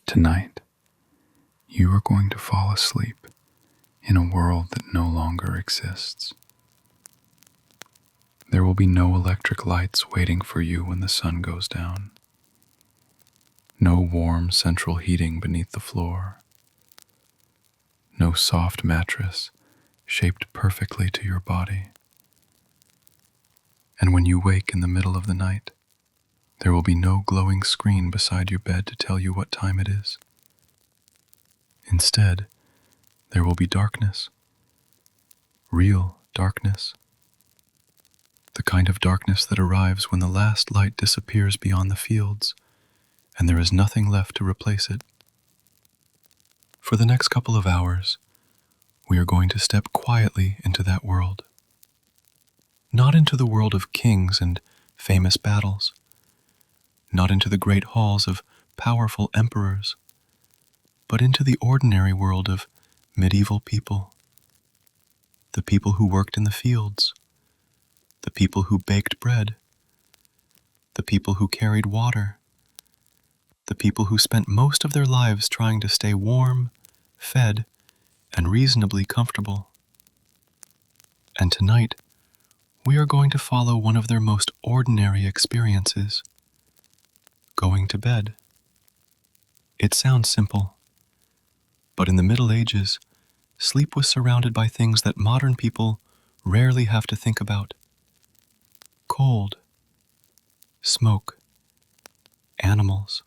Tonight, you are going to fall asleep in a world that no longer exists. There will be no electric lights waiting for you when the sun goes down. No warm central heating beneath the floor. No soft mattress shaped perfectly to your body. And when you wake in the middle of the night, there will be no glowing screen beside your bed to tell you what time it is. Instead, there will be darkness. Real darkness. The kind of darkness that arrives when the last light disappears beyond the fields and there is nothing left to replace it. For the next couple of hours, we are going to step quietly into that world. Not into the world of kings and famous battles. Not into the great halls of powerful emperors, but into the ordinary world of medieval people. The people who worked in the fields, the people who baked bread, the people who carried water, the people who spent most of their lives trying to stay warm, fed, and reasonably comfortable. And tonight, we are going to follow one of their most ordinary experiences, going to bed. It sounds simple, but in the Middle Ages, sleep was surrounded by things that modern people rarely have to think about. Cold, smoke, animals,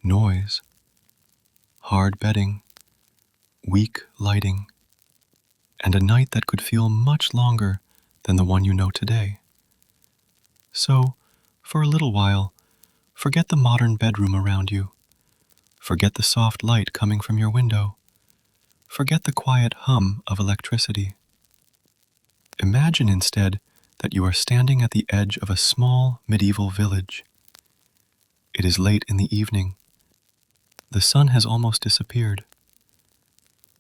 noise, hard bedding, weak lighting, and a night that could feel much longer than the one you know today. So, for a little while, forget the modern bedroom around you. Forget the soft light coming from your window. Forget the quiet hum of electricity. Imagine instead that you are standing at the edge of a small medieval village. It is late in the evening. The sun has almost disappeared.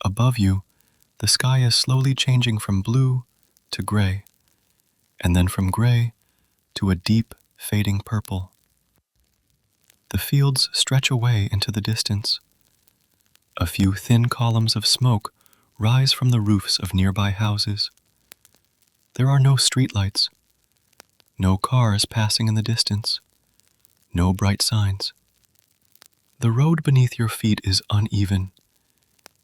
Above you, the sky is slowly changing from blue to gray, and then from gray to a deep, fading purple. The fields stretch away into the distance. A few thin columns of smoke rise from the roofs of nearby houses. There are no streetlights, no cars passing in the distance, no bright signs. The road beneath your feet is uneven,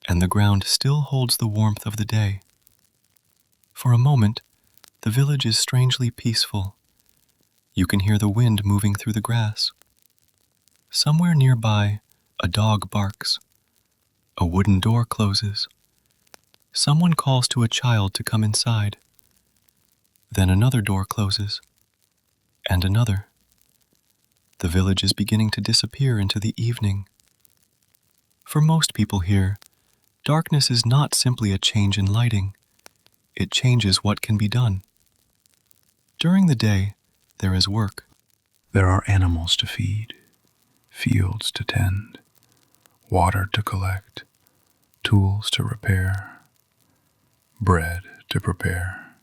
and the ground still holds the warmth of the day. For a moment, the village is strangely peaceful. You can hear the wind moving through the grass. Somewhere nearby, a dog barks. A wooden door closes. Someone calls to a child to come inside. Then another door closes, and another. The village is beginning to disappear into the evening. For most people here, darkness is not simply a change in lighting. It changes what can be done. During the day, there is work. There are animals to feed, fields to tend, water to collect, tools to repair, bread to prepare.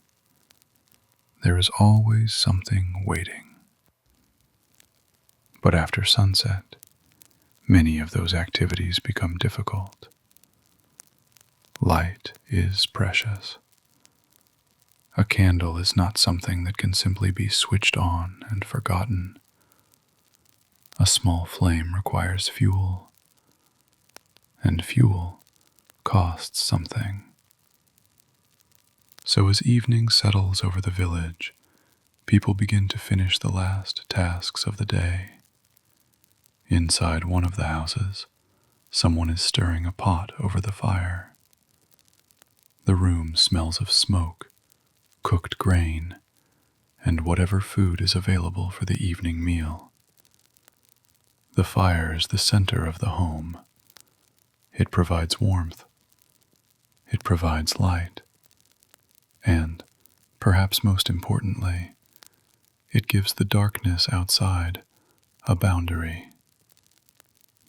There is always something waiting. But after sunset, many of those activities become difficult. Light is precious. A candle is not something that can simply be switched on and forgotten. A small flame requires fuel, and fuel costs something. So as evening settles over the village, people begin to finish the last tasks of the day. Inside one of the houses, someone is stirring a pot over the fire. The room smells of smoke, cooked grain, and whatever food is available for the evening meal. The fire is the center of the home. It provides warmth. It provides light. And, perhaps most importantly, it gives the darkness outside a boundary.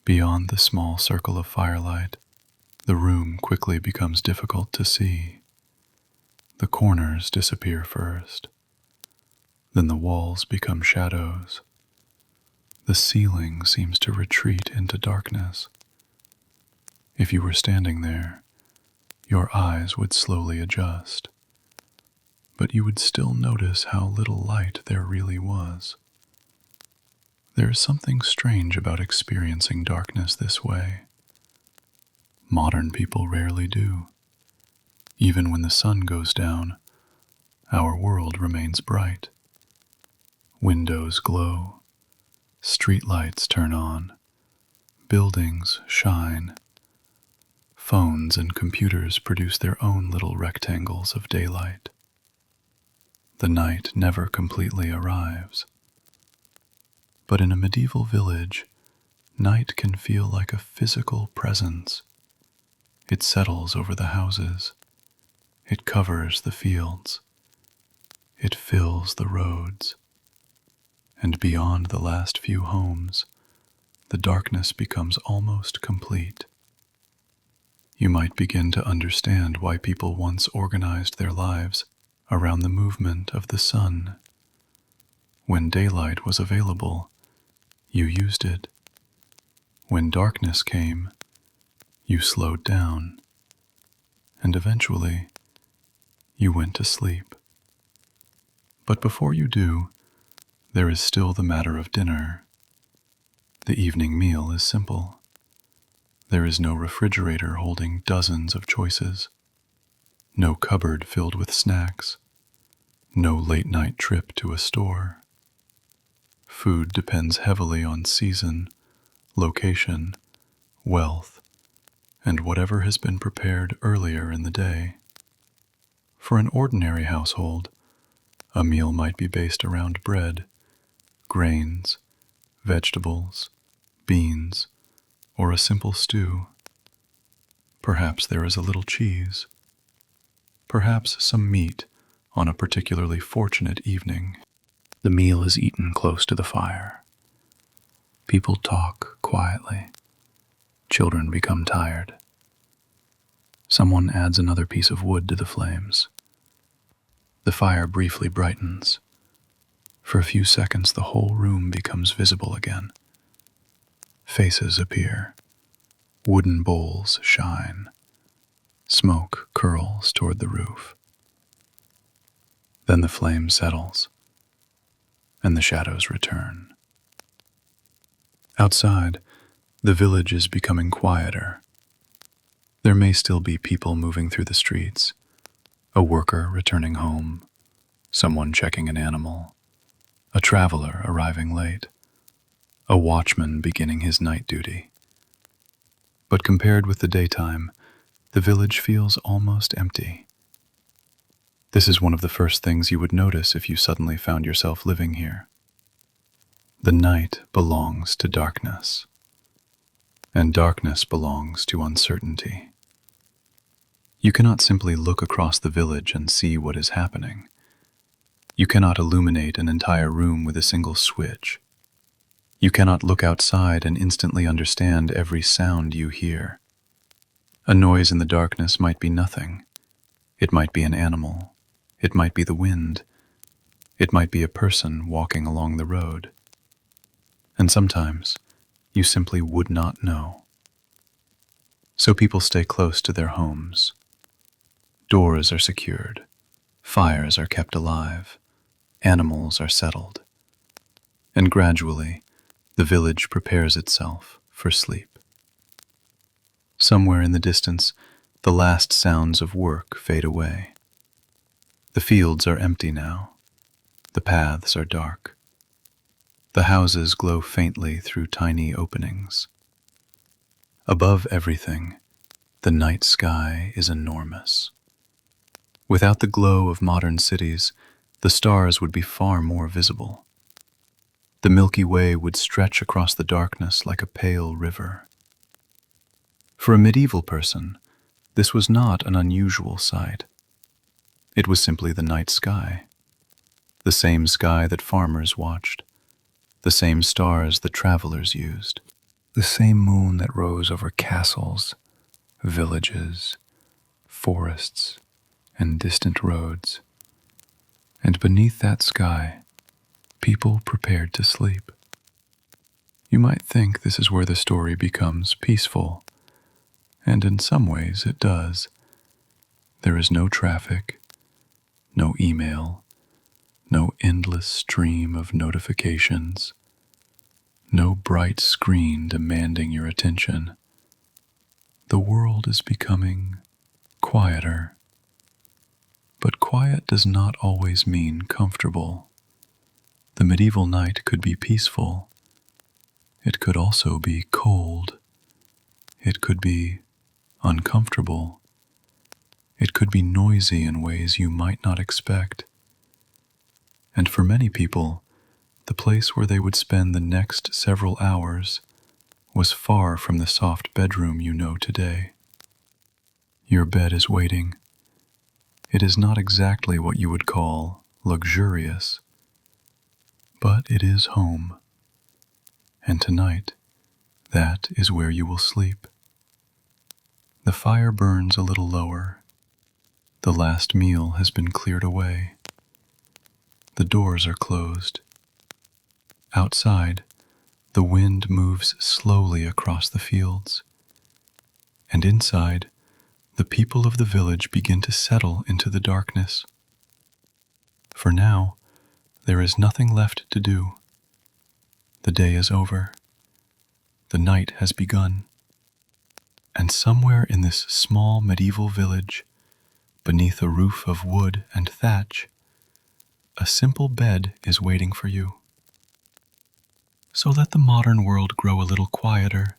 Beyond the small circle of firelight, the room quickly becomes difficult to see. The corners disappear first. Then the walls become shadows. The ceiling seems to retreat into darkness. If you were standing there, your eyes would slowly adjust, but you would still notice how little light there really was. There is something strange about experiencing darkness this way. Modern people rarely do. Even when the sun goes down, our world remains bright. Windows glow, streetlights turn on, buildings shine. Phones and computers produce their own little rectangles of daylight. The night never completely arrives. But in a medieval village, night can feel like a physical presence. It settles over the houses. It covers the fields. It fills the roads. And beyond the last few homes, the darkness becomes almost complete. You might begin to understand why people once organized their lives around the movement of the sun. When daylight was available, you used it. When darkness came, you slowed down. And eventually, you went to sleep. But before you do, there is still the matter of dinner. The evening meal is simple. There is no refrigerator holding dozens of choices, no cupboard filled with snacks, no late-night trip to a store. Food depends heavily on season, location, wealth, and whatever has been prepared earlier in the day. For an ordinary household, a meal might be based around bread, grains, vegetables, beans, or a simple stew. Perhaps there is a little cheese. Perhaps some meat on a particularly fortunate evening. The meal is eaten close to the fire. People talk quietly. Children become tired. Someone adds another piece of wood to the flames. The fire briefly brightens. For a few seconds, the whole room becomes visible again. Faces appear. Wooden bowls shine. Smoke curls toward the roof. Then the flame settles, and the shadows return. Outside, the village is becoming quieter. There may still be people moving through the streets, a worker returning home, someone checking an animal, a traveler arriving late, a watchman beginning his night duty. But compared with the daytime, the village feels almost empty. This is one of the first things you would notice if you suddenly found yourself living here. The night belongs to darkness, and darkness belongs to uncertainty. You cannot simply look across the village and see what is happening. You cannot illuminate an entire room with a single switch. You cannot look outside and instantly understand every sound you hear. A noise in the darkness might be nothing. It might be an animal. It might be the wind. It might be a person walking along the road. And sometimes, you simply would not know. So people stay close to their homes. Doors are secured. Fires are kept alive. Animals are settled. And gradually, the village prepares itself for sleep. Somewhere in the distance, the last sounds of work fade away. The fields are empty now. The paths are dark. The houses glow faintly through tiny openings. Above everything, the night sky is enormous. Without the glow of modern cities, the stars would be far more visible. The Milky Way would stretch across the darkness like a pale river. For a medieval person, this was not an unusual sight. It was simply the night sky, the same sky that farmers watched, the same stars that travelers used, the same moon that rose over castles, villages, forests, and distant roads. And beneath that sky, people prepared to sleep. You might think this is where the story becomes peaceful, and in some ways it does. There is no traffic, no email, no endless stream of notifications, no bright screen demanding your attention. The world is becoming quieter, but quiet does not always mean comfortable. The medieval night could be peaceful. It could also be cold. It could be uncomfortable. It could be noisy in ways you might not expect. And for many people, the place where they would spend the next several hours was far from the soft bedroom you know today. Your bed is waiting. It is not exactly what you would call luxurious, but it is home. And tonight, that is where you will sleep. The fire burns a little lower. The last meal has been cleared away. The doors are closed. Outside, the wind moves slowly across the fields. And inside, the people of the village begin to settle into the darkness. For now, there is nothing left to do. The day is over. The night has begun. And somewhere in this small medieval village, beneath a roof of wood and thatch, a simple bed is waiting for you. So let the modern world grow a little quieter.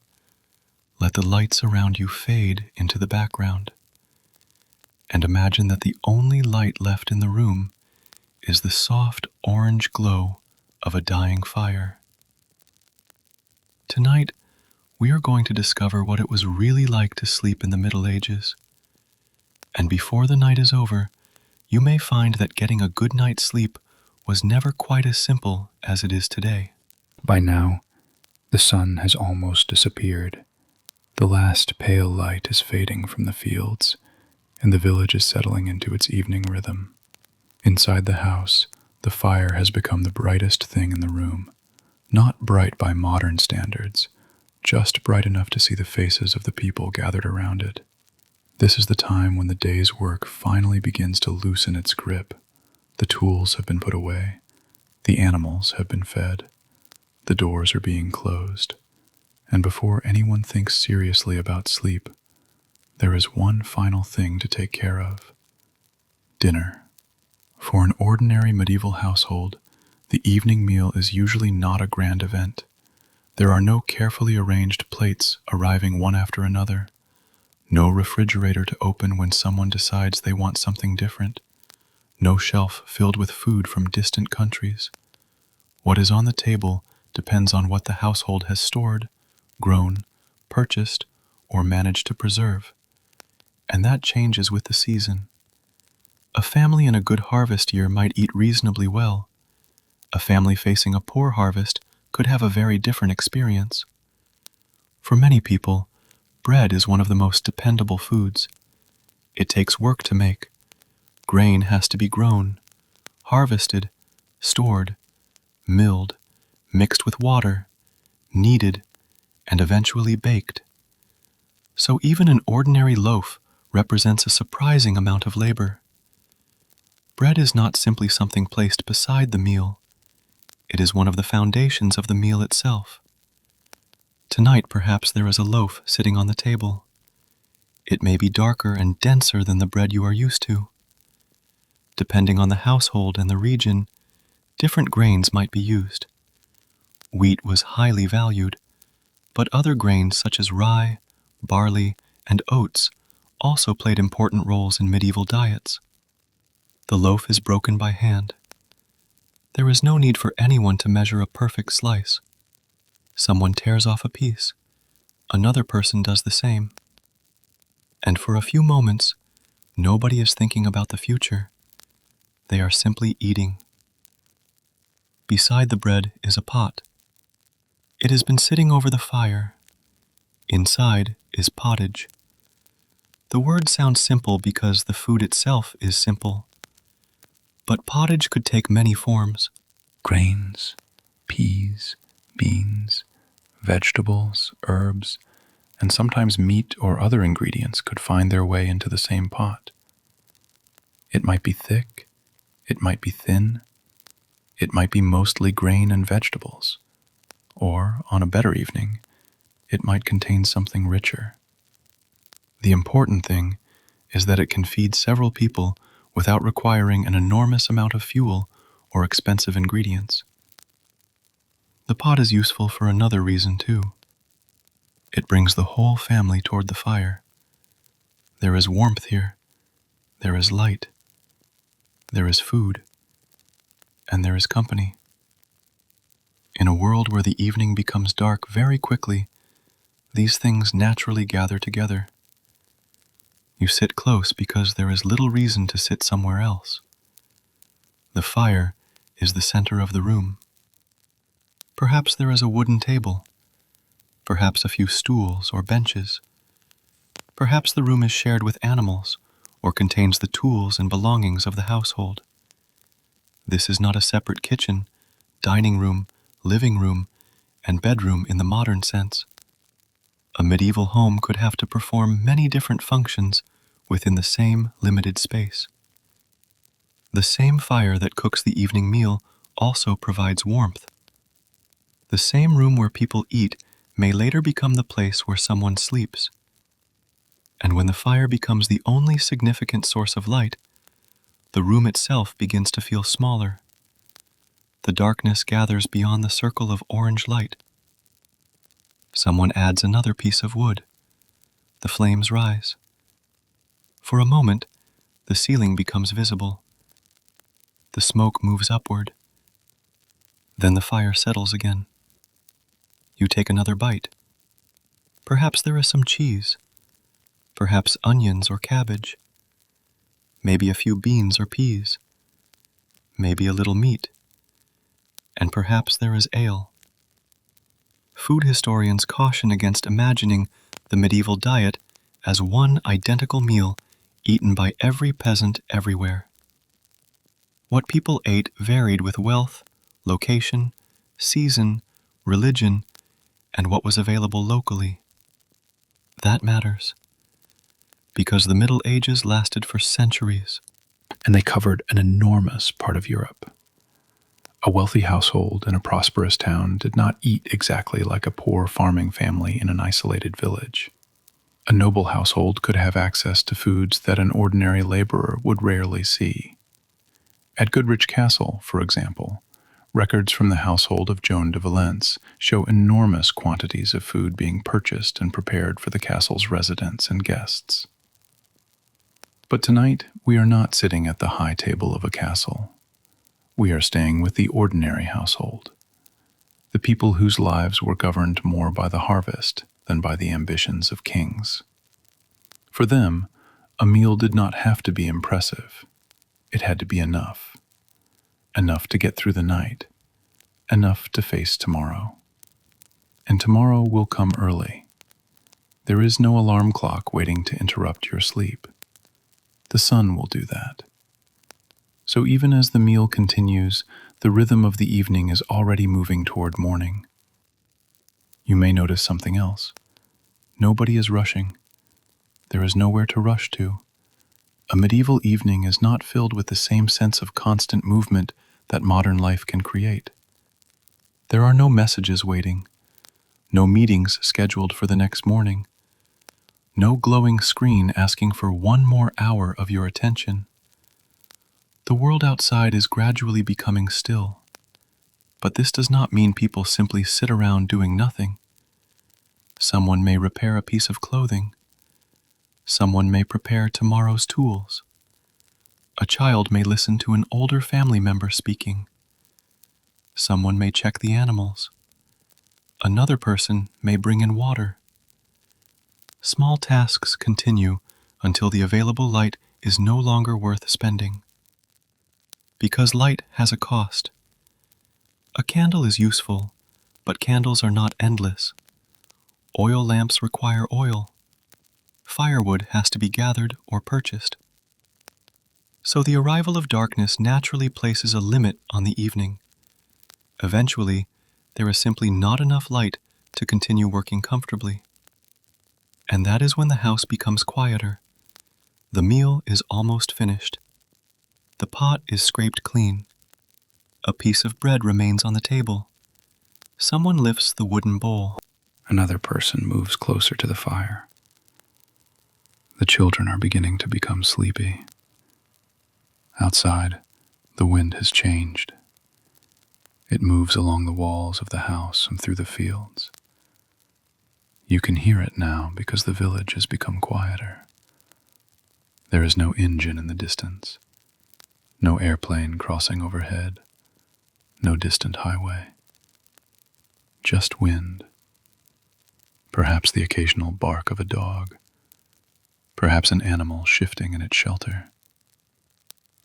Let the lights around you fade into the background. And imagine that the only light left in the room is the soft orange glow of a dying fire. Tonight, we are going to discover what it was really like to sleep in the Middle Ages. And before the night is over, you may find that getting a good night's sleep was never quite as simple as it is today. By now, the sun has almost disappeared. The last pale light is fading from the fields, and the village is settling into its evening rhythm. Inside the house, the fire has become the brightest thing in the room. Not bright by modern standards, just bright enough to see the faces of the people gathered around it. This is the time when the day's work finally begins to loosen its grip. The tools have been put away. The animals have been fed. The doors are being closed. And before anyone thinks seriously about sleep, there is one final thing to take care of: dinner. For an ordinary medieval household, the evening meal is usually not a grand event. There are no carefully arranged plates arriving one after another, no refrigerator to open when someone decides they want something different, no shelf filled with food from distant countries. What is on the table depends on what the household has stored, grown, purchased, or managed to preserve. And that changes with the season. A family in a good harvest year might eat reasonably well. A family facing a poor harvest could have a very different experience. For many people, bread is one of the most dependable foods. It takes work to make. Grain has to be grown, harvested, stored, milled, mixed with water, kneaded, and eventually baked. So even an ordinary loaf represents a surprising amount of labor. Bread is not simply something placed beside the meal. It is one of the foundations of the meal itself. Tonight, perhaps there is a loaf sitting on the table. It may be darker and denser than the bread you are used to. Depending on the household and the region, different grains might be used. Wheat was highly valued, but other grains such as rye, barley, and oats also played important roles in medieval diets. The loaf is broken by hand. There is no need for anyone to measure a perfect slice. Someone tears off a piece. Another person does the same. And for a few moments, nobody is thinking about the future. They are simply eating. Beside the bread is a pot. It has been sitting over the fire. Inside is pottage. The word sounds simple because the food itself is simple. But pottage could take many forms. Grains, peas, beans, Vegetables, herbs, and sometimes meat or other ingredients could find their way into the same pot. It might be thick, it might be thin, it might be mostly grain and vegetables, or, on a better evening, it might contain something richer. The important thing is that it can feed several people without requiring an enormous amount of fuel or expensive ingredients. The pot is useful for another reason too. It brings the whole family toward the fire. There is warmth here, there is light, there is food, and there is company. In a world where the evening becomes dark very quickly, these things naturally gather together. You sit close because there is little reason to sit somewhere else. The fire is the center of the room. Perhaps there is a wooden table, perhaps a few stools or benches. Perhaps the room is shared with animals or contains the tools and belongings of the household. This is not a separate kitchen, dining room, living room, and bedroom in the modern sense. A medieval home could have to perform many different functions within the same limited space. The same fire that cooks the evening meal also provides warmth. The same room where people eat may later become the place where someone sleeps. And when the fire becomes the only significant source of light, the room itself begins to feel smaller. The darkness gathers beyond the circle of orange light. Someone adds another piece of wood. The flames rise. For a moment, the ceiling becomes visible. The smoke moves upward. Then the fire settles again. You take another bite. Perhaps there is some cheese. Perhaps onions or cabbage. Maybe a few beans or peas. Maybe a little meat. And perhaps there is ale. Food historians caution against imagining the medieval diet as one identical meal eaten by every peasant everywhere. What people ate varied with wealth, location, season, religion, and what was available locally. That matters, because the Middle Ages lasted for centuries, and they covered an enormous part of Europe. A wealthy household in a prosperous town did not eat exactly like a poor farming family in an isolated village. A noble household could have access to foods that an ordinary laborer would rarely see. At Goodrich Castle, for example, records from the household of Joan de Valence show enormous quantities of food being purchased and prepared for the castle's residents and guests. But tonight, we are not sitting at the high table of a castle. We are staying with the ordinary household, the people whose lives were governed more by the harvest than by the ambitions of kings. For them, a meal did not have to be impressive. It had to be enough. Enough to get through the night. Enough to face tomorrow. And tomorrow will come early. There is no alarm clock waiting to interrupt your sleep. The sun will do that. So even as the meal continues, the rhythm of the evening is already moving toward morning. You may notice something else. Nobody is rushing. There is nowhere to rush to. A medieval evening is not filled with the same sense of constant movement that modern life can create. There are no messages waiting, no meetings scheduled for the next morning, no glowing screen asking for one more hour of your attention. The world outside is gradually becoming still, but this does not mean people simply sit around doing nothing. Someone may repair a piece of clothing. Someone may prepare tomorrow's tools. A child may listen to an older family member speaking. Someone may check the animals. Another person may bring in water. Small tasks continue until the available light is no longer worth spending. Because light has a cost. A candle is useful, but candles are not endless. Oil lamps require oil. Firewood has to be gathered or purchased. So the arrival of darkness naturally places a limit on the evening. Eventually, there is simply not enough light to continue working comfortably. And that is when the house becomes quieter. The meal is almost finished. The pot is scraped clean. A piece of bread remains on the table. Someone lifts the wooden bowl. Another person moves closer to the fire. The children are beginning to become sleepy. Outside, the wind has changed. It moves along the walls of the house and through the fields. You can hear it now because the village has become quieter. There is no engine in the distance, no airplane crossing overhead, no distant highway. Just wind. Perhaps the occasional bark of a dog. Perhaps an animal shifting in its shelter.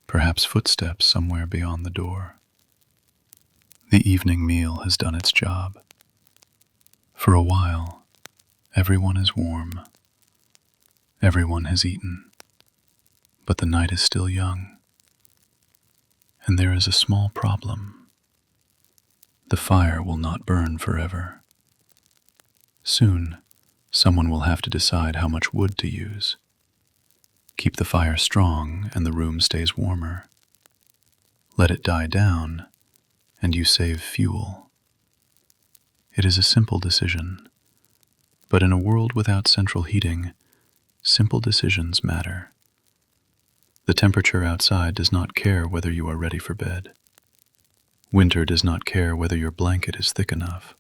Perhaps footsteps somewhere beyond the door. The evening meal has done its job. For a while, everyone is warm. Everyone has eaten. But the night is still young. And there is a small problem. The fire will not burn forever. Soon, someone will have to decide how much wood to use. Keep the fire strong and the room stays warmer. Let it die down and you save fuel. It is a simple decision, but in a world without central heating, simple decisions matter. The temperature outside does not care whether you are ready for bed. Winter does not care whether your blanket is thick enough.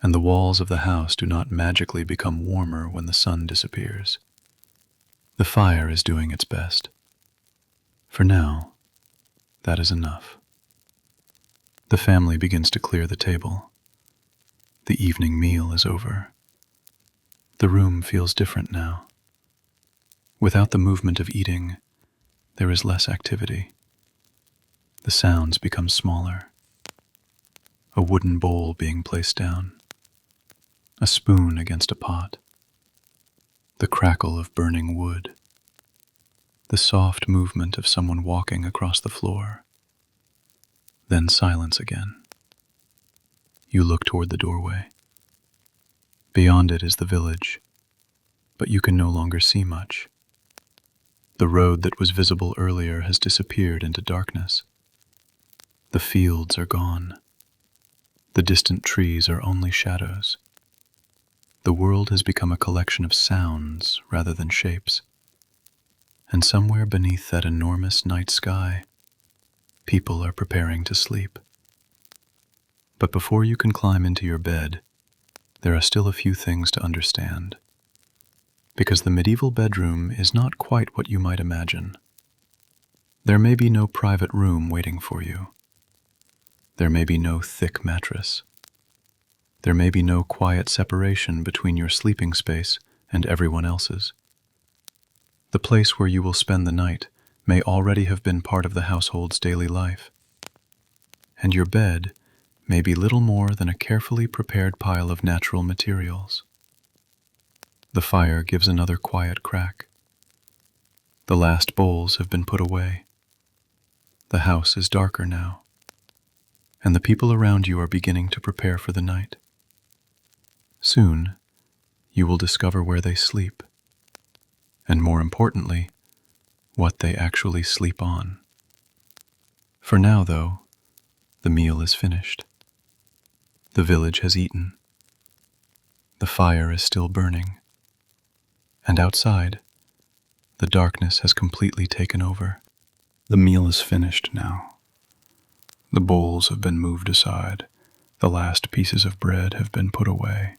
And the walls of the house do not magically become warmer when the sun disappears. The fire is doing its best. For now, that is enough. The family begins to clear the table. The evening meal is over. The room feels different now. Without the movement of eating, there is less activity. The sounds become smaller. A wooden bowl being placed down. A spoon against a pot. The crackle of burning wood. The soft movement of someone walking across the floor. Then silence again. You look toward the doorway. Beyond it is the village, but you can no longer see much. The road that was visible earlier has disappeared into darkness. The fields are gone. The distant trees are only shadows. The world has become a collection of sounds rather than shapes. And somewhere beneath that enormous night sky, people are preparing to sleep. But before you can climb into your bed, there are still a few things to understand. Because the medieval bedroom is not quite what you might imagine. There may be no private room waiting for you. There may be no thick mattress. There may be no quiet separation between your sleeping space and everyone else's. The place where you will spend the night may already have been part of the household's daily life. And your bed may be little more than a carefully prepared pile of natural materials. The fire gives another quiet crack. The last bowls have been put away. The house is darker now, and the people around you are beginning to prepare for the night. Soon, you will discover where they sleep, and more importantly, what they actually sleep on. For now, though, the meal is finished. The village has eaten. The fire is still burning. And outside, the darkness has completely taken over. The meal is finished now. The bowls have been moved aside, the last pieces of bread have been put away,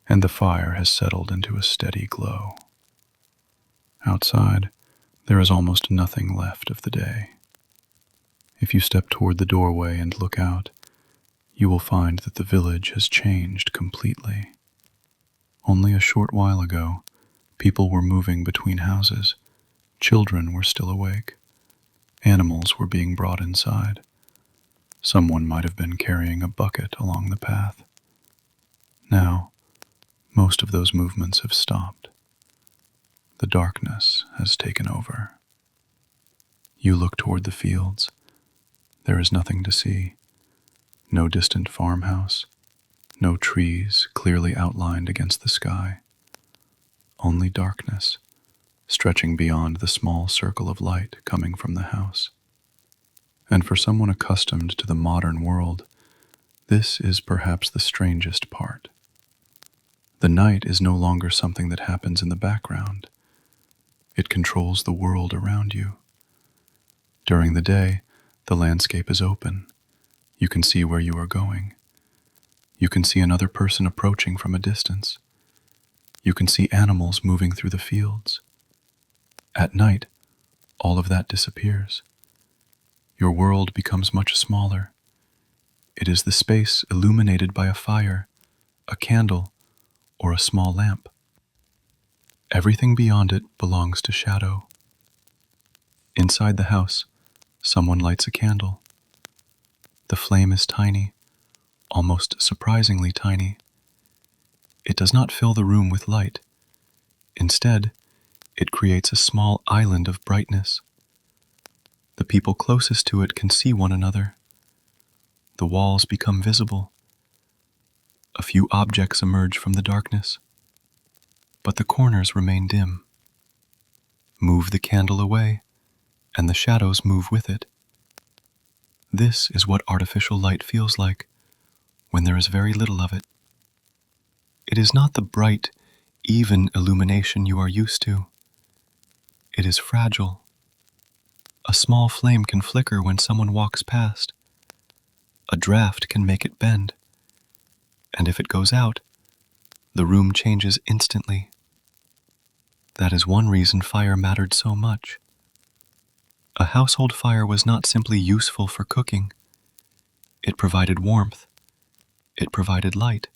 and the fire has settled into a steady glow. Outside, there is almost nothing left of the day. If you step toward the doorway and look out, you will find that the village has changed completely. Only a short while ago, people were moving between houses. Children were still awake. Animals were being brought inside. Someone might have been carrying a bucket along the path. Now, most of those movements have stopped. The darkness has taken over. You look toward the fields. There is nothing to see. No distant farmhouse. No trees clearly outlined against the sky, only darkness stretching beyond the small circle of light coming from the house. And for someone accustomed to the modern world, this is perhaps the strangest part. The night is no longer something that happens in the background. It controls the world around you. During the day, the landscape is open. You can see where you are going. You can see another person approaching from a distance. You can see animals moving through the fields. At night, all of that disappears. Your world becomes much smaller. It is the space illuminated by a fire, a candle, or a small lamp. Everything beyond it belongs to shadow. Inside the house, someone lights a candle. The flame is tiny, almost surprisingly tiny. It does not fill the room with light. Instead, it creates a small island of brightness. The people closest to it can see one another. The walls become visible. A few objects emerge from the darkness, but the corners remain dim. Move the candle away, and the shadows move with it. This is what artificial light feels like when there is very little of it. It is not the bright, even illumination you are used to. It is fragile. A small flame can flicker when someone walks past. A draft can make it bend. And if it goes out, the room changes instantly. That is one reason fire mattered so much. A household fire was not simply useful for cooking. It provided warmth. It provided light.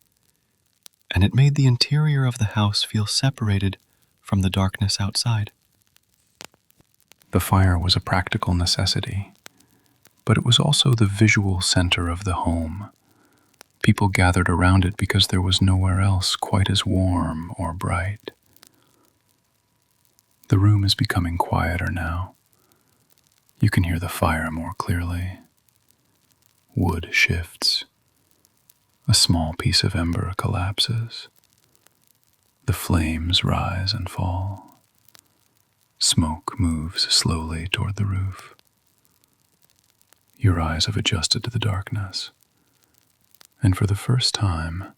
And it made the interior of the house feel separated from the darkness outside. The fire was a practical necessity, but it was also the visual center of the home. People gathered around it because there was nowhere else quite as warm or bright. The room is becoming quieter now. You can hear the fire more clearly. Wood shifts. A small piece of ember collapses. The flames rise and fall. Smoke moves slowly toward the roof. Your eyes have adjusted to the darkness, and for the first time,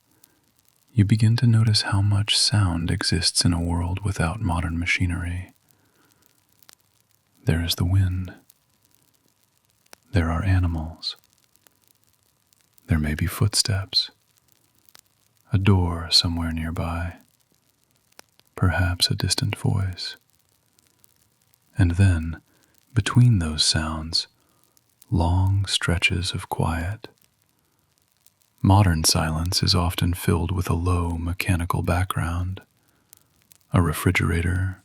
you begin to notice how much sound exists in a world without modern machinery. There is the wind. There are animals. There may be footsteps, a door somewhere nearby, perhaps a distant voice. And then, between those sounds, long stretches of quiet. Modern silence is often filled with a low mechanical background, a refrigerator,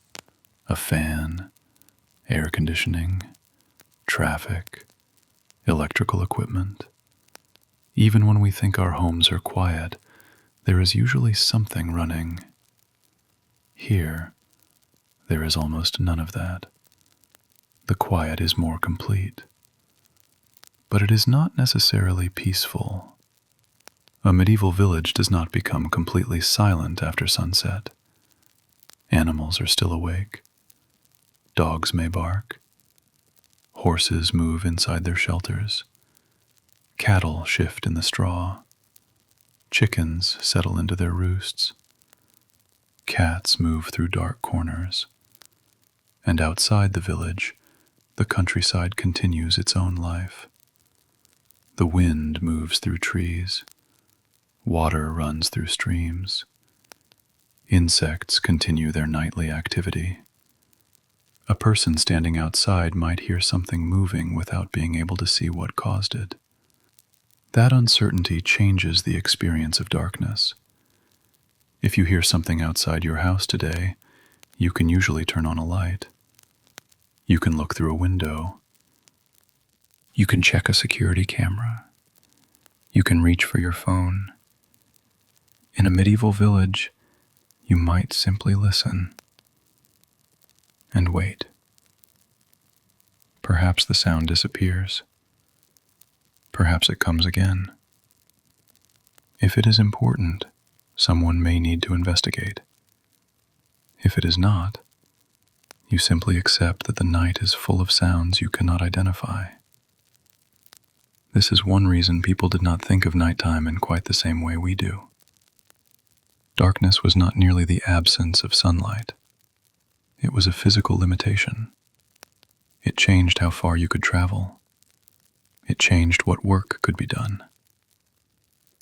a fan, air conditioning, traffic, electrical equipment. Even when we think our homes are quiet, there is usually something running. Here, there is almost none of that. The quiet is more complete. But it is not necessarily peaceful. A medieval village does not become completely silent after sunset. Animals are still awake. Dogs may bark. Horses move inside their shelters. Cattle shift in the straw. Chickens settle into their roosts. Cats move through dark corners. And outside the village, the countryside continues its own life. The wind moves through trees. Water runs through streams. Insects continue their nightly activity. A person standing outside might hear something moving without being able to see what caused it. That uncertainty changes the experience of darkness. If you hear something outside your house today, you can usually turn on a light. You can look through a window. You can check a security camera. You can reach for your phone. In a medieval village, you might simply listen and wait. Perhaps the sound disappears. Perhaps it comes again. If it is important, someone may need to investigate. If it is not, you simply accept that the night is full of sounds you cannot identify. This is one reason people did not think of nighttime in quite the same way we do. Darkness was not merely the absence of sunlight. It was a physical limitation. It changed how far you could travel. It changed what work could be done.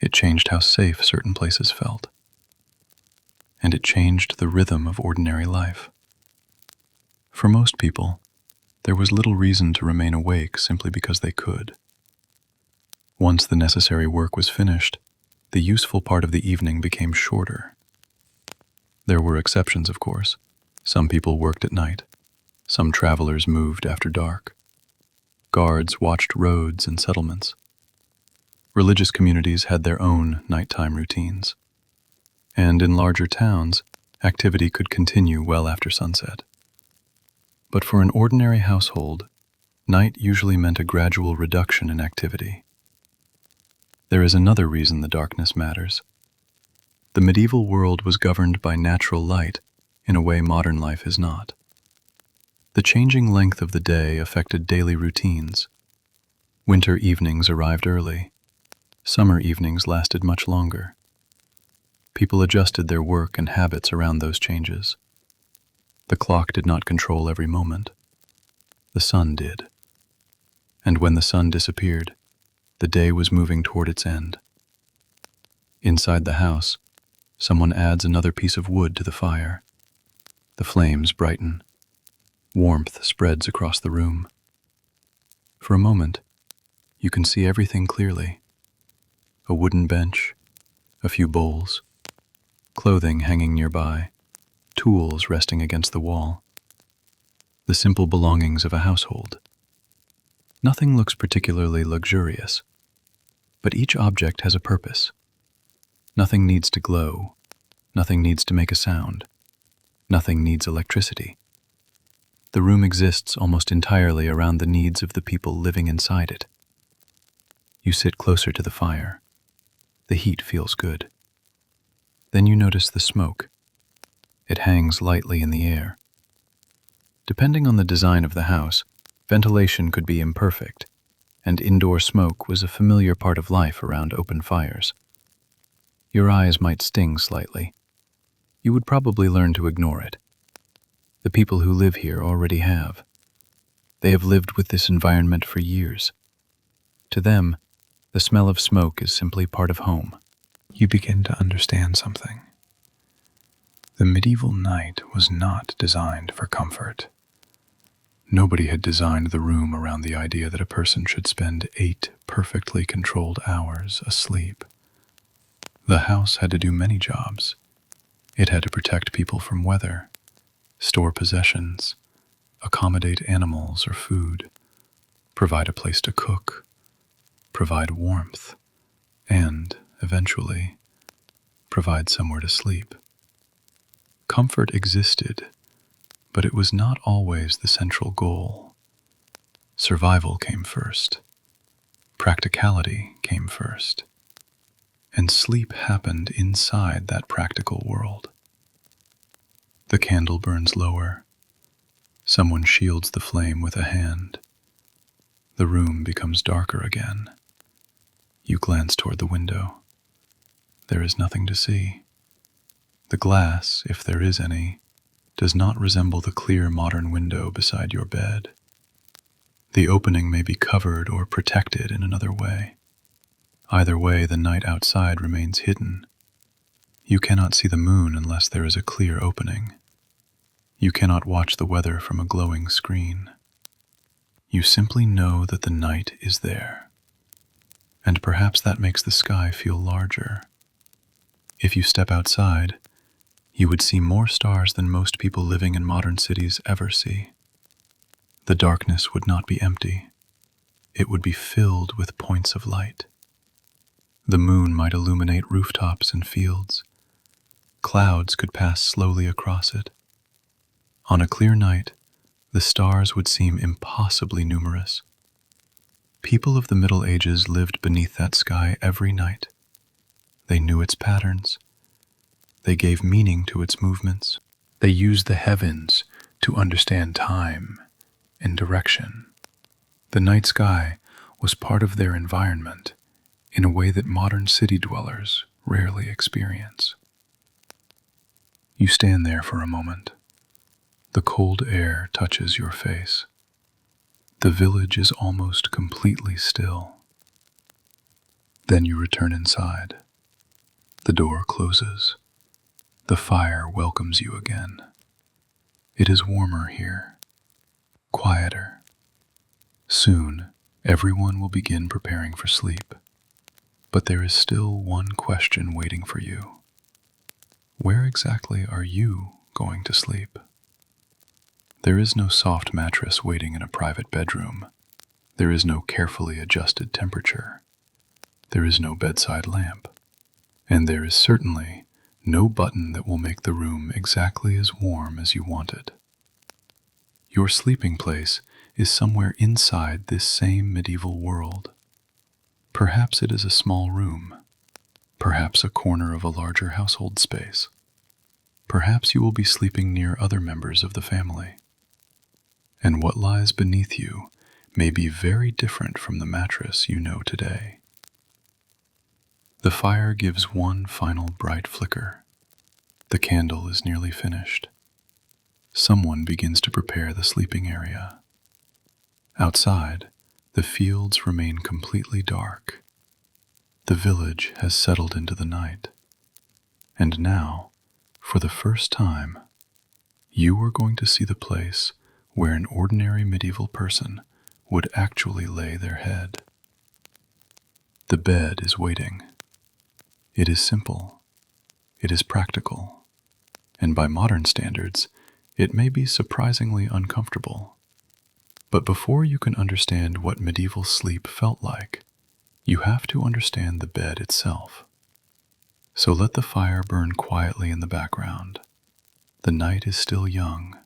It changed how safe certain places felt. And it changed the rhythm of ordinary life. For most people, there was little reason to remain awake simply because they could. Once the necessary work was finished, the useful part of the evening became shorter. There were exceptions, of course. Some people worked at night. Some travelers moved after dark. Guards watched roads and settlements. Religious communities had their own nighttime routines. And in larger towns, activity could continue well after sunset. But for an ordinary household, night usually meant a gradual reduction in activity. There is another reason the darkness matters. The medieval world was governed by natural light in a way modern life is not. The changing length of the day affected daily routines. Winter evenings arrived early. Summer evenings lasted much longer. People adjusted their work and habits around those changes. The clock did not control every moment. The sun did. And when the sun disappeared, the day was moving toward its end. Inside the house, someone adds another piece of wood to the fire. The flames brighten. Warmth spreads across the room. For a moment, you can see everything clearly. A wooden bench, a few bowls, clothing hanging nearby, tools resting against the wall. The simple belongings of a household. Nothing looks particularly luxurious, but each object has a purpose. Nothing needs to glow. Nothing needs to make a sound. Nothing needs electricity. The room exists almost entirely around the needs of the people living inside it. You sit closer to the fire. The heat feels good. Then you notice the smoke. It hangs lightly in the air. Depending on the design of the house, ventilation could be imperfect, and indoor smoke was a familiar part of life around open fires. Your eyes might sting slightly. You would probably learn to ignore it. The people who live here already have. They have lived with this environment for years. To them, the smell of smoke is simply part of home. You begin to understand something. The medieval night was not designed for comfort. Nobody had designed the room around the idea that a person should spend 8 perfectly controlled hours asleep. The house had to do many jobs. It had to protect people from weather, store possessions, accommodate animals or food, provide a place to cook, provide warmth, and, eventually, provide somewhere to sleep. Comfort existed, but it was not always the central goal. Survival came first. Practicality came first. And sleep happened inside that practical world. The candle burns lower. Someone shields the flame with a hand. The room becomes darker again. You glance toward the window. There is nothing to see. The glass, if there is any, does not resemble the clear modern window beside your bed. The opening may be covered or protected in another way. Either way, the night outside remains hidden. You cannot see the moon unless there is a clear opening. You cannot watch the weather from a glowing screen. You simply know that the night is there. And perhaps that makes the sky feel larger. If you step outside, you would see more stars than most people living in modern cities ever see. The darkness would not be empty. It would be filled with points of light. The moon might illuminate rooftops and fields. Clouds could pass slowly across it. On a clear night, the stars would seem impossibly numerous. People of the Middle Ages lived beneath that sky every night. They knew its patterns. They gave meaning to its movements. They used the heavens to understand time and direction. The night sky was part of their environment in a way that modern city dwellers rarely experience. You stand there for a moment. The cold air touches your face. The village is almost completely still. Then you return inside. The door closes. The fire welcomes you again. It is warmer here, quieter. Soon, everyone will begin preparing for sleep. But there is still one question waiting for you. Where exactly are you going to sleep? There is no soft mattress waiting in a private bedroom. There is no carefully adjusted temperature. There is no bedside lamp. And there is certainly no button that will make the room exactly as warm as you want it. Your sleeping place is somewhere inside this same medieval world. Perhaps it is a small room, perhaps a corner of a larger household space. Perhaps you will be sleeping near other members of the family. And what lies beneath you may be very different from the mattress you know today. The fire gives one final bright flicker. The candle is nearly finished. Someone begins to prepare the sleeping area. Outside, the fields remain completely dark. The village has settled into the night. And now, for the first time, you are going to see the place where an ordinary medieval person would actually lay their head. The bed is waiting. It is simple. It is practical. And by modern standards, it may be surprisingly uncomfortable. But before you can understand what medieval sleep felt like, you have to understand the bed itself. So let the fire burn quietly in the background. The night is still young,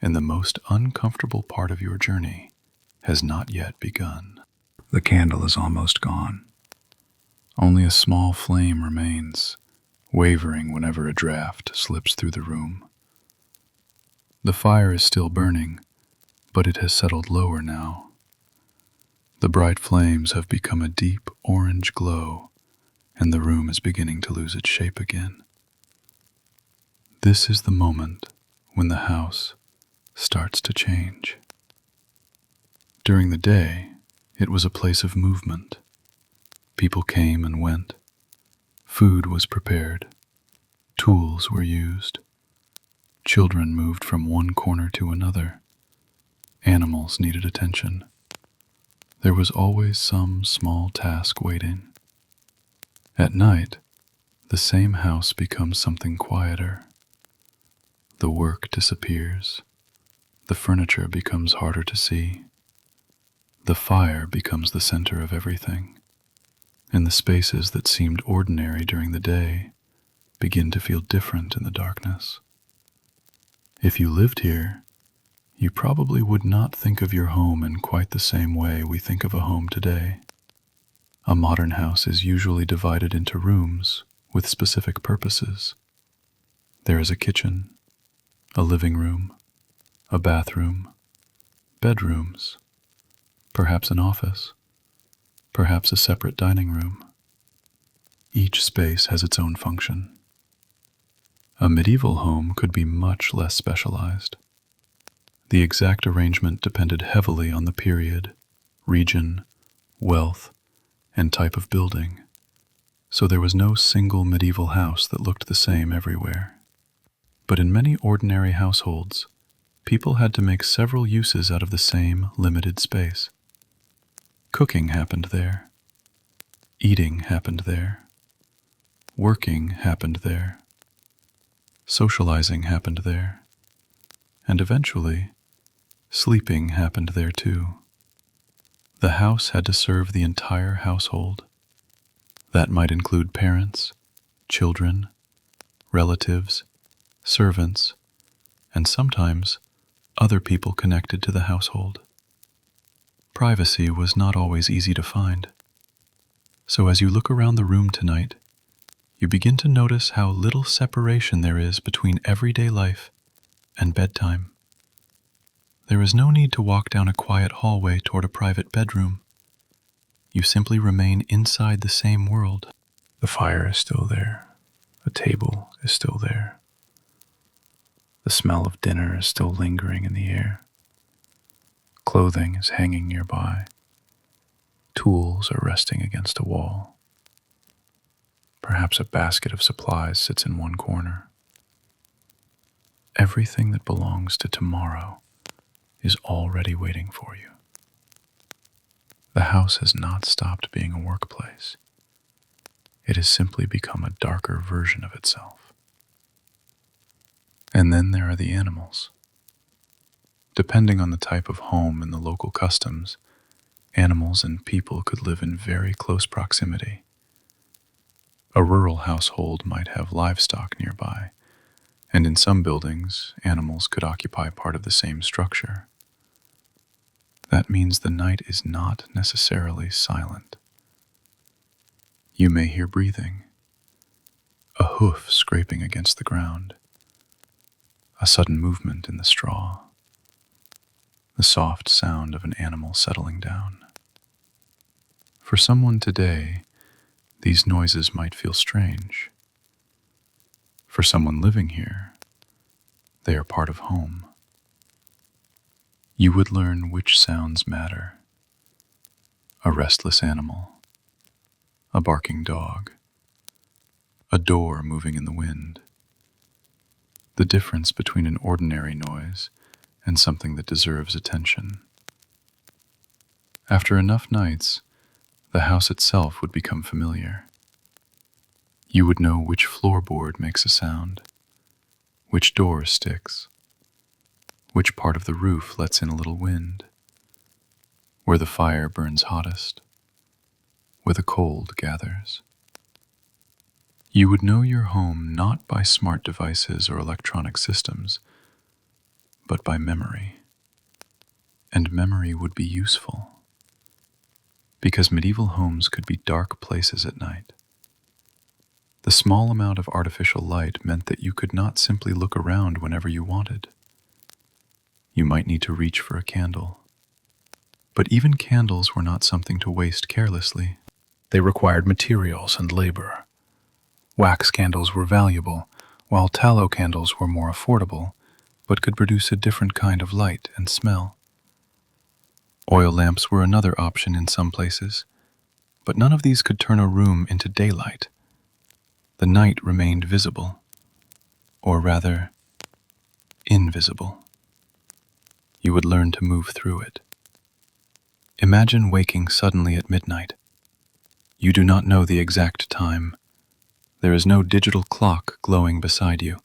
and the most uncomfortable part of your journey has not yet begun. The candle is almost gone. Only a small flame remains, wavering whenever a draft slips through the room. The fire is still burning, but it has settled lower now. The bright flames have become a deep orange glow, and the room is beginning to lose its shape again. This is the moment when the house starts to change. During the day, it was a place of movement. People came and went. Food was prepared. Tools were used. Children moved from one corner to another. Animals needed attention. There was always some small task waiting. At night, the same house becomes something quieter. The work disappears. The furniture becomes harder to see. The fire becomes the center of everything, and the spaces that seemed ordinary during the day begin to feel different in the darkness. If you lived here, you probably would not think of your home in quite the same way we think of a home today. A modern house is usually divided into rooms with specific purposes. There is a kitchen, a living room, a bathroom, bedrooms, perhaps an office, perhaps a separate dining room. Each space has its own function. A medieval home could be much less specialized. The exact arrangement depended heavily on the period, region, wealth, and type of building, so there was no single medieval house that looked the same everywhere. But in many ordinary households, people had to make several uses out of the same limited space. Cooking happened there. Eating happened there. Working happened there. Socializing happened there. And eventually, sleeping happened there too. The house had to serve the entire household. That might include parents, children, relatives, servants, and sometimes other people connected to the household. Privacy was not always easy to find. So as you look around the room tonight, You begin to notice how little separation there is between everyday life and bedtime. There is no need to walk down a quiet hallway toward a private bedroom. You simply remain inside the same world. The fire is still there. The table is still there. The smell of dinner is still lingering in the air. Clothing is hanging nearby. Tools are resting against a wall. Perhaps a basket of supplies sits in one corner. Everything that belongs to tomorrow is already waiting for you. The house has not stopped being a workplace. It has simply become a darker version of itself. And then there are the animals. Depending on the type of home and the local customs, animals and people could live in very close proximity. A rural household might have livestock nearby, and in some buildings, animals could occupy part of the same structure. That means the night is not necessarily silent. You may hear breathing, a hoof scraping against the ground, a sudden movement in the straw, the soft sound of an animal settling down. For someone today, these noises might feel strange. For someone living here, they are part of home. You would learn which sounds matter. A restless animal, a barking dog, a door moving in the wind. The difference between an ordinary noise and something that deserves attention. After enough nights, the house itself would become familiar. You would know which floorboard makes a sound, which door sticks, which part of the roof lets in a little wind, where the fire burns hottest, where the cold gathers. You would know your home not by smart devices or electronic systems, but by memory. And memory would be useful, because medieval homes could be dark places at night. The small amount of artificial light meant that you could not simply look around whenever you wanted. You might need to reach for a candle. But even candles were not something to waste carelessly. They required materials and labor. Wax candles were valuable, while tallow candles were more affordable, but could produce a different kind of light and smell. Oil lamps were another option in some places, but none of these could turn a room into daylight. The night remained visible, or rather, invisible. You would learn to move through it. Imagine waking suddenly at midnight. You do not know the exact time. There is no digital clock glowing beside you.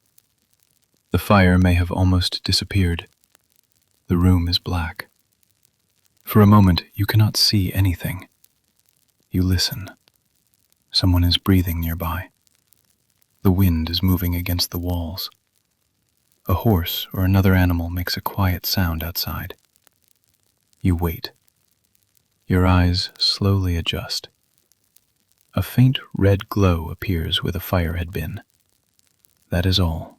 The fire may have almost disappeared. The room is black. For a moment, you cannot see anything. You listen. Someone is breathing nearby. The wind is moving against the walls. A horse or another animal makes a quiet sound outside. You wait. Your eyes slowly adjust. A faint red glow appears where the fire had been. That is all.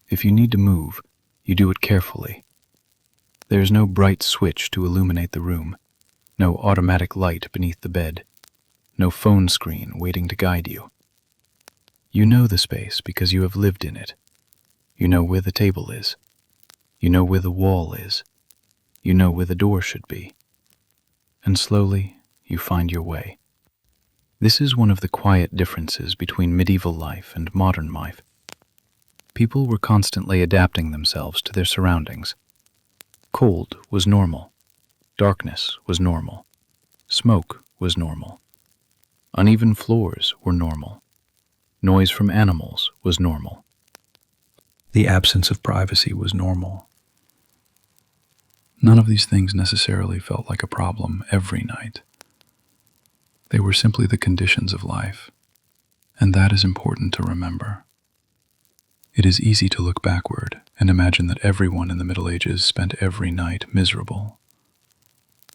If you need to move, you do it carefully. There is no bright switch to illuminate the room, no automatic light beneath the bed, no phone screen waiting to guide you. You know the space because you have lived in it. You know where the table is. You know where the wall is. You know where the door should be. And slowly, you find your way. This is one of the quiet differences between medieval life and modern life. People were constantly adapting themselves to their surroundings. Cold was normal. Darkness was normal. Smoke was normal. Uneven floors were normal. Noise from animals was normal. The absence of privacy was normal. None of these things necessarily felt like a problem every night. They were simply the conditions of life, and that is important to remember. It is easy to look backward and imagine that everyone in the Middle Ages spent every night miserable.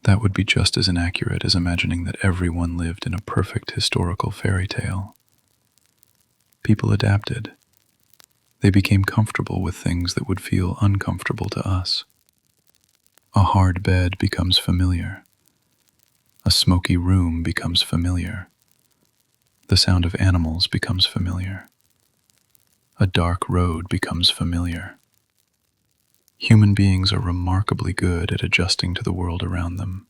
That would be just as inaccurate as imagining that everyone lived in a perfect historical fairy tale. People adapted. They became comfortable with things that would feel uncomfortable to us. A hard bed becomes familiar. A smoky room becomes familiar. The sound of animals becomes familiar. A dark road becomes familiar. Human beings are remarkably good at adjusting to the world around them.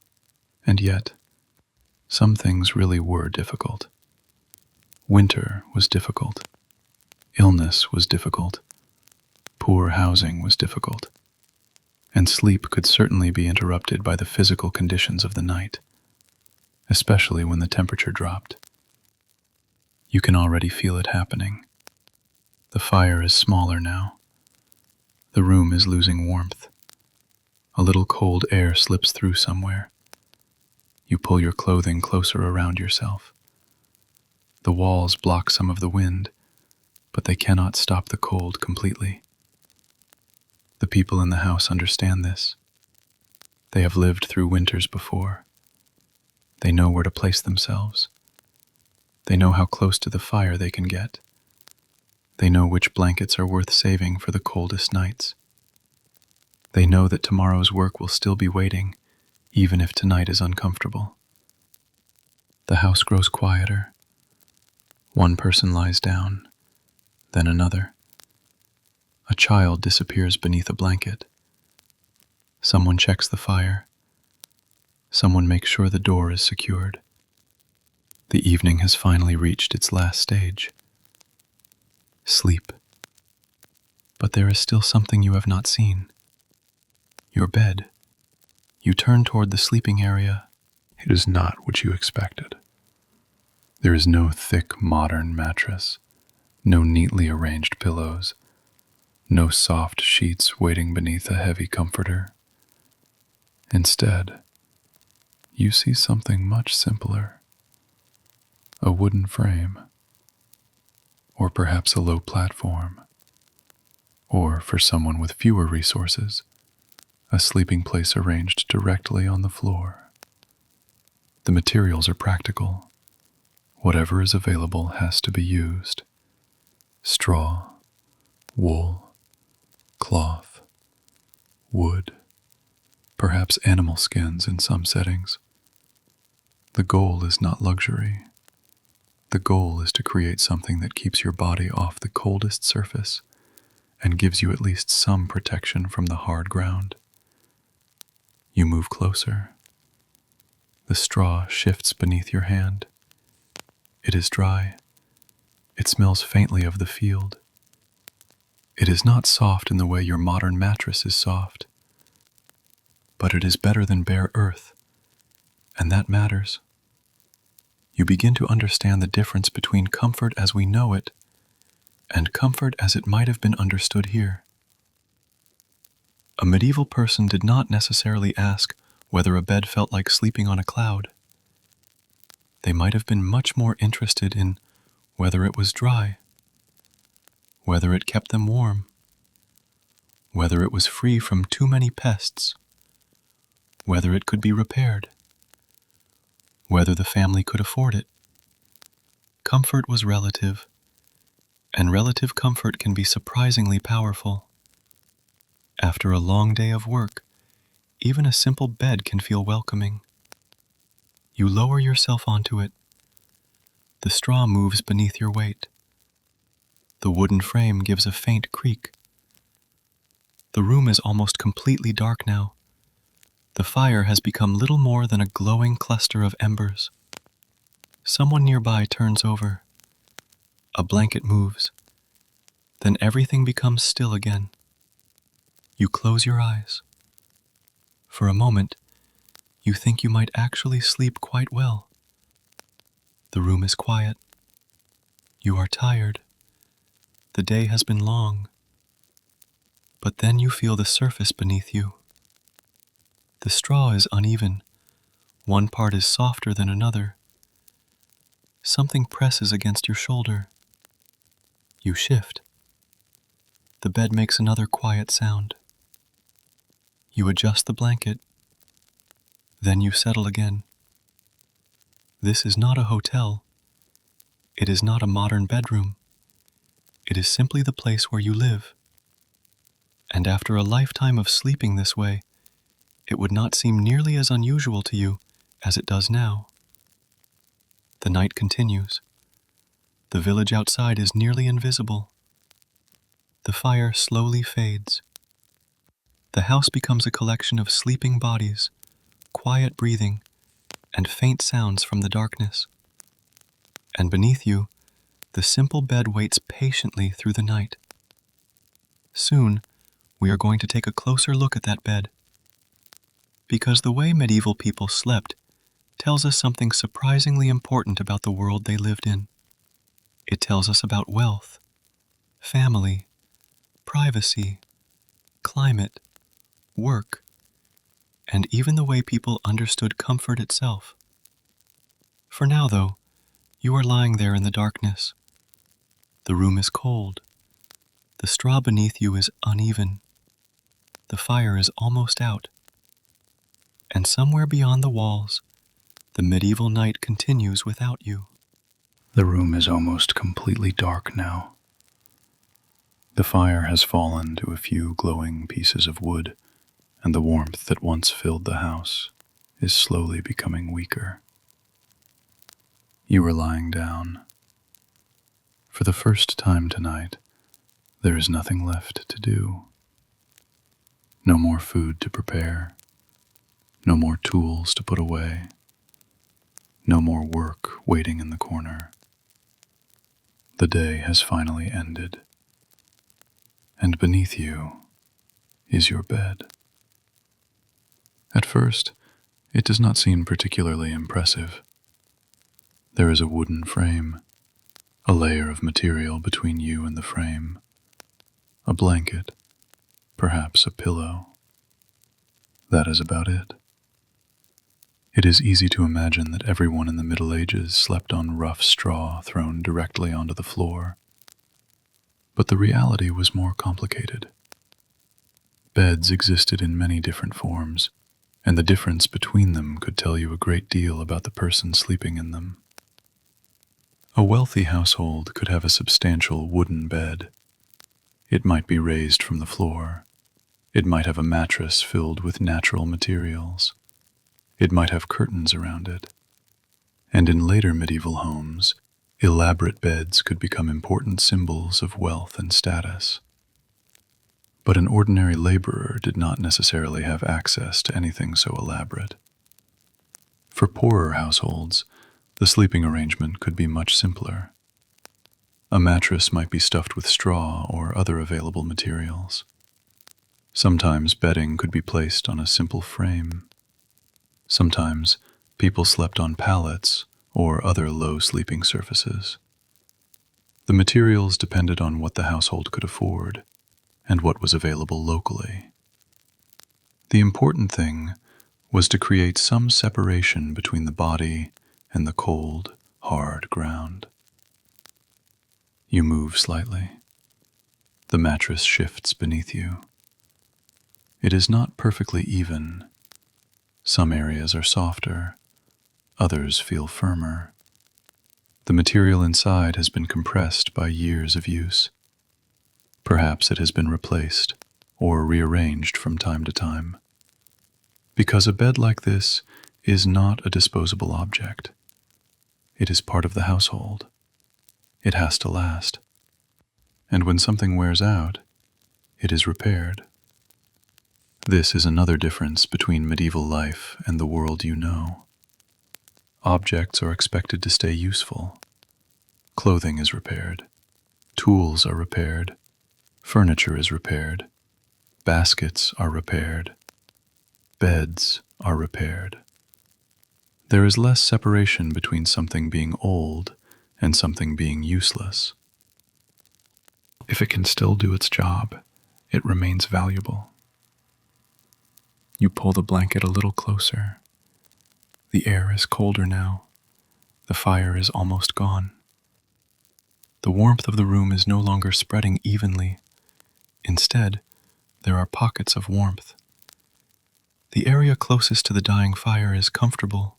And yet, some things really were difficult. Winter was difficult. Illness was difficult. Poor housing was difficult. And sleep could certainly be interrupted by the physical conditions of the night, especially when the temperature dropped. You can already feel it happening. The fire is smaller now. The room is losing warmth. A little cold air slips through somewhere. You pull your clothing closer around yourself. The walls block some of the wind, but they cannot stop the cold completely. The people in the house understand this. They have lived through winters before. They know where to place themselves. They know how close to the fire they can get. They know which blankets are worth saving for the coldest nights. They know that tomorrow's work will still be waiting, even if tonight is uncomfortable. The house grows quieter. One person lies down, then another. A child disappears beneath a blanket. Someone checks the fire. Someone makes sure the door is secured. The evening has finally reached its last stage. Sleep. But there is still something you have not seen. Your bed. You turn toward the sleeping area. It is not what you expected. There is no thick modern mattress, no neatly arranged pillows, no soft sheets waiting beneath a heavy comforter. Instead, you see something much simpler. A wooden frame, or perhaps a low platform, or for someone with fewer resources, a sleeping place arranged directly on the floor. The materials are practical. Whatever is available has to be used. Straw, wool, cloth, wood, perhaps animal skins in some settings. The goal is not luxury. The goal is to create something that keeps your body off the coldest surface and gives you at least some protection from the hard ground. You move closer. The straw shifts beneath your hand. It is dry. It smells faintly of the field. It is not soft in the way your modern mattress is soft, but it is better than bare earth, and that matters. You begin to understand the difference between comfort as we know it and comfort as it might have been understood here. A medieval person did not necessarily ask whether a bed felt like sleeping on a cloud. They might have been much more interested in whether it was dry, whether it kept them warm, whether it was free from too many pests, whether it could be repaired, whether the family could afford it. Comfort was relative, and relative comfort can be surprisingly powerful. After a long day of work, even a simple bed can feel welcoming. You lower yourself onto it. The straw moves beneath your weight. The wooden frame gives a faint creak. The room is almost completely dark now. The fire has become little more than a glowing cluster of embers. Someone nearby turns over. A blanket moves. Then everything becomes still again. You close your eyes. For a moment, you think you might actually sleep quite well. The room is quiet. You are tired. The day has been long. But then you feel the surface beneath you. The straw is uneven. One part is softer than another. Something presses against your shoulder. You shift. The bed makes another quiet sound. You adjust the blanket. Then you settle again. This is not a hotel. It is not a modern bedroom. It is simply the place where you live. And after a lifetime of sleeping this way, it would not seem nearly as unusual to you as it does now. The night continues. The village outside is nearly invisible. The fire slowly fades. The house becomes a collection of sleeping bodies, quiet breathing, and faint sounds from the darkness. And beneath you, the simple bed waits patiently through the night. Soon, we are going to take a closer look at that bed. Because the way medieval people slept tells us something surprisingly important about the world they lived in. It tells us about wealth, family, privacy, climate, work, and even the way people understood comfort itself. For now, though, you are lying there in the darkness. The room is cold. The straw beneath you is uneven. The fire is almost out. And somewhere beyond the walls, the medieval night continues without you. The room is almost completely dark now. The fire has fallen to a few glowing pieces of wood, and the warmth that once filled the house is slowly becoming weaker. You are lying down. For the first time tonight, there is nothing left to do. No more food to prepare. No more tools to put away. No more work waiting in the corner. The day has finally ended. And beneath you is your bed. At first, it does not seem particularly impressive. There is a wooden frame, a layer of material between you and the frame, a blanket, perhaps a pillow. That is about it. It is easy to imagine that everyone in the Middle Ages slept on rough straw thrown directly onto the floor. But the reality was more complicated. Beds existed in many different forms, and the difference between them could tell you a great deal about the person sleeping in them. A wealthy household could have a substantial wooden bed. It might be raised from the floor. It might have a mattress filled with natural materials. It might have curtains around it. And in later medieval homes, elaborate beds could become important symbols of wealth and status. But an ordinary laborer did not necessarily have access to anything so elaborate. For poorer households, the sleeping arrangement could be much simpler. A mattress might be stuffed with straw or other available materials. Sometimes bedding could be placed on a simple frame. Sometimes people slept on pallets or other low sleeping surfaces. The materials depended on what the household could afford and what was available locally. The important thing was to create some separation between the body and the cold, hard ground. You move slightly. The mattress shifts beneath you. It is not perfectly even. Some areas are softer, others feel firmer. The material inside has been compressed by years of use. Perhaps it has been replaced or rearranged from time to time. Because a bed like this is not a disposable object. It is part of the household. It has to last. And when something wears out, it is repaired. This is another difference between medieval life and the world you know. Objects are expected to stay useful. Clothing is repaired. Tools are repaired. Furniture is repaired. Baskets are repaired. Beds are repaired. There is less separation between something being old and something being useless. If it can still do its job, it remains valuable. You pull the blanket a little closer. The air is colder now. The fire is almost gone. The warmth of the room is no longer spreading evenly. Instead, there are pockets of warmth. The area closest to the dying fire is comfortable.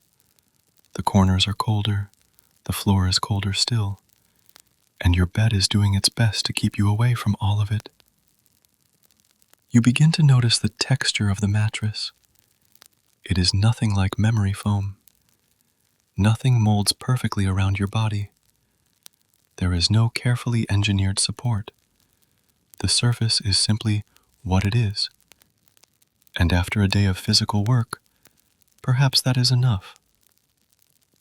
The corners are colder. The floor is colder still. and your bed is doing its best to keep you away from all of it. You begin to notice the texture of the mattress. It is nothing like memory foam. Nothing molds perfectly around your body. There is no carefully engineered support. The surface is simply what it is. And after a day of physical work, perhaps that is enough.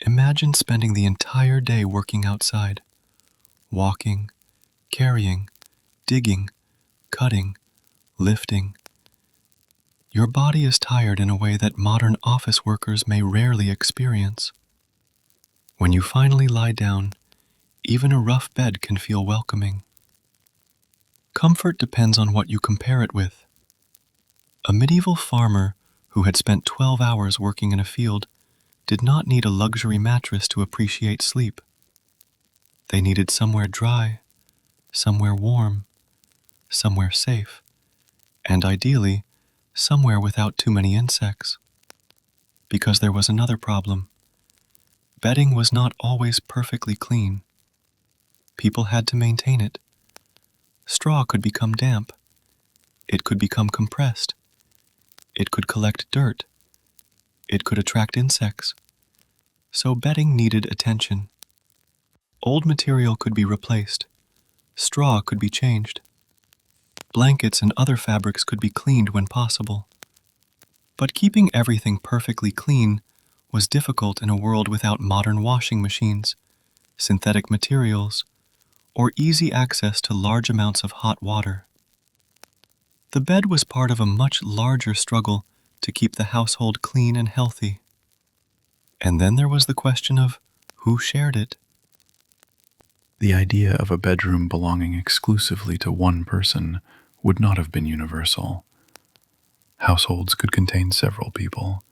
Imagine spending the entire day working outside, walking, carrying, digging, cutting, lifting. Your body is tired in a way that modern office workers may rarely experience. When you finally lie down, even a rough bed can feel welcoming. Comfort depends on what you compare it with. A medieval farmer who had spent 12 hours working in a field did not need a luxury mattress to appreciate sleep. They needed somewhere dry, somewhere warm, somewhere safe, and ideally, somewhere without too many insects. Because there was another problem. Bedding was not always perfectly clean. People had to maintain it. Straw could become damp. It could become compressed. It could collect dirt. It could attract insects. So bedding needed attention. Old material could be replaced. Straw could be changed. Blankets and other fabrics could be cleaned when possible. But keeping everything perfectly clean was difficult in a world without modern washing machines, synthetic materials, or easy access to large amounts of hot water. The bed was part of a much larger struggle to keep the household clean and healthy. And then there was the question of who shared it. The idea of a bedroom belonging exclusively to one person would not have been universal. Households could contain several people.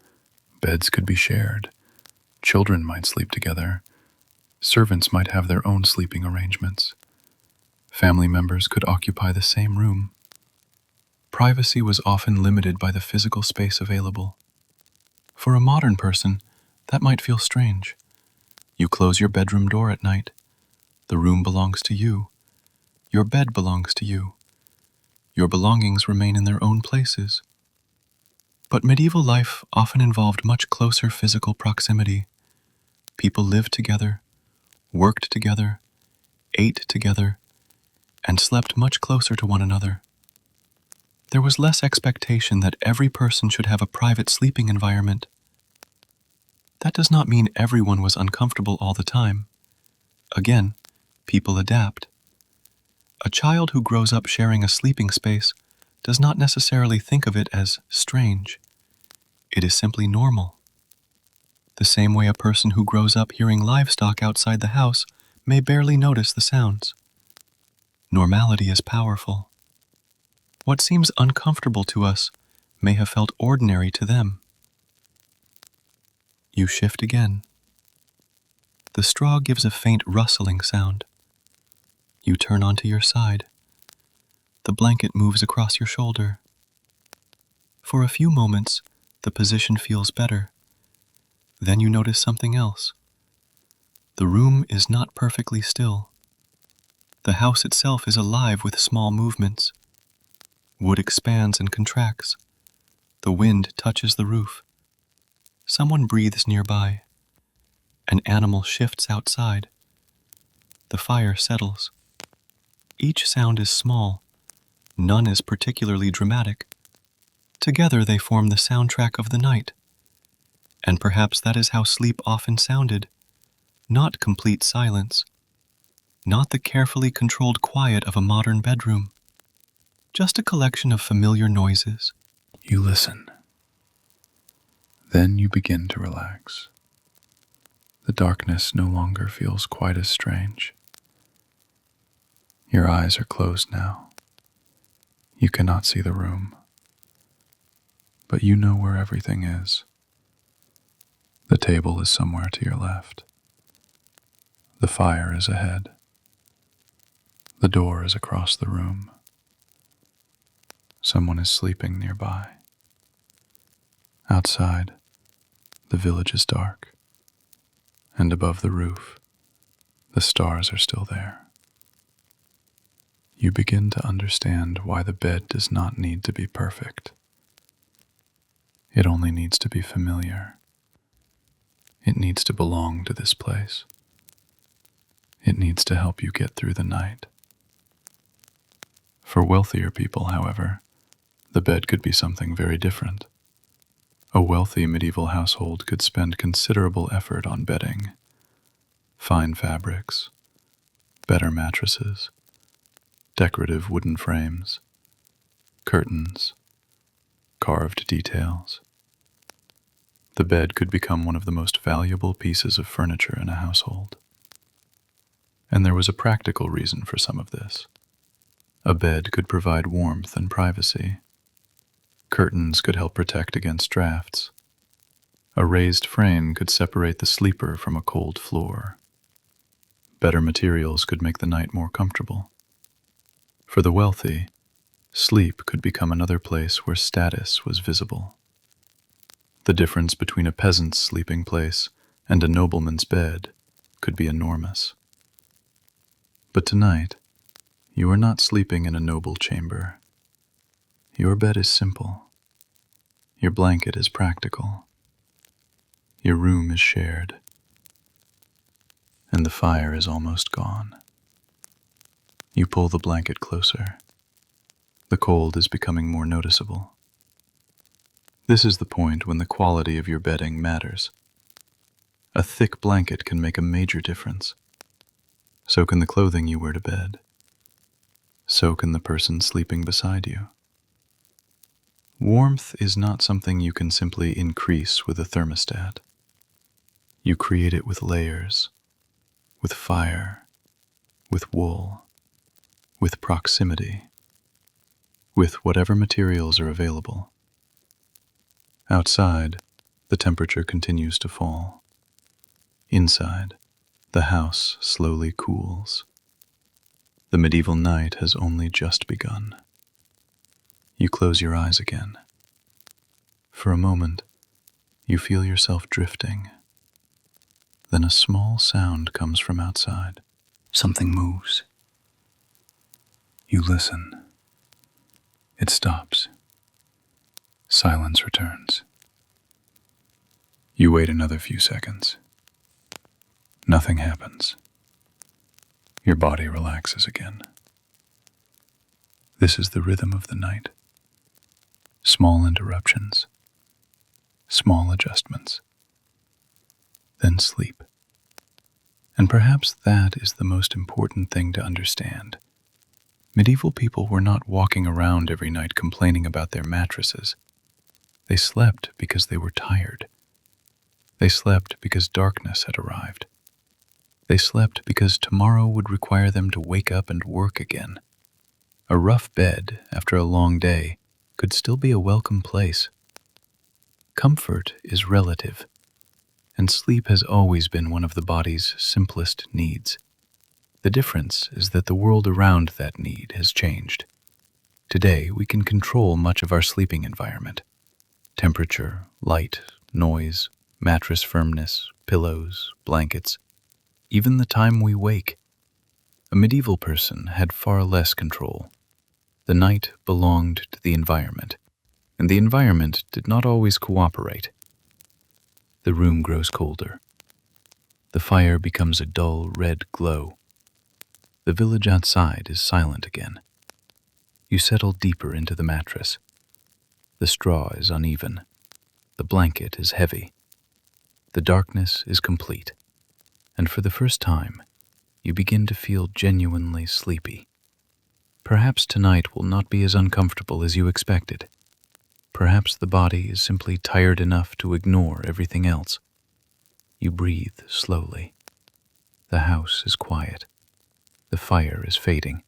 Beds could be shared. Children might sleep together. Servants might have their own sleeping arrangements. Family members could occupy the same room. Privacy was often limited by the physical space available. For a modern person, that might feel strange. You close your bedroom door at night. The room belongs to you. Your bed belongs to you. Your belongings remain in their own places. But medieval life often involved much closer physical proximity. People lived together, worked together, ate together, and slept much closer to one another. There was less expectation that every person should have a private sleeping environment. That does not mean everyone was uncomfortable all the time. Again, people adapt. A child who grows up sharing a sleeping space does not necessarily think of it as strange. It is simply normal. The same way a person who grows up hearing livestock outside the house may barely notice the sounds. Normality is powerful. What seems uncomfortable to us may have felt ordinary to them. You shift again. The straw gives a faint rustling sound. You turn onto your side. The blanket moves across your shoulder. For a few moments, the position feels better. Then you notice something else. The room is not perfectly still. The house itself is alive with small movements. Wood expands and contracts. The wind touches the roof. Someone breathes nearby. An animal shifts outside. The fire settles. Each sound is small. None is particularly dramatic. Together they form the soundtrack of the night. And perhaps that is how sleep often sounded. Not complete silence. Not the carefully controlled quiet of a modern bedroom. Just a collection of familiar noises. You listen. Then you begin to relax. The darkness no longer feels quite as strange. Your eyes are closed now. You cannot see the room, but you know where everything is. The table is somewhere to your left. The fire is ahead. The door is across the room. Someone is sleeping nearby. Outside, the village is dark, and above the roof, the stars are still there. You begin to understand why the bed does not need to be perfect. It only needs to be familiar. It needs to belong to this place. It needs to help you get through the night. For wealthier people, however, the bed could be something very different. A wealthy medieval household could spend considerable effort on bedding, fine fabrics, better mattresses, decorative wooden frames, curtains, carved details. The bed could become one of the most valuable pieces of furniture in a household. And there was a practical reason for some of this. A bed could provide warmth and privacy. Curtains could help protect against drafts. A raised frame could separate the sleeper from a cold floor. Better materials could make the night more comfortable. For the wealthy, sleep could become another place where status was visible. The difference between a peasant's sleeping place and a nobleman's bed could be enormous. But tonight, you are not sleeping in a noble chamber. Your bed is simple. Your blanket is practical. Your room is shared. And the fire is almost gone. You pull the blanket closer. The cold is becoming more noticeable. This is the point when the quality of your bedding matters. A thick blanket can make a major difference. So can the clothing you wear to bed. So can the person sleeping beside you. Warmth is not something you can simply increase with a thermostat. You create it with layers, with fire, with wool, with proximity, with whatever materials are available. Outside, the temperature continues to fall. Inside, the house slowly cools. The medieval night has only just begun. You close your eyes again. For a moment, you feel yourself drifting. Then a small sound comes from outside. Something moves. You listen. It stops. Silence returns. You wait another few seconds. Nothing happens. Your body relaxes again. This is the rhythm of the night. Small interruptions, small adjustments, then sleep. And perhaps that is the most important thing to understand. Medieval people were not walking around every night complaining about their mattresses. They slept because they were tired. They slept because darkness had arrived. They slept because tomorrow would require them to wake up and work again. A rough bed, after a long day, could still be a welcome place. Comfort is relative, and sleep has always been one of the body's simplest needs. The difference is that the world around that need has changed. Today, we can control much of our sleeping environment. Temperature, light, noise, mattress firmness, pillows, blankets, even the time we wake. A medieval person had far less control. The night belonged to the environment, and the environment did not always cooperate. The room grows colder. The fire becomes a dull red glow. The village outside is silent again. You settle deeper into the mattress. The straw is uneven. The blanket is heavy. The darkness is complete. And for the first time, you begin to feel genuinely sleepy. Perhaps tonight will not be as uncomfortable as you expected. Perhaps the body is simply tired enough to ignore everything else. You breathe slowly. The house is quiet. The fire is fading.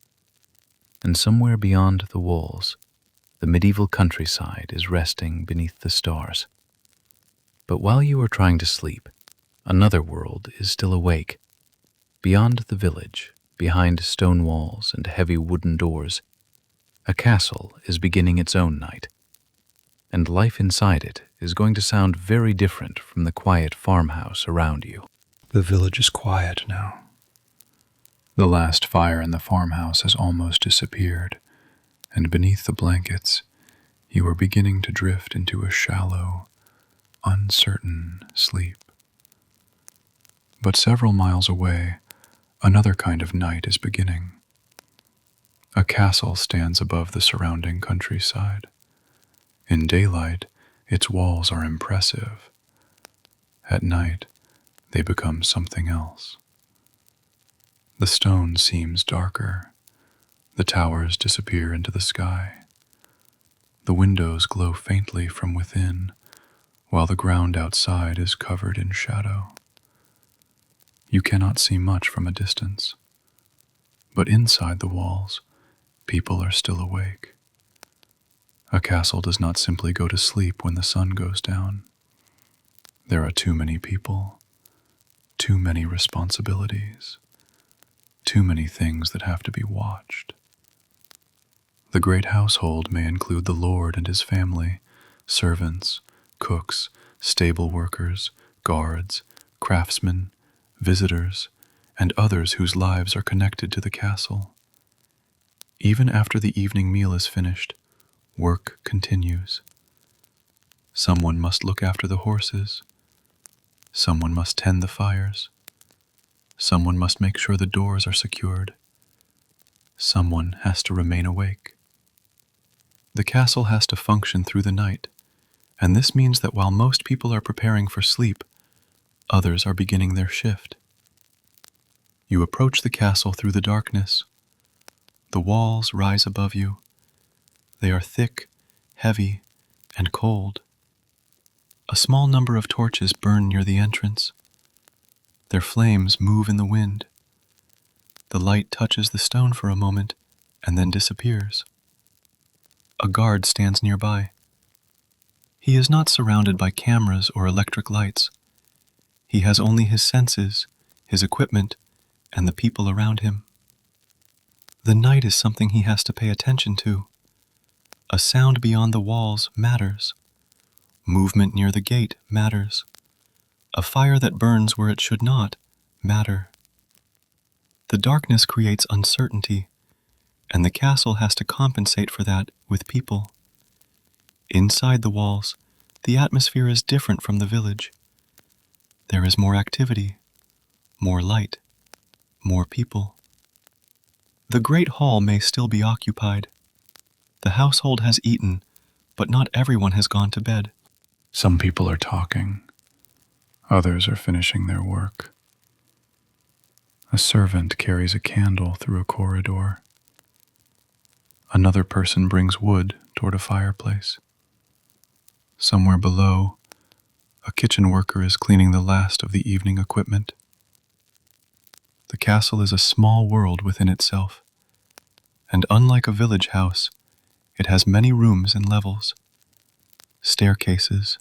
And somewhere beyond the walls, the medieval countryside is resting beneath the stars. But while you are trying to sleep, another world is still awake. Beyond the village, behind stone walls and heavy wooden doors, a castle is beginning its own night. And life inside it is going to sound very different from the quiet farmhouse around you. The village is quiet now. The last fire in the farmhouse has almost disappeared, and beneath the blankets, you are beginning to drift into a shallow, uncertain sleep. But several miles away, another kind of night is beginning. A castle stands above the surrounding countryside. In daylight, its walls are impressive. At night, they become something else. The stone seems darker. The towers disappear into the sky. The windows glow faintly from within, while the ground outside is covered in shadow. You cannot see much from a distance, but inside the walls, people are still awake. A castle does not simply go to sleep when the sun goes down. There are too many people, too many responsibilities, too many things that have to be watched. The great household may include the lord and his family, servants, cooks, stable workers, guards, craftsmen, visitors, and others whose lives are connected to the castle. Even after the evening meal is finished, work continues. Someone must look after the horses. Someone must tend the fires. Someone must make sure the doors are secured. Someone has to remain awake. The castle has to function through the night, and this means that while most people are preparing for sleep, others are beginning their shift. You approach the castle through the darkness. The walls rise above you. They are thick, heavy, and cold. A small number of torches burn near the entrance. Their flames move in the wind. The light touches the stone for a moment and then disappears. A guard stands nearby. He is not surrounded by cameras or electric lights. He has only his senses, his equipment, and the people around him. The night is something he has to pay attention to. A sound beyond the walls matters. Movement near the gate matters. A fire that burns where it should not matter. The darkness creates uncertainty, and the castle has to compensate for that with people. Inside the walls, the atmosphere is different from the village. There is more activity, more light, more people. The great hall may still be occupied. The household has eaten, but not everyone has gone to bed. Some people are talking. Others are finishing their work. A servant carries a candle through a corridor. Another person brings wood toward a fireplace. Somewhere below, a kitchen worker is cleaning the last of the evening equipment. The castle is a small world within itself, and unlike a village house, it has many rooms and levels, staircases,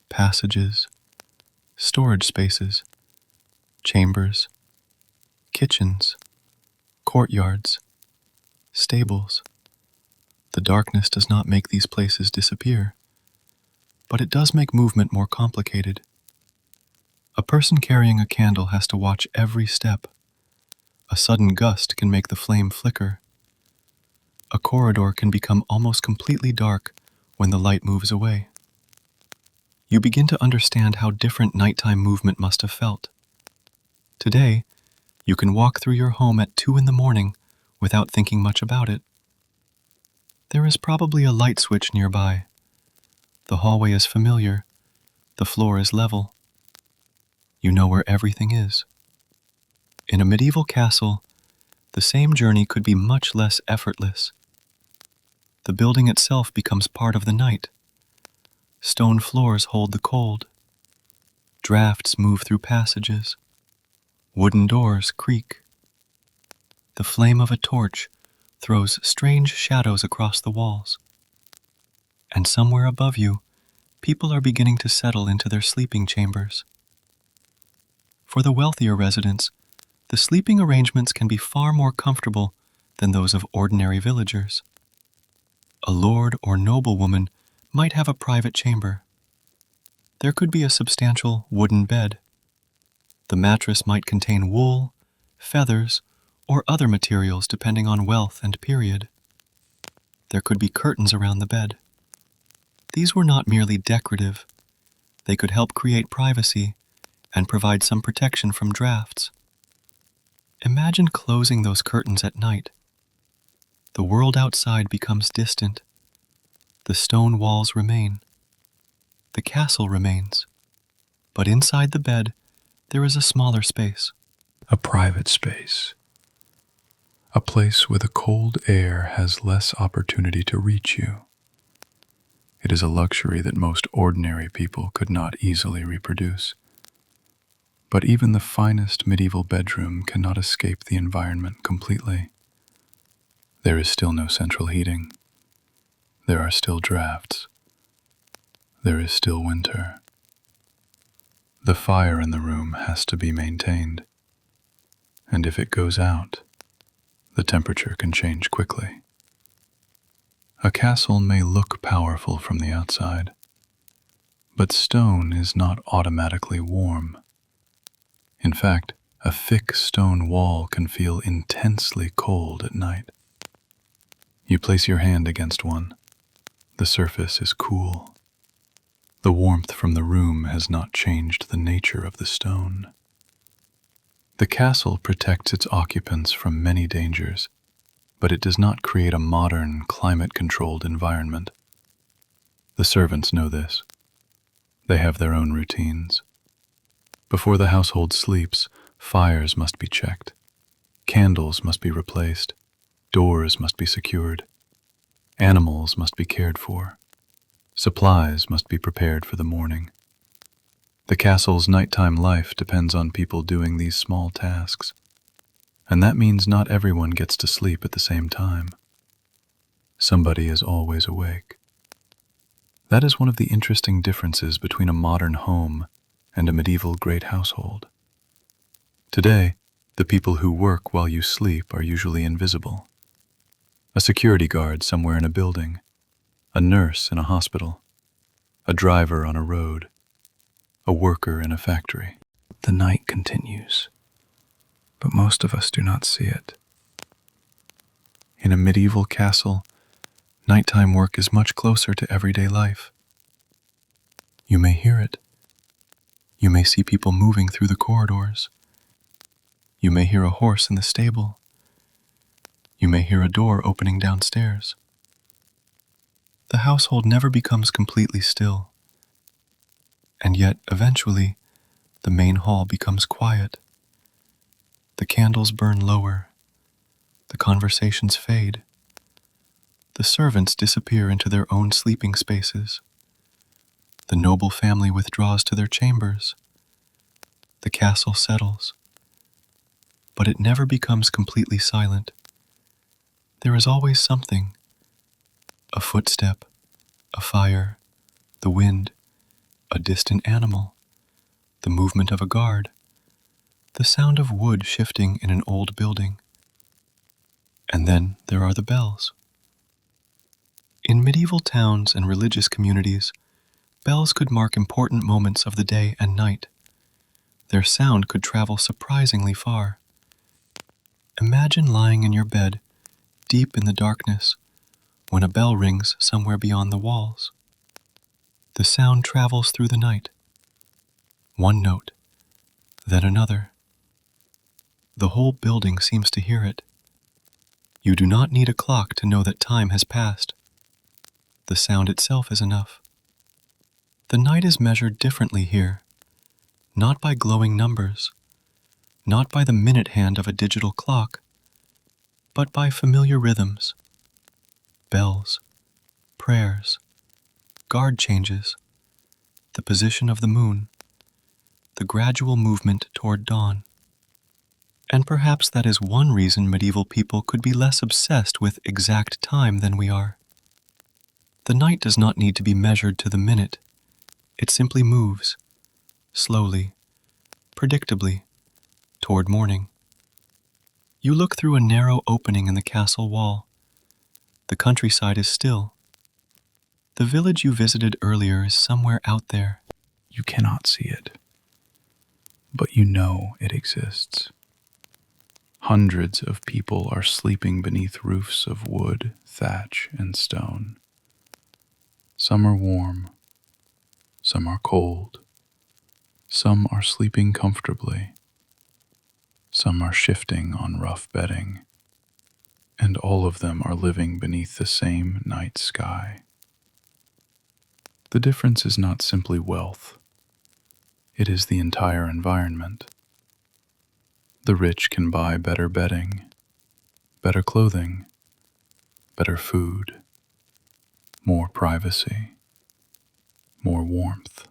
passages, storage spaces, chambers, kitchens, courtyards, stables. The darkness does not make these places disappear, but it does make movement more complicated. A person carrying a candle has to watch every step. A sudden gust can make the flame flicker. A corridor can become almost completely dark when the light moves away. You begin to understand how different nighttime movement must have felt. Today, you can walk through your home at 2 a.m. without thinking much about it. There is probably a light switch nearby. The hallway is familiar. The floor is level. You know where everything is. In a medieval castle, the same journey could be much less effortless. The building itself becomes part of the night. Stone floors hold the cold. Drafts move through passages. Wooden doors creak. The flame of a torch throws strange shadows across the walls. And somewhere above you, people are beginning to settle into their sleeping chambers. For the wealthier residents, the sleeping arrangements can be far more comfortable than those of ordinary villagers. A lord or noblewoman might have a private chamber. There could be a substantial wooden bed. The mattress might contain wool, feathers, or other materials depending on wealth and period. There could be curtains around the bed. These were not merely decorative. They could help create privacy and provide some protection from drafts. Imagine closing those curtains at night. The world outside becomes distant. The stone walls remain. The castle remains. But inside the bed, there is a smaller space. A private space. A place where the cold air has less opportunity to reach you. It is a luxury that most ordinary people could not easily reproduce. But even the finest medieval bedroom cannot escape the environment completely. There is still no central heating. There are still drafts. There is still winter. The fire in the room has to be maintained. And if it goes out, the temperature can change quickly. A castle may look powerful from the outside, but stone is not automatically warm. In fact, a thick stone wall can feel intensely cold at night. You place your hand against one. The surface is cool. The warmth from the room has not changed the nature of the stone. The castle protects its occupants from many dangers, but it does not create a modern, climate-controlled environment. The servants know this. They have their own routines. Before the household sleeps, fires must be checked. Candles must be replaced. Doors must be secured. Animals must be cared for. Supplies must be prepared for the morning. The castle's nighttime life depends on people doing these small tasks, and that means not everyone gets to sleep at the same time. Somebody is always awake. That is one of the interesting differences between a modern home and a medieval great household. Today, the people who work while you sleep are usually invisible. A security guard somewhere in a building, a nurse in a hospital, a driver on a road, a worker in a factory. The night continues, but most of us do not see it. In a medieval castle, nighttime work is much closer to everyday life. You may hear it. You may see people moving through the corridors. You may hear a horse in the stable. You may hear a door opening downstairs. The household never becomes completely still. And yet, eventually, the main hall becomes quiet. The candles burn lower. The conversations fade. The servants disappear into their own sleeping spaces. The noble family withdraws to their chambers. The castle settles. But it never becomes completely silent. There is always something. A footstep, a fire, the wind, a distant animal, the movement of a guard, the sound of wood shifting in an old building. And then there are the bells. In medieval towns and religious communities, bells could mark important moments of the day and night. Their sound could travel surprisingly far. Imagine lying in your bed, deep in the darkness, when a bell rings somewhere beyond the walls. The sound travels through the night. One note, then another. The whole building seems to hear it. You do not need a clock to know that time has passed. The sound itself is enough. The night is measured differently here, not by glowing numbers, not by the minute hand of a digital clock, but by familiar rhythms, bells, prayers, guard changes, the position of the moon, the gradual movement toward dawn. And perhaps that is one reason medieval people could be less obsessed with exact time than we are. The night does not need to be measured to the minute. It simply moves, slowly, predictably, toward morning. You look through a narrow opening in the castle wall. The countryside is still. The village you visited earlier is somewhere out there. You cannot see it, but you know it exists. Hundreds of people are sleeping beneath roofs of wood, thatch, and stone. Some are warm, some are cold, some are sleeping comfortably, some are shifting on rough bedding, and all of them are living beneath the same night sky. The difference is not simply wealth, it is the entire environment. The rich can buy better bedding, better clothing, better food, more privacy, more warmth.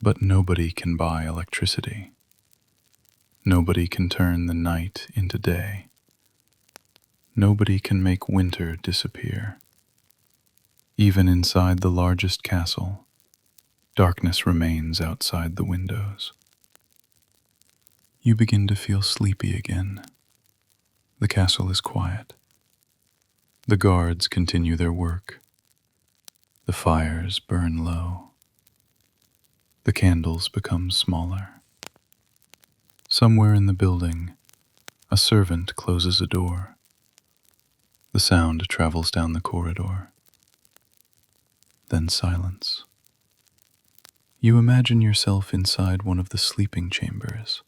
But nobody can buy electricity. Nobody can turn the night into day. Nobody can make winter disappear. Even inside the largest castle, darkness remains outside the windows. You begin to feel sleepy again. The castle is quiet. The guards continue their work. The fires burn low. The candles become smaller. Somewhere in the building, a servant closes a door. The sound travels down the corridor. Then silence. You imagine yourself inside one of the sleeping chambers.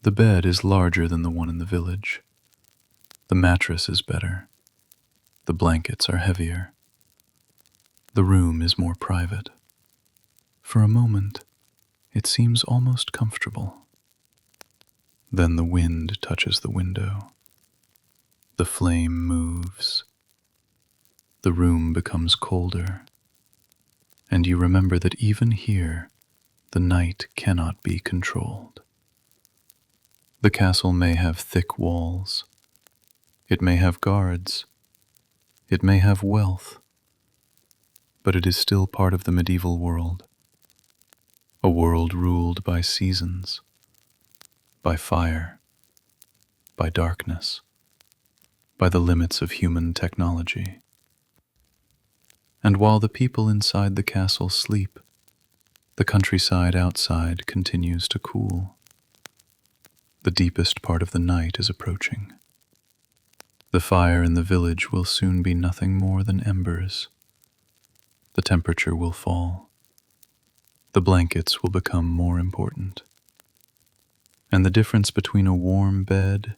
The bed is larger than the one in the village. The mattress is better. The blankets are heavier. The room is more private. For a moment, it seems almost comfortable. Then the wind touches the window. The flame moves. The room becomes colder. And you remember that even here, the night cannot be controlled. The castle may have thick walls. It may have guards. It may have wealth. But it is still part of the medieval world. A world ruled by seasons, by fire, by darkness, by the limits of human technology. And while the people inside the castle sleep, the countryside outside continues to cool. The deepest part of the night is approaching. The fire in the village will soon be nothing more than embers. The temperature will fall. The blankets will become more important. And the difference between a warm bed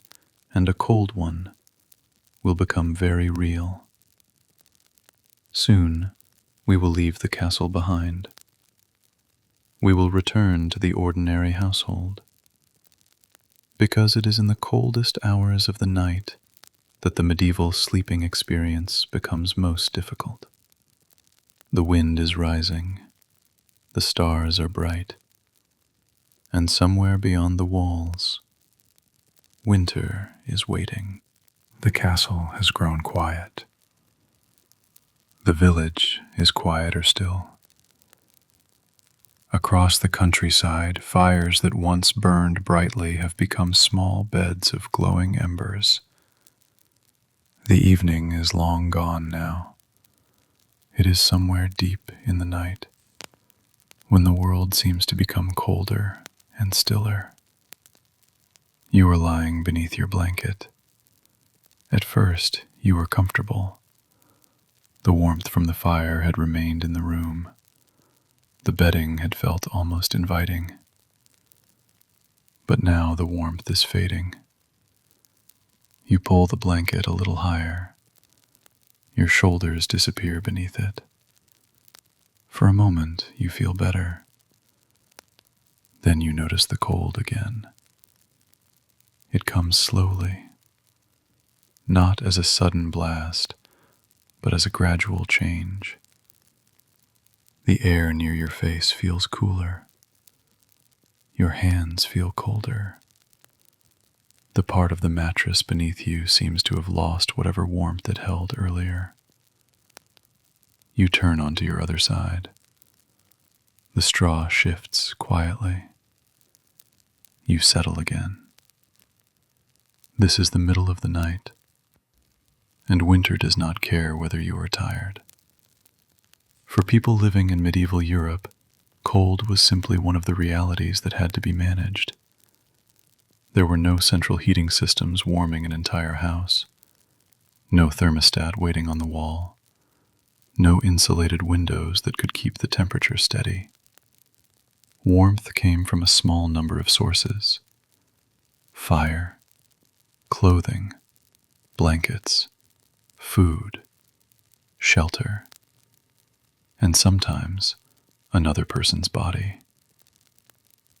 and a cold one will become very real. Soon, we will leave the castle behind. We will return to the ordinary household. Because it is in the coldest hours of the night that the medieval sleeping experience becomes most difficult. The wind is rising. The stars are bright. And somewhere beyond the walls, winter is waiting. The castle has grown quiet. The village is quieter still. Across the countryside, fires that once burned brightly have become small beds of glowing embers. The evening is long gone now. It is somewhere deep in the night, when the world seems to become colder and stiller. You are lying beneath your blanket. At first, you were comfortable. The warmth from the fire had remained in the room. The bedding had felt almost inviting. But now the warmth is fading. You pull the blanket a little higher. Your shoulders disappear beneath it. For a moment, you feel better. Then you notice the cold again. It comes slowly, not as a sudden blast, but as a gradual change. The air near your face feels cooler. Your hands feel colder. The part of the mattress beneath you seems to have lost whatever warmth it held earlier. You turn onto your other side. The straw shifts quietly. You settle again. This is the middle of the night, and winter does not care whether you are tired. For people living in medieval Europe, cold was simply one of the realities that had to be managed. There were no central heating systems warming an entire house, no thermostat waiting on the wall, no insulated windows that could keep the temperature steady. Warmth came from a small number of sources: fire, clothing, blankets, food, shelter, and sometimes another person's body.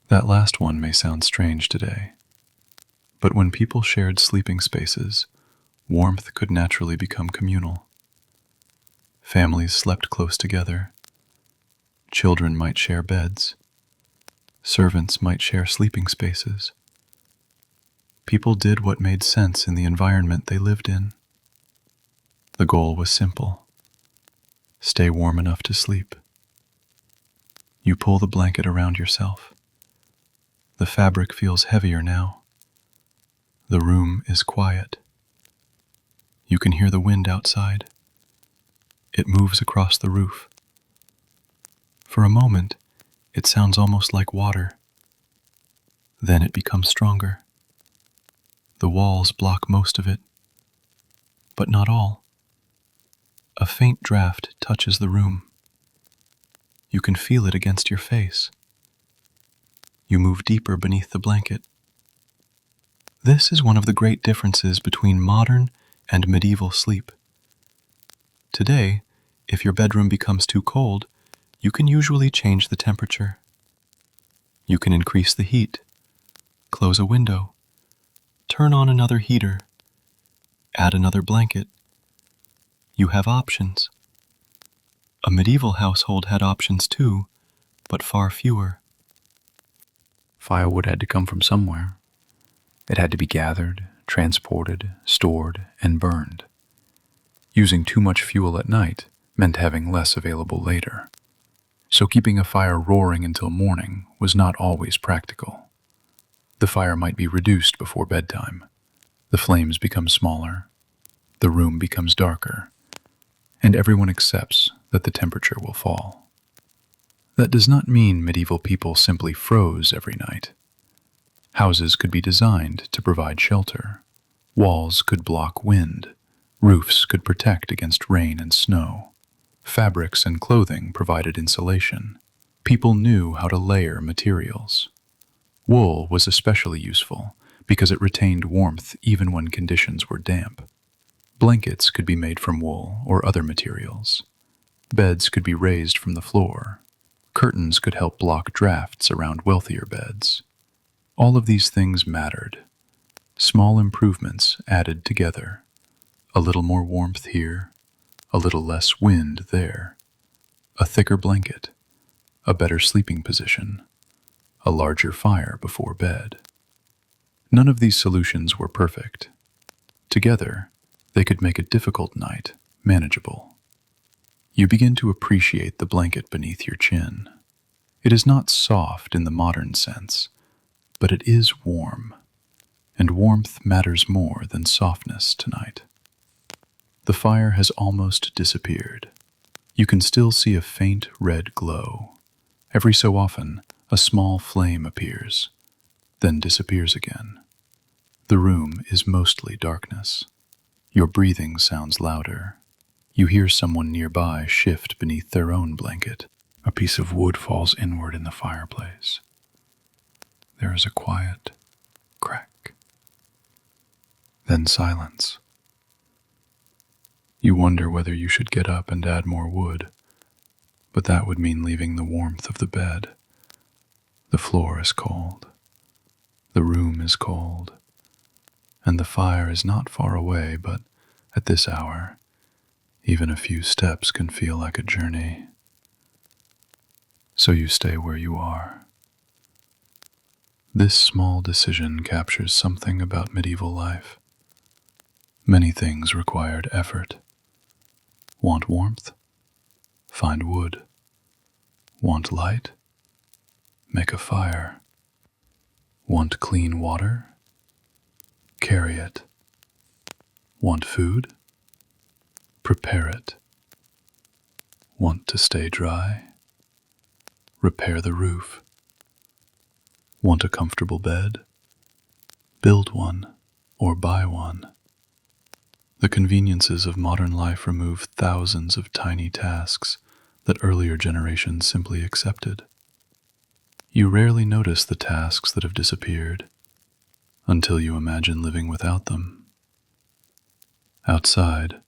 That last one may sound strange today, but when people shared sleeping spaces, warmth could naturally become communal. Families slept close together. Children might share beds. Servants might share sleeping spaces. People did what made sense in the environment they lived in. The goal was simple: stay warm enough to sleep. You pull the blanket around yourself. The fabric feels heavier now. The room is quiet. You can hear the wind outside. It moves across the roof. For a moment, it sounds almost like water. Then it becomes stronger. The walls block most of it, but not all. A faint draft touches the room. You can feel it against your face. You move deeper beneath the blanket. This is one of the great differences between modern and medieval sleep. Today, if your bedroom becomes too cold, you can usually change the temperature. You can increase the heat, close a window, turn on another heater, add another blanket. You have options. A medieval household had options too, but far fewer. Firewood had to come from somewhere. It had to be gathered, transported, stored, and burned. Using too much fuel at night meant having less available later. So keeping a fire roaring until morning was not always practical. The fire might be reduced before bedtime. The flames become smaller. The room becomes darker. And everyone accepts that the temperature will fall. That does not mean medieval people simply froze every night. Houses could be designed to provide shelter. Walls could block wind. Roofs could protect against rain and snow. Fabrics and clothing provided insulation. People knew how to layer materials. Wool was especially useful because it retained warmth even when conditions were damp. Blankets could be made from wool or other materials. Beds could be raised from the floor. Curtains could help block drafts around wealthier beds. All of these things mattered. Small improvements added together. A little more warmth here, a little less wind there. A thicker blanket, a better sleeping position, a larger fire before bed. None of these solutions were perfect. Together, they could make a difficult night manageable. You begin to appreciate the blanket beneath your chin. It is not soft in the modern sense, but it is warm, and warmth matters more than softness tonight. The fire has almost disappeared. You can still see a faint red glow. Every so often, a small flame appears, then disappears again. The room is mostly darkness. Your breathing sounds louder. You hear someone nearby shift beneath their own blanket. A piece of wood falls inward in the fireplace. There is a quiet crack. Then silence. You wonder whether you should get up and add more wood, but that would mean leaving the warmth of the bed. The floor is cold. The room is cold. And the fire is not far away, but at this hour, even a few steps can feel like a journey. So you stay where you are. This small decision captures something about medieval life. Many things required effort. Want warmth? Find wood. Want light? Make a fire. Want clean water? Carry it. Want food? Prepare it. Want to stay dry? Repair the roof. Want a comfortable bed? Build one or buy one. The conveniences of modern life remove thousands of tiny tasks that earlier generations simply accepted. You rarely notice the tasks that have disappeared until you imagine living without them. Outside,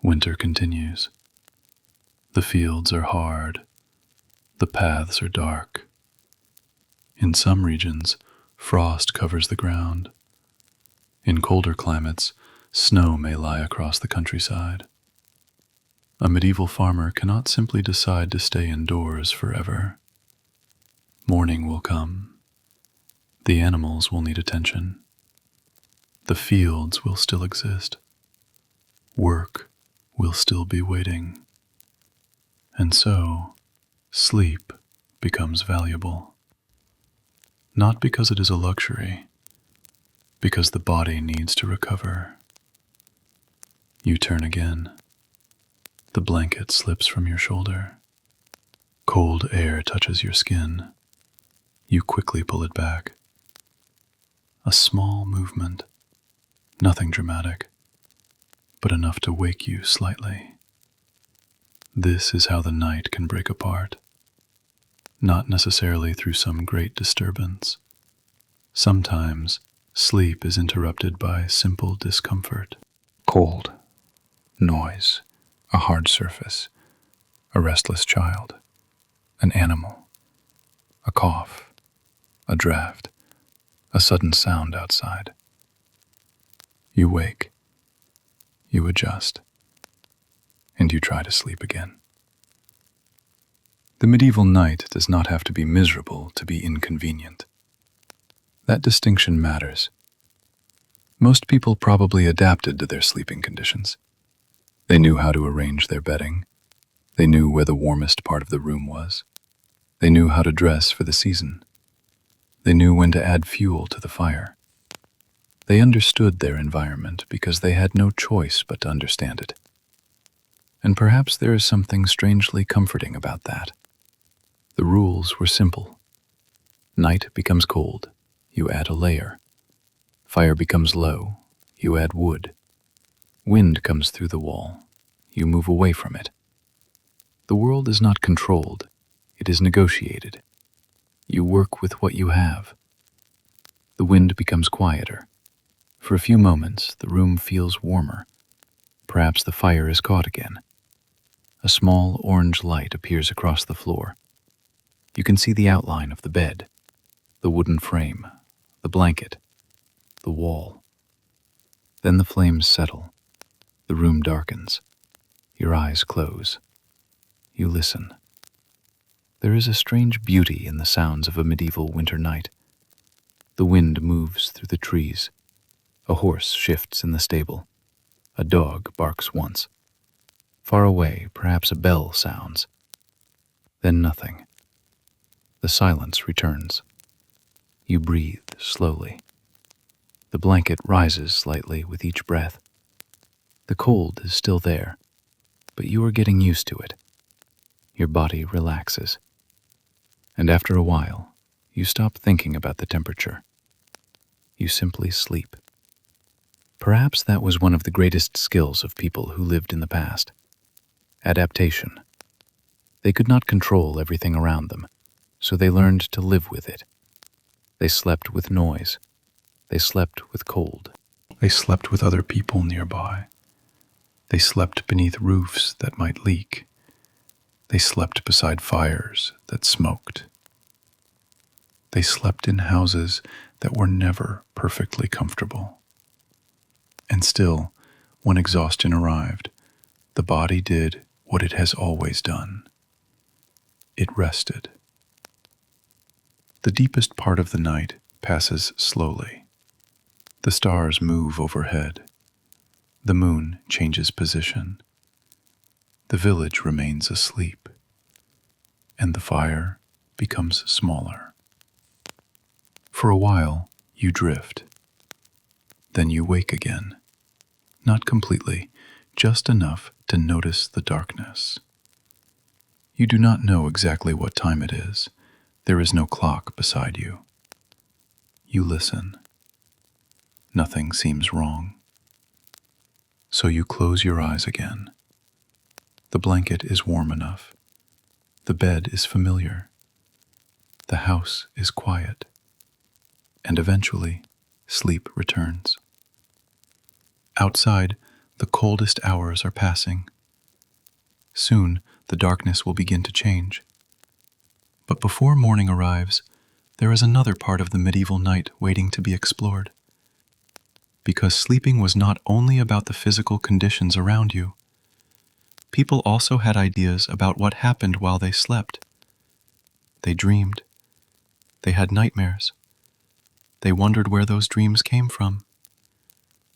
winter continues. The fields are hard. The paths are dark. In some regions, frost covers the ground. In colder climates, snow may lie across the countryside. A medieval farmer cannot simply decide to stay indoors forever. Morning will come. The animals will need attention. The fields will still exist. Work will still be waiting. And so, sleep becomes valuable. Not because it is a luxury, because the body needs to recover. You turn again. The blanket slips from your shoulder. Cold air touches your skin. You quickly pull it back. A small movement, nothing dramatic, but enough to wake you slightly. This is how the night can break apart. Not necessarily through some great disturbance. Sometimes sleep is interrupted by simple discomfort. Cold, noise, a hard surface, a restless child, an animal, a cough, a draft, a sudden sound outside. You wake, you adjust, and you try to sleep again. The medieval night does not have to be miserable to be inconvenient. That distinction matters. Most people probably adapted to their sleeping conditions. They knew how to arrange their bedding. They knew where the warmest part of the room was. They knew how to dress for the season. They knew when to add fuel to the fire. They understood their environment because they had no choice but to understand it. And perhaps there is something strangely comforting about that. The rules were simple. Night becomes cold, you add a layer. Fire becomes low, you add wood. Wind comes through the wall, you move away from it. The world is not controlled, it is negotiated. You work with what you have. The wind becomes quieter. For a few moments, the room feels warmer. Perhaps the fire is caught again. A small orange light appears across the floor. You can see the outline of the bed, the wooden frame, the blanket, the wall. Then the flames settle. The room darkens. Your eyes close. You listen. There is a strange beauty in the sounds of a medieval winter night. The wind moves through the trees. A horse shifts in the stable. A dog barks once. Far away, perhaps a bell sounds. Then nothing. The silence returns. You breathe slowly. The blanket rises slightly with each breath. The cold is still there, but you are getting used to it. Your body relaxes. And after a while, you stop thinking about the temperature. You simply sleep. Perhaps that was one of the greatest skills of people who lived in the past. Adaptation. They could not control everything around them, so they learned to live with it. They slept with noise. They slept with cold. They slept with other people nearby. They slept beneath roofs that might leak. They slept beside fires that smoked. They slept in houses that were never perfectly comfortable. And still, when exhaustion arrived, the body did what it has always done. It rested. The deepest part of the night passes slowly. The stars move overhead. The moon changes position. The village remains asleep, and the fire becomes smaller. For a while, you drift. Then you wake again. Not completely, just enough to notice the darkness. You do not know exactly what time it is. There is no clock beside you. You listen. Nothing seems wrong. So you close your eyes again. The blanket is warm enough. The bed is familiar. The house is quiet. And eventually, sleep returns. Outside, the coldest hours are passing. Soon, the darkness will begin to change. But before morning arrives, there is another part of the medieval night waiting to be explored. Because sleeping was not only about the physical conditions around you, people also had ideas about what happened while they slept. They dreamed. They had nightmares. They wondered where those dreams came from.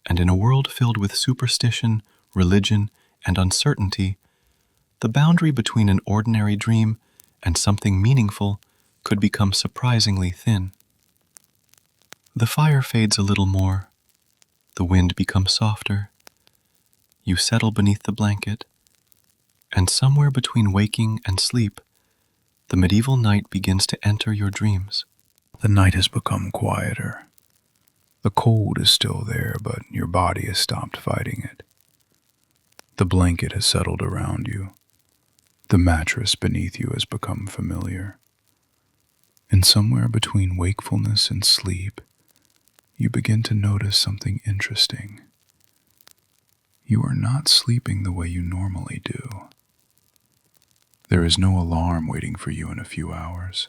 And in a world filled with superstition, religion, and uncertainty, the boundary between an ordinary dream and something meaningful could become surprisingly thin. The fire fades a little more. The wind becomes softer. You settle beneath the blanket, and somewhere between waking and sleep, the medieval night begins to enter your dreams. The night has become quieter. The cold is still there, but your body has stopped fighting it. The blanket has settled around you. The mattress beneath you has become familiar. And somewhere between wakefulness and sleep, you begin to notice something interesting. You are not sleeping the way you normally do. There is no alarm waiting for you in a few hours,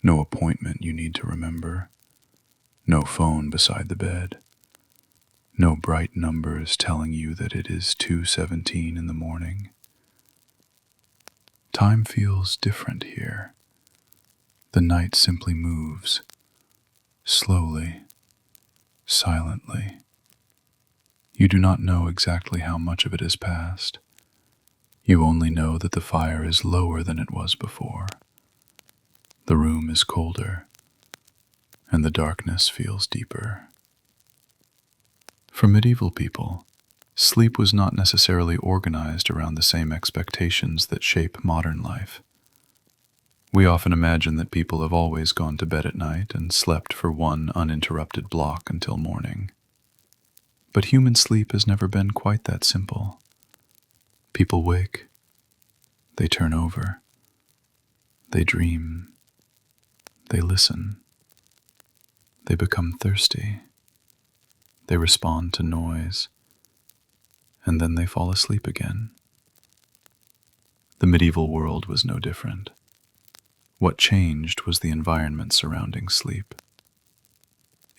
no appointment you need to remember, no phone beside the bed, no bright numbers telling you that it is 2:17 in the morning. Time feels different here. The night simply moves, slowly, silently. You do not know exactly how much of it has passed. You only know that the fire is lower than it was before. The room is colder, and the darkness feels deeper. For medieval people, sleep was not necessarily organized around the same expectations that shape modern life. We often imagine that people have always gone to bed at night and slept for one uninterrupted block until morning. But human sleep has never been quite that simple. People wake, they turn over, they dream, they listen, they become thirsty, they respond to noise, and then they fall asleep again. The medieval world was no different. What changed was the environment surrounding sleep.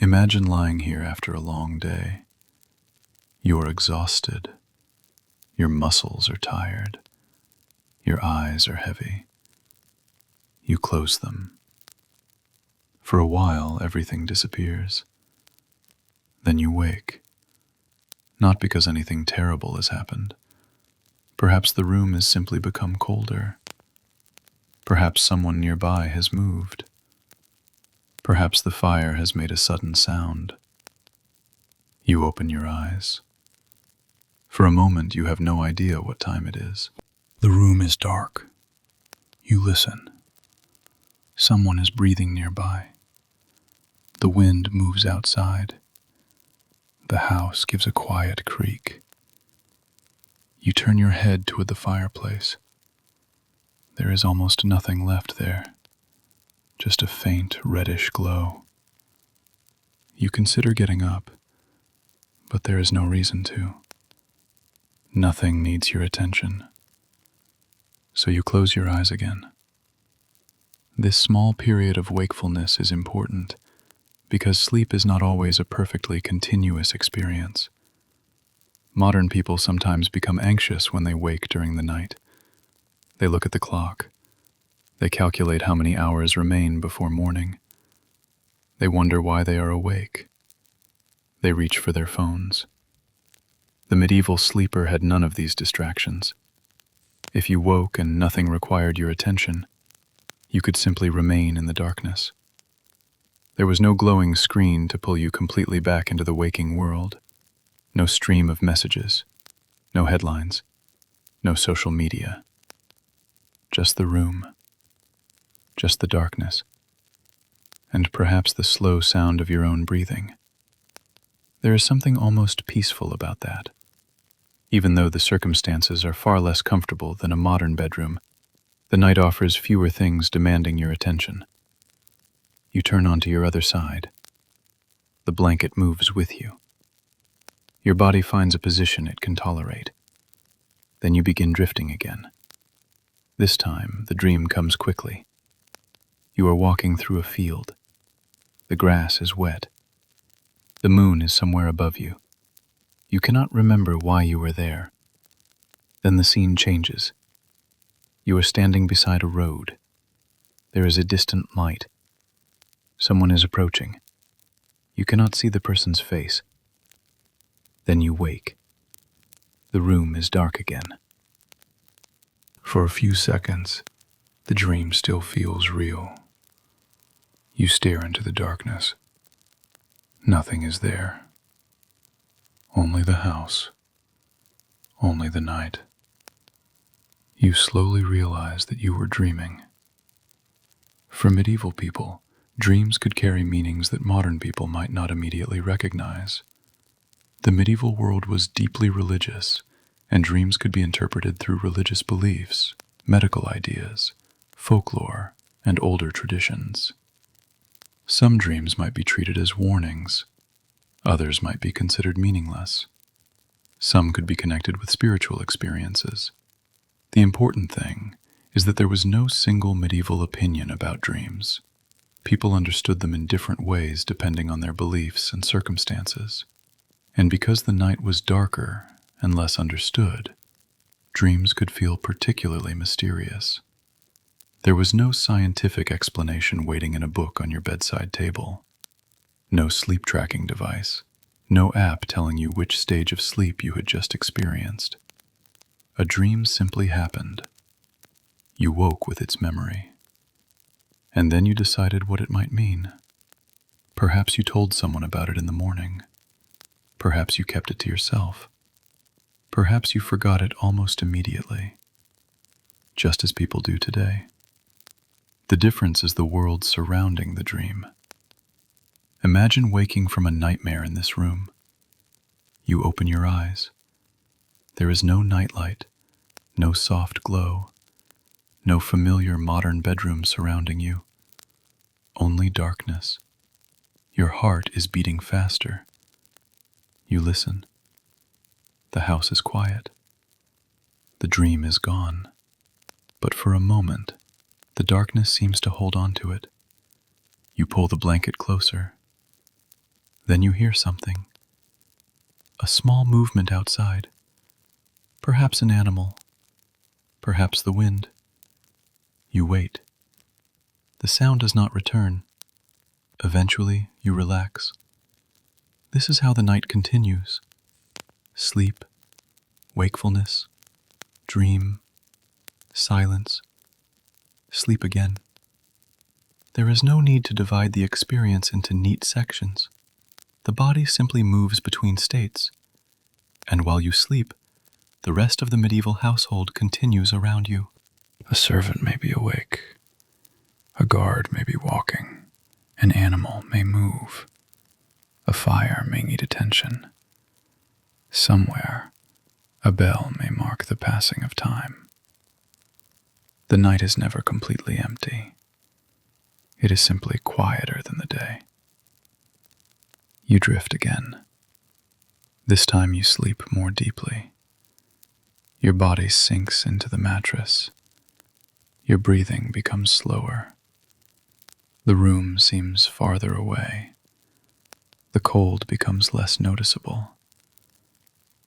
Imagine lying here after a long day. You are exhausted. Your muscles are tired. Your eyes are heavy. You close them. For a while, everything disappears. Then you wake. Not because anything terrible has happened. Perhaps the room has simply become colder. Perhaps someone nearby has moved. Perhaps the fire has made a sudden sound. You open your eyes. For a moment, you have no idea what time it is. The room is dark. You listen. Someone is breathing nearby. The wind moves outside. The house gives a quiet creak. You turn your head toward the fireplace. There is almost nothing left there, just a faint reddish glow. You consider getting up, but there is no reason to. Nothing needs your attention. So you close your eyes again. This small period of wakefulness is important because sleep is not always a perfectly continuous experience. Modern people sometimes become anxious when they wake during the night. They look at the clock. They calculate how many hours remain before morning. They wonder why they are awake. They reach for their phones. The medieval sleeper had none of these distractions. If you woke and nothing required your attention, you could simply remain in the darkness. There was no glowing screen to pull you completely back into the waking world. No stream of messages. No headlines. No social media. Just the room. Just the darkness. And perhaps the slow sound of your own breathing. There is something almost peaceful about that. Even though the circumstances are far less comfortable than a modern bedroom, the night offers fewer things demanding your attention. You turn onto your other side. The blanket moves with you. Your body finds a position it can tolerate. Then you begin drifting again. This time, the dream comes quickly. You are walking through a field. The grass is wet. The moon is somewhere above you. You cannot remember why you were there. Then the scene changes. You are standing beside a road. There is a distant light. Someone is approaching. You cannot see the person's face. Then you wake. The room is dark again. For a few seconds, the dream still feels real. You stare into the darkness. Nothing is there. Only the house. Only the night. You slowly realize that you were dreaming. For medieval people, dreams could carry meanings that modern people might not immediately recognize. The medieval world was deeply religious, and dreams could be interpreted through religious beliefs, medical ideas, folklore, and older traditions. Some dreams might be treated as warnings. Others might be considered meaningless. Some could be connected with spiritual experiences. The important thing is that there was no single medieval opinion about dreams. People understood them in different ways depending on their beliefs and circumstances. And because the night was darker and less understood, dreams could feel particularly mysterious. There was no scientific explanation waiting in a book on your bedside table. No sleep tracking device. No app telling you which stage of sleep you had just experienced. A dream simply happened. You woke with its memory. And then you decided what it might mean. Perhaps you told someone about it in the morning. Perhaps you kept it to yourself. Perhaps you forgot it almost immediately, just as people do today. The difference is the world surrounding the dream. Imagine waking from a nightmare in this room. You open your eyes. There is no nightlight, no soft glow, no familiar modern bedroom surrounding you. Only darkness. Your heart is beating faster. You listen. The house is quiet. The dream is gone. But for a moment, the darkness seems to hold on to it. You pull the blanket closer. Then you hear something. A small movement outside. Perhaps an animal. Perhaps the wind. You wait. The sound does not return. Eventually, you relax. This is how the night continues. Sleep, wakefulness, dream, silence, sleep again. There is no need to divide the experience into neat sections. The body simply moves between states, and while you sleep, the rest of the medieval household continues around you. A servant may be awake. A guard may be walking. An animal may move. A fire may need attention. Somewhere, a bell may mark the passing of time. The night is never completely empty. It is simply quieter than the day. You drift again. This time you sleep more deeply. Your body sinks into the mattress. Your breathing becomes slower. The room seems farther away. The cold becomes less noticeable.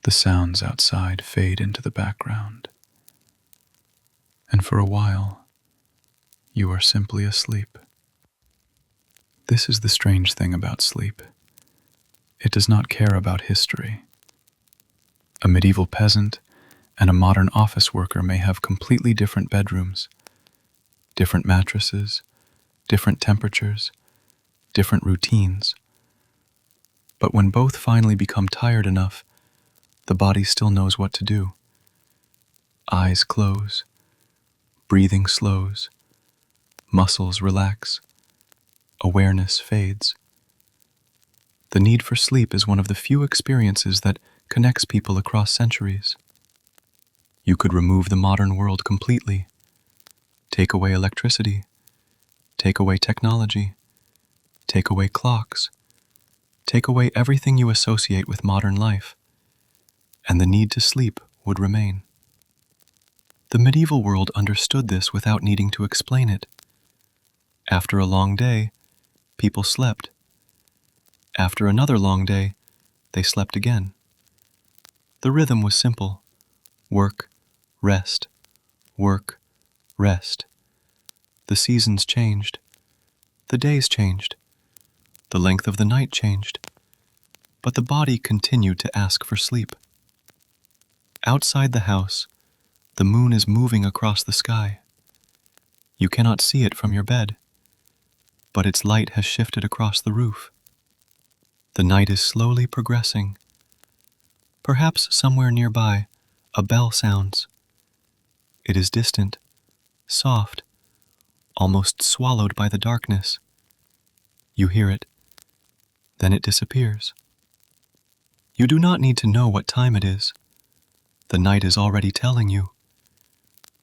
The sounds outside fade into the background. And for a while, you are simply asleep. This is the strange thing about sleep. It does not care about history. A medieval peasant and a modern office worker may have completely different bedrooms, different mattresses, different temperatures, different routines. But when both finally become tired enough, the body still knows what to do. Eyes close, breathing slows, muscles relax, awareness fades. The need for sleep is one of the few experiences that connects people across centuries. You could remove the modern world completely, take away electricity, take away technology, take away clocks, take away everything you associate with modern life, and the need to sleep would remain. The medieval world understood this without needing to explain it. After a long day, people slept. After another long day, they slept again. The rhythm was simple: work, rest, work, rest. The seasons changed. The days changed. The length of the night changed. But the body continued to ask for sleep. Outside the house, the moon is moving across the sky. You cannot see it from your bed, but its light has shifted across the roof. The night is slowly progressing. Perhaps somewhere nearby, a bell sounds. It is distant, soft, almost swallowed by the darkness. You hear it, then it disappears. You do not need to know what time it is. The night is already telling you.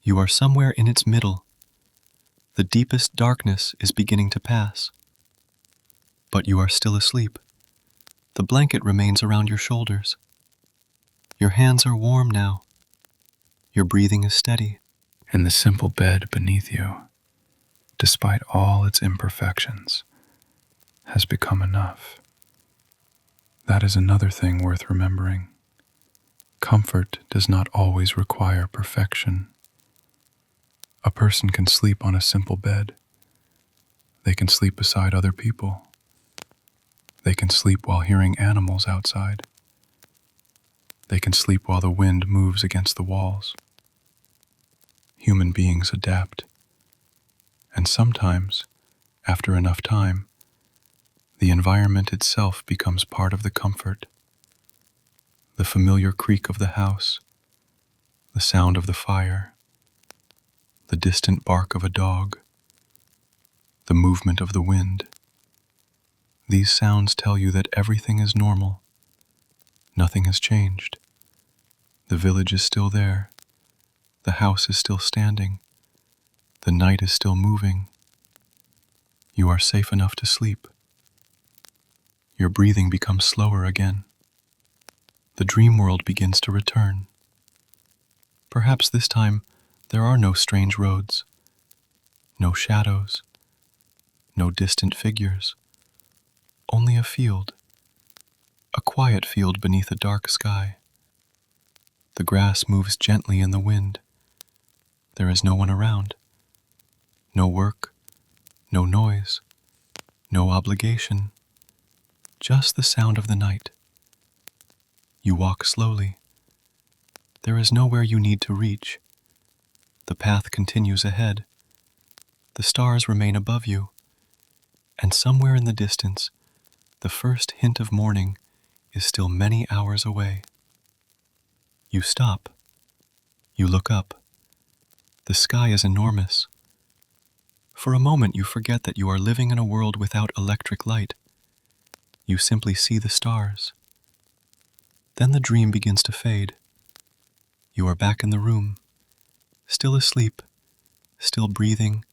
You are somewhere in its middle. The deepest darkness is beginning to pass. But you are still asleep. The blanket remains around your shoulders. Your hands are warm now. Your breathing is steady. And the simple bed beneath you, despite all its imperfections, has become enough. That is another thing worth remembering. Comfort does not always require perfection. A person can sleep on a simple bed. They can sleep beside other people. They can sleep while hearing animals outside. They can sleep while the wind moves against the walls. Human beings adapt. And sometimes, after enough time, the environment itself becomes part of the comfort. The familiar creak of the house, the sound of the fire, the distant bark of a dog, the movement of the wind. These sounds tell you that everything is normal. Nothing has changed. The village is still there. The house is still standing. The night is still moving. You are safe enough to sleep. Your breathing becomes slower again. The dream world begins to return. Perhaps this time there are no strange roads, no shadows, no distant figures, only a field, a quiet field beneath a dark sky. The grass moves gently in the wind. There is no one around. No work, no noise, no obligation, just the sound of the night. You walk slowly. There is nowhere you need to reach. The path continues ahead. The stars remain above you. And somewhere in the distance, the first hint of morning is still many hours away. You stop. You look up. The sky is enormous. For a moment you forget that you are living in a world without electric light. You simply see the stars. Then the dream begins to fade. You are back in the room, still asleep, still breathing,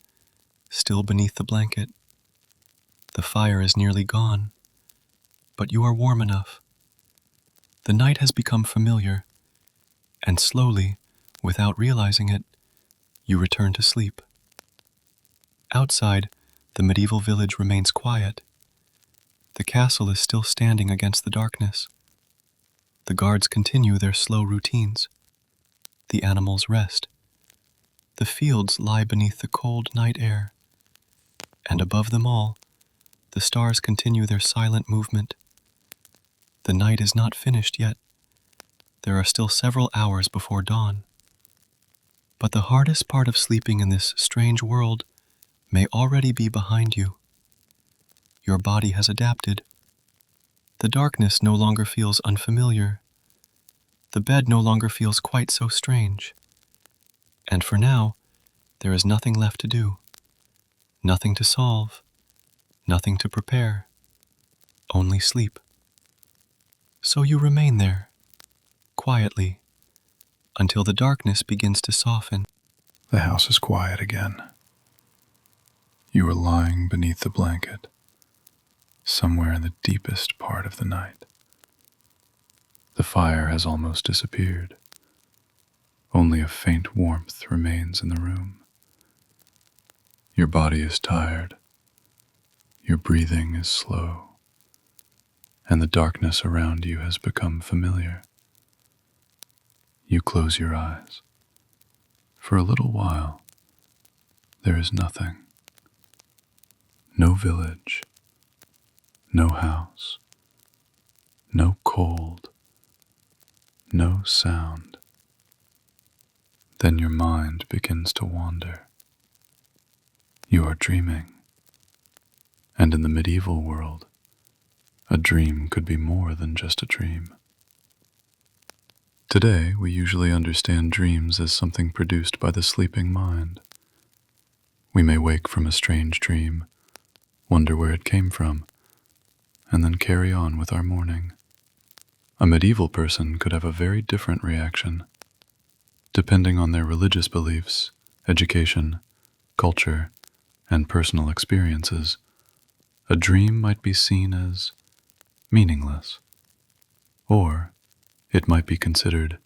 still beneath the blanket. The fire is nearly gone, but you are warm enough. The night has become familiar, and slowly, without realizing it, you return to sleep. Outside, the medieval village remains quiet. The castle is still standing against the darkness. The guards continue their slow routines. The animals rest. The fields lie beneath the cold night air. And above them all, the stars continue their silent movement. The night is not finished yet. There are still several hours before dawn. But the hardest part of sleeping in this strange world may already be behind you. Your body has adapted. The darkness no longer feels unfamiliar. The bed no longer feels quite so strange. And for now, there is nothing left to do. Nothing to solve. Nothing to prepare. Only sleep. So you remain there, quietly, until the darkness begins to soften. The house is quiet again. You are lying beneath the blanket, somewhere in the deepest part of the night. The fire has almost disappeared. Only a faint warmth remains in the room. Your body is tired. Your breathing is slow. And the darkness around you has become familiar. You close your eyes. For a little while, there is nothing. No village, no house, no cold, no sound. Then your mind begins to wander. You are dreaming. And in the medieval world, a dream could be more than just a dream. Today, we usually understand dreams as something produced by the sleeping mind. We may wake from a strange dream, wonder where it came from, and then carry on with our morning. A medieval person could have a very different reaction. Depending on their religious beliefs, education, culture, and personal experiences, a dream might be seen as meaningless, or it might be considered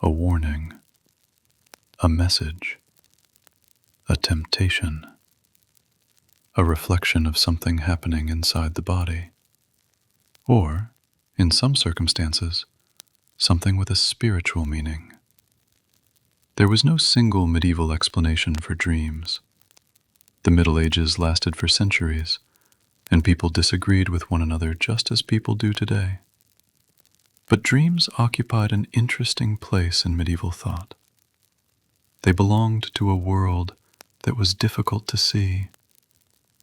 a warning, a message, a temptation, a reflection of something happening inside the body, or, in some circumstances, something with a spiritual meaning. There was no single medieval explanation for dreams. The Middle Ages lasted for centuries, and people disagreed with one another just as people do today. But dreams occupied an interesting place in medieval thought. They belonged to a world that was difficult to see,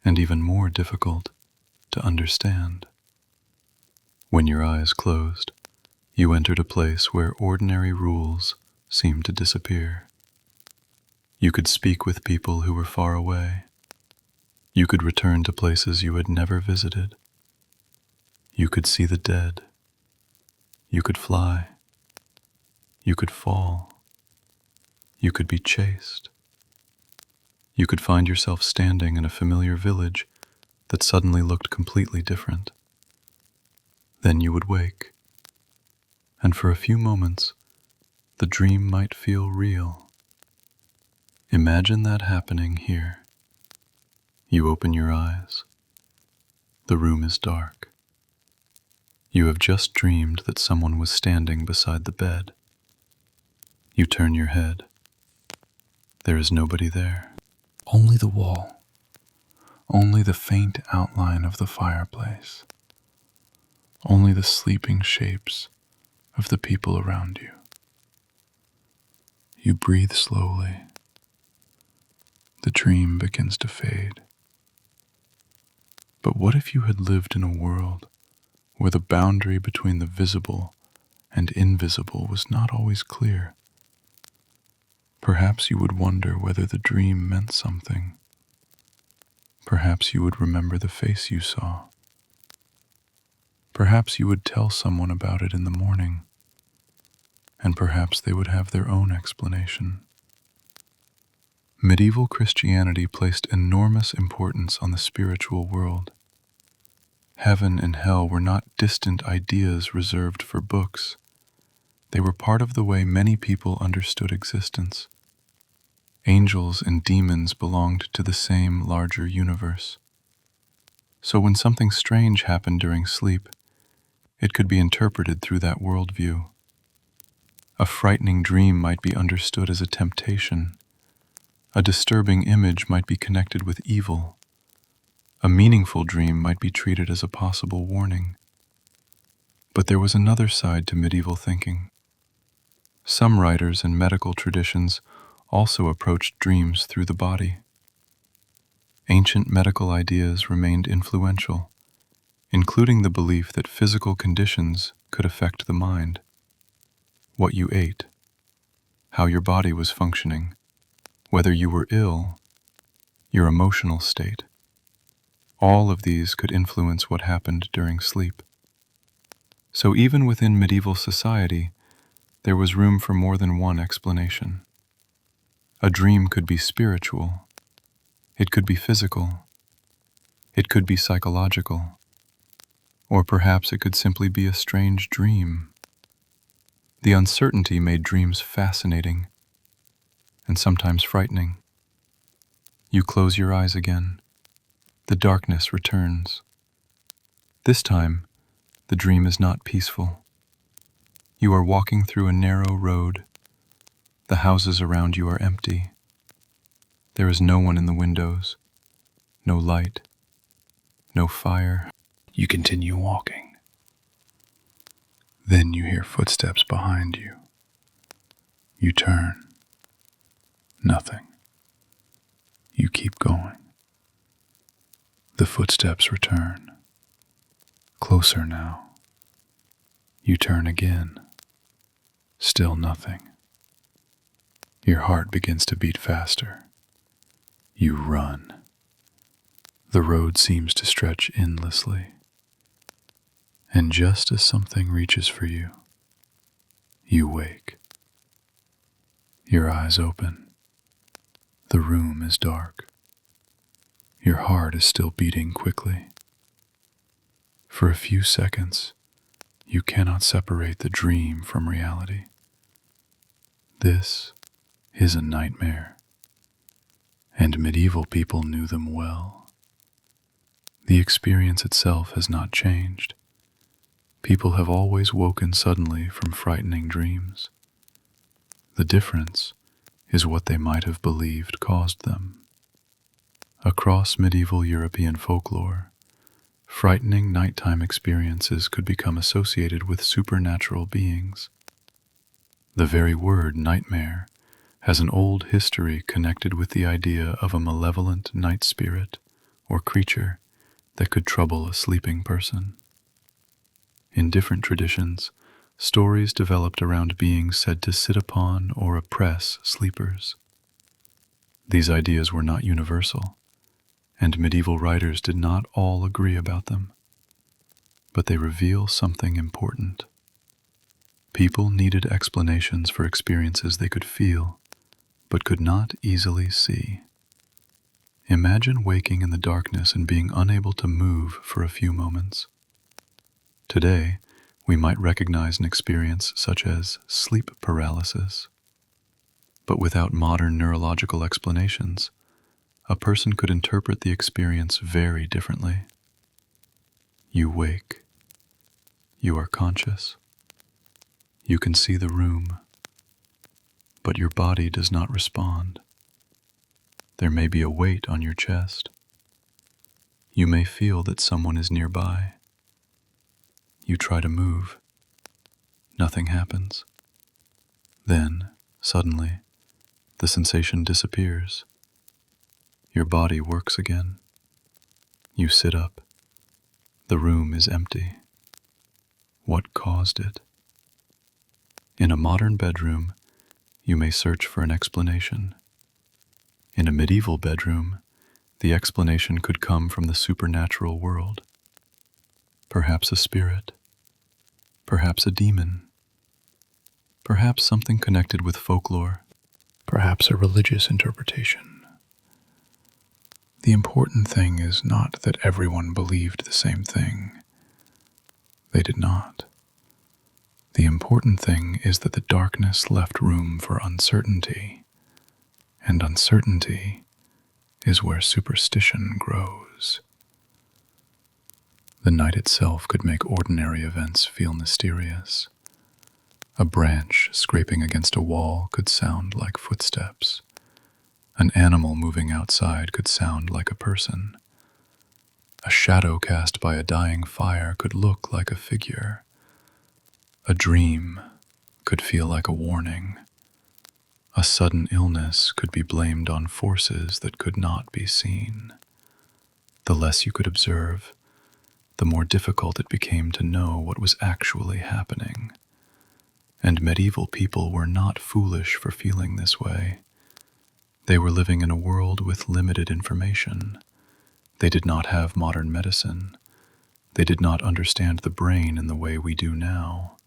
and even more difficult to understand. When your eyes closed, you entered a place where ordinary rules seemed to disappear. You could speak with people who were far away. You could return to places you had never visited. You could see the dead. You could fly. You could fall. You could be chased. You could find yourself standing in a familiar village that suddenly looked completely different. Then you would wake, and for a few moments, the dream might feel real. Imagine that happening here. You open your eyes. The room is dark. You have just dreamed that someone was standing beside the bed. You turn your head. There is nobody there. Only the wall. Only the faint outline of the fireplace. Only the sleeping shapes of the people around you. You breathe slowly. The dream begins to fade. But what if you had lived in a world where the boundary between the visible and invisible was not always clear? Perhaps you would wonder whether the dream meant something. Perhaps you would remember the face you saw. Perhaps you would tell someone about it in the morning, and perhaps they would have their own explanation. Medieval Christianity placed enormous importance on the spiritual world. Heaven and hell were not distant ideas reserved for books. They were part of the way many people understood existence. Angels and demons belonged to the same larger universe. So when something strange happened during sleep, it could be interpreted through that worldview. A frightening dream might be understood as a temptation. A disturbing image might be connected with evil. A meaningful dream might be treated as a possible warning. But there was another side to medieval thinking. Some writers and medical traditions also approached dreams through the body. Ancient medical ideas remained influential, including the belief that physical conditions could affect the mind. What you ate, how your body was functioning, whether you were ill, your emotional state. All of these could influence what happened during sleep. So even within medieval society, there was room for more than one explanation. A dream could be spiritual, it could be physical, it could be psychological, or perhaps it could simply be a strange dream. The uncertainty made dreams fascinating and sometimes frightening. You close your eyes again. The darkness returns. This time, the dream is not peaceful. You are walking through a narrow road. The houses around you are empty. There is no one in the windows, no light, no fire. You continue walking. Then you hear footsteps behind you. You turn. Nothing. You keep going. The footsteps return. Closer now. You turn again. Still nothing. Your heart begins to beat faster. You run. The road seems to stretch endlessly. And just as something reaches for you, you wake. Your eyes open. The room is dark. Your heart is still beating quickly. For a few seconds, you cannot separate the dream from reality. This is a nightmare, and medieval people knew them well. The experience itself has not changed. People have always woken suddenly from frightening dreams. The difference is what they might have believed caused them. Across medieval European folklore, frightening nighttime experiences could become associated with supernatural beings. The very word nightmare has an old history connected with the idea of a malevolent night spirit or creature that could trouble a sleeping person. In different traditions, stories developed around beings said to sit upon or oppress sleepers. These ideas were not universal, and medieval writers did not all agree about them. But they reveal something important. People needed explanations for experiences they could feel, but could not easily see. Imagine waking in the darkness and being unable to move for a few moments. Today, we might recognize an experience such as sleep paralysis. But without modern neurological explanations, a person could interpret the experience very differently. You wake. You are conscious. You can see the room, but your body does not respond. There may be a weight on your chest. You may feel that someone is nearby. You try to move. Nothing happens. Then, suddenly, the sensation disappears. Your body works again. You sit up. The room is empty. What caused it? In a modern bedroom, you may search for an explanation. In a medieval bedroom, the explanation could come from the supernatural world. Perhaps a spirit. Perhaps a demon. Perhaps something connected with folklore. Perhaps a religious interpretation. The important thing is not that everyone believed the same thing. They did not. The important thing is that the darkness left room for uncertainty, and uncertainty is where superstition grows. The night itself could make ordinary events feel mysterious. A branch scraping against a wall could sound like footsteps. An animal moving outside could sound like a person. A shadow cast by a dying fire could look like a figure. A dream could feel like a warning. A sudden illness could be blamed on forces that could not be seen. The less you could observe, the more difficult it became to know what was actually happening. And medieval people were not foolish for feeling this way. They were living in a world with limited information. They did not have modern medicine. They did not understand the brain in the way we do now.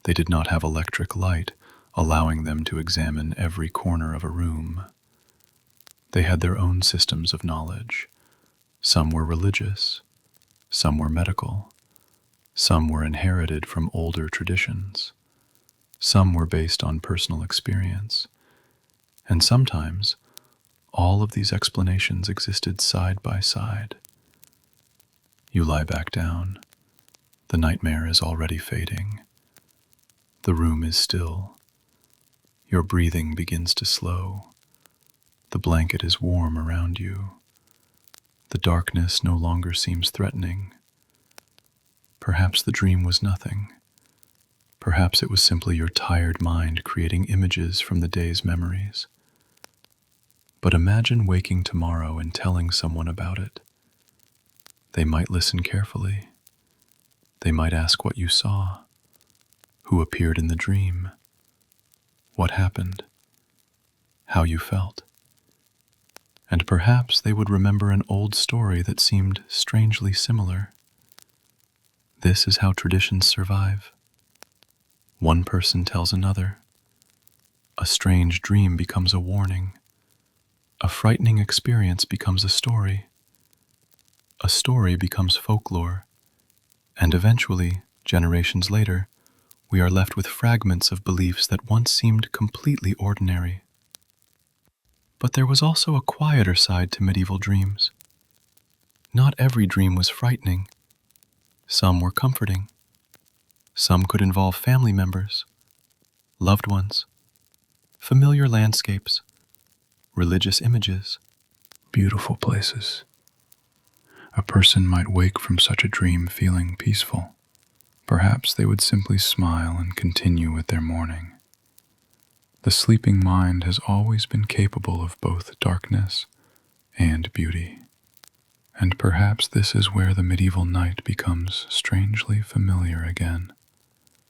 They did not have electric light, allowing them to examine every corner of a room. They had their own systems of knowledge. Some were religious, some were medical, some were inherited from older traditions, some were based on personal experience, and sometimes all of these explanations existed side by side. You lie back down. The nightmare is already fading. The room is still. Your breathing begins to slow. The blanket is warm around you. The darkness no longer seems threatening. Perhaps the dream was nothing. Perhaps it was simply your tired mind creating images from the day's memories. But imagine waking tomorrow and telling someone about it. They might listen carefully. They might ask what you saw, who appeared in the dream, what happened, how you felt. And perhaps they would remember an old story that seemed strangely similar. This is how traditions survive. One person tells another. A strange dream becomes a warning. A frightening experience becomes a story. A story becomes folklore. And eventually, generations later, we are left with fragments of beliefs that once seemed completely ordinary. But there was also a quieter side to medieval dreams. Not every dream was frightening. Some were comforting. Some could involve family members, loved ones, familiar landscapes, religious images, Beautiful places. A person might wake from such a dream feeling peaceful. Perhaps they would simply smile and continue with their morning. The sleeping mind has always been capable of both darkness and beauty. And perhaps this is where the medieval night becomes strangely familiar again.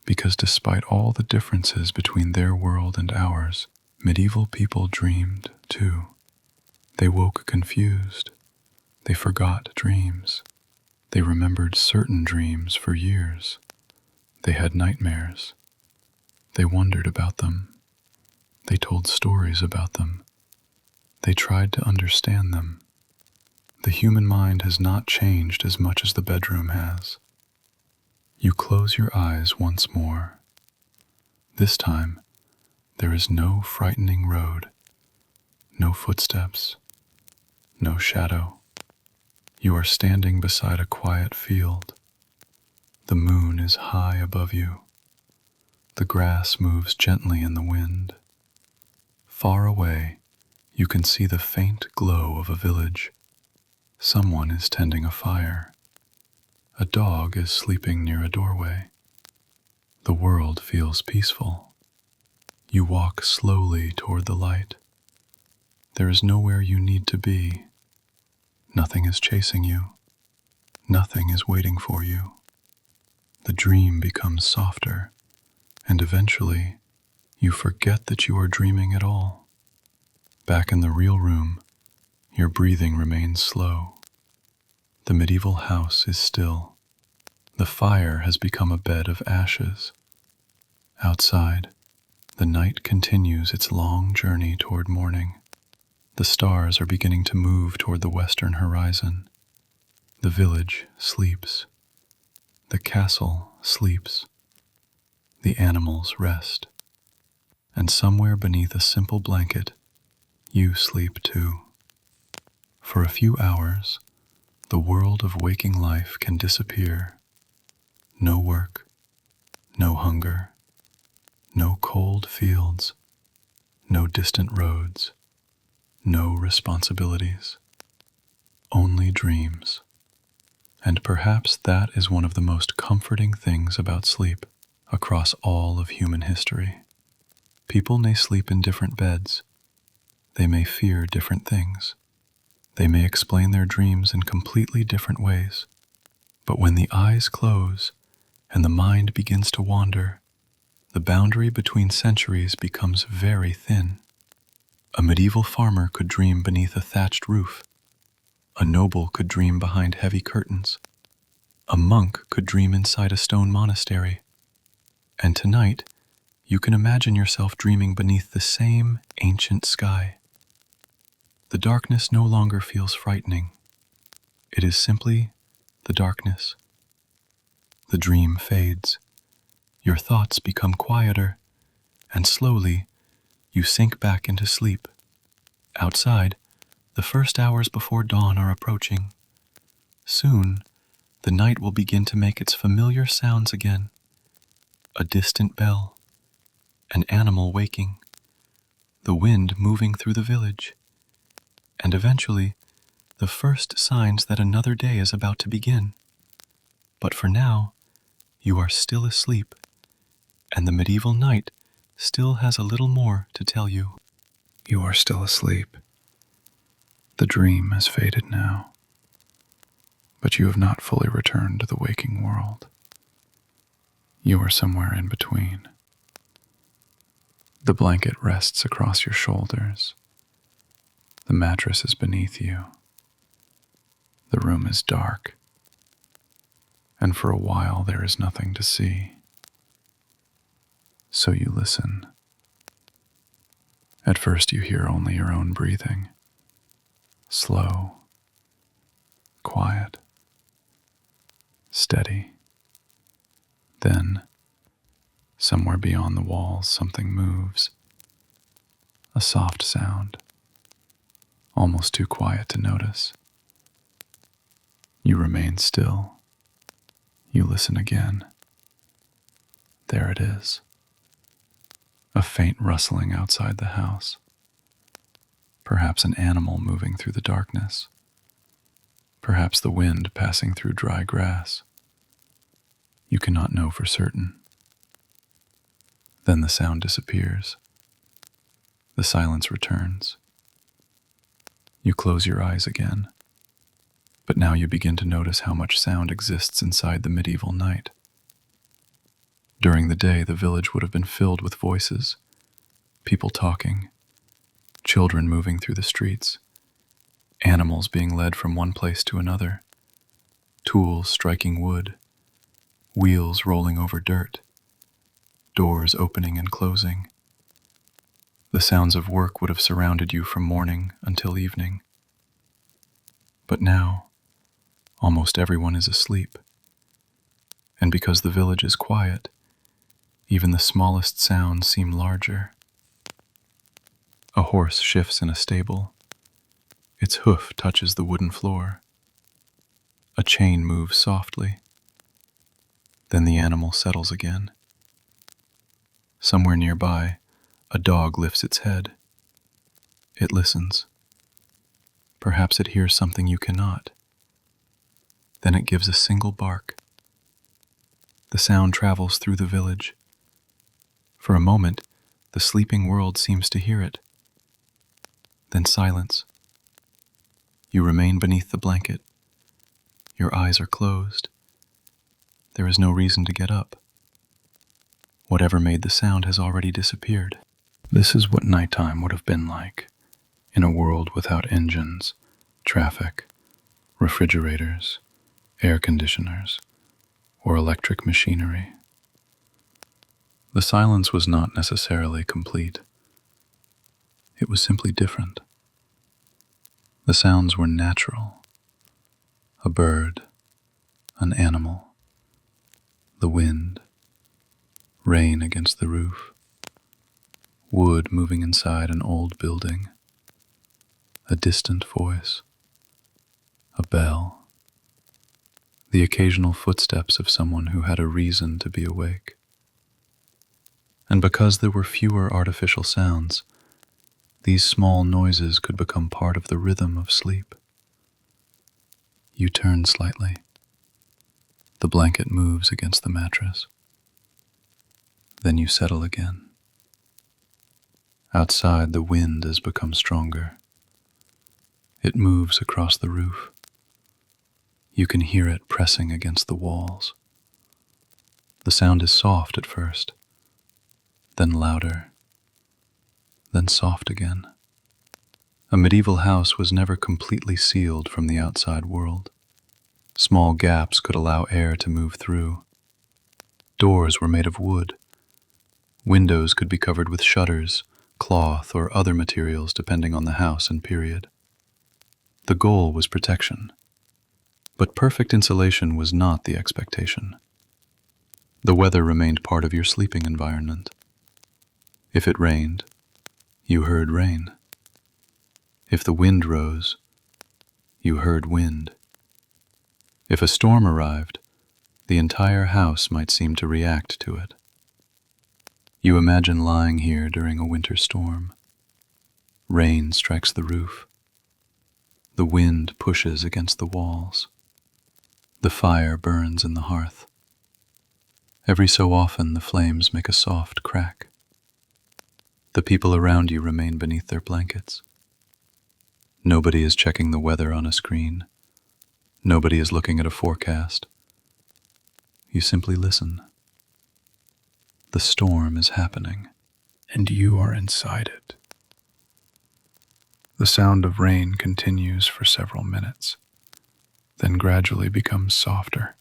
Because despite all the differences between their world and ours, medieval people dreamed too. They woke confused. They forgot dreams. They remembered certain dreams for years. They had nightmares. They wondered about them. They told stories about them. They tried to understand them. The human mind has not changed as much as the bedroom has. You close your eyes once more. This time, there is no frightening road, no footsteps, no shadow. You are standing beside a quiet field. The moon is high above you. The grass moves gently in the wind. Far away, you can see the faint glow of a village. Someone is tending a fire. A dog is sleeping near a doorway. The world feels peaceful. You walk slowly toward the light. There is nowhere you need to be. Nothing is chasing you. Nothing is waiting for you. The dream becomes softer, and eventually, you forget that you are dreaming at all. Back in the real room, your breathing remains slow. The medieval house is still. The fire has become a bed of ashes. Outside, the night continues its long journey toward morning. The stars are beginning to move toward the western horizon. The village sleeps. The castle sleeps. The animals rest. And somewhere beneath a simple blanket, you sleep too. For a few hours, the world of waking life can disappear. No work, no hunger, no cold fields, no distant roads, no responsibilities, only dreams. And perhaps that is one of the most comforting things about sleep across all of human history. People may sleep in different beds. They may fear different things. They may explain their dreams in completely different ways. But when the eyes close and the mind begins to wander, the boundary between centuries becomes very thin. A medieval farmer could dream beneath a thatched roof. A noble could dream behind heavy curtains. A monk could dream inside a stone monastery. And tonight, you can imagine yourself dreaming beneath the same ancient sky. The darkness no longer feels frightening. It is simply the darkness. The dream fades. Your thoughts become quieter, and slowly, you sink back into sleep. Outside, the first hours before dawn are approaching. Soon, the night will begin to make its familiar sounds again. A distant bell, an animal waking, the wind moving through the village, and eventually, the first signs that another day is about to begin. But for now, you are still asleep, and the medieval night still has a little more to tell you. You are still asleep. The dream has faded now, but you have not fully returned to the waking world. You are somewhere in between. The blanket rests across your shoulders. The mattress is beneath you. The room is dark, and for a while there is nothing to see. So you listen. At first you hear only your own breathing, slow, quiet, steady. Then, somewhere beyond the walls, something moves. A soft sound, almost too quiet to notice. You remain still. You listen again. There it is. A faint rustling outside the house. Perhaps an animal moving through the darkness. Perhaps the wind passing through dry grass. You cannot know for certain. Then the sound disappears. The silence returns. You close your eyes again, but now you begin to notice how much sound exists inside the medieval night. During the day, the village would have been filled with voices, people talking, children moving through the streets, animals being led from one place to another, tools striking wood, wheels rolling over dirt, doors opening and closing. The sounds of work would have surrounded you from morning until evening. But now, almost everyone is asleep. And because the village is quiet, even the smallest sounds seem larger. A horse shifts in a stable. Its hoof touches the wooden floor. A chain moves softly. Then the animal settles again. Somewhere nearby, a dog lifts its head. It listens. Perhaps it hears something you cannot. Then it gives a single bark. The sound travels through the village. For a moment, the sleeping world seems to hear it. Then silence. You remain beneath the blanket. Your eyes are closed. There is no reason to get up. Whatever made the sound has already disappeared. This is what nighttime would have been like, in a world without engines, traffic, refrigerators, air conditioners, or electric machinery. The silence was not necessarily complete. It was simply different. The sounds were natural. A bird, an animal, the wind, rain against the roof, wood moving inside an old building, a distant voice, a bell, the occasional footsteps of someone who had a reason to be awake. And because there were fewer artificial sounds, these small noises could become part of the rhythm of sleep. You turn slightly. The blanket moves against the mattress. Then you settle again. Outside, the wind has become stronger. It moves across the roof. You can hear it pressing against the walls. The sound is soft at first, then louder, then soft again. A medieval house was never completely sealed from the outside world. Small gaps could allow air to move through. Doors were made of wood. Windows could be covered with shutters, cloth, or other materials depending on the house and period. The goal was protection. But perfect insulation was not the expectation. The weather remained part of your sleeping environment. If it rained, you heard rain. If the wind rose, you heard wind. If a storm arrived, the entire house might seem to react to it. You imagine lying here during a winter storm. Rain strikes the roof. The wind pushes against the walls. The fire burns in the hearth. Every so often, the flames make a soft crack. The people around you remain beneath their blankets. Nobody is checking the weather on a screen. Nobody is looking at a forecast. You simply listen. The storm is happening, and you are inside it. The sound of rain continues for several minutes, then gradually becomes softer.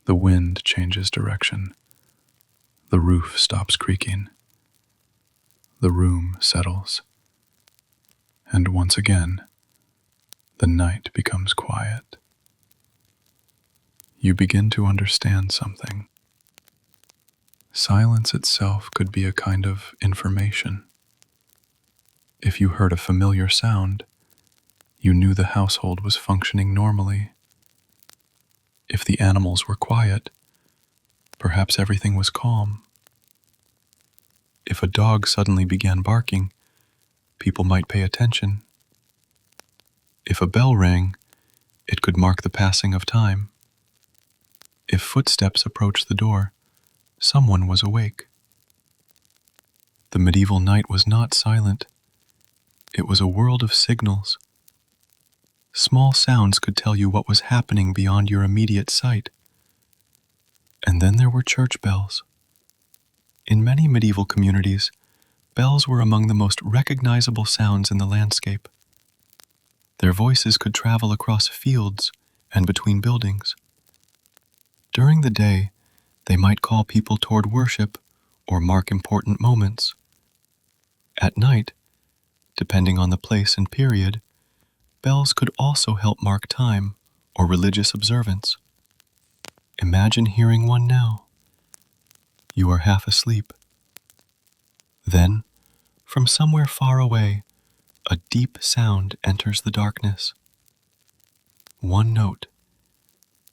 The wind changes direction. The roof stops creaking. The room settles. And once again, the night becomes quiet. You begin to understand something. Silence itself could be a kind of information. If you heard a familiar sound, you knew the household was functioning normally. If the animals were quiet, perhaps everything was calm. If a dog suddenly began barking, people might pay attention. If a bell rang, it could mark the passing of time. If footsteps approached the door, someone was awake. The medieval night was not silent. It was a world of signals. Small sounds could tell you what was happening beyond your immediate sight. And then there were church bells. In many medieval communities, bells were among the most recognizable sounds in the landscape. Their voices could travel across fields and between buildings. During the day, they might call people toward worship or mark important moments. At night, depending on the place and period, bells could also help mark time or religious observance. Imagine hearing one now. You are half asleep. Then, from somewhere far away, a deep sound enters the darkness. One note.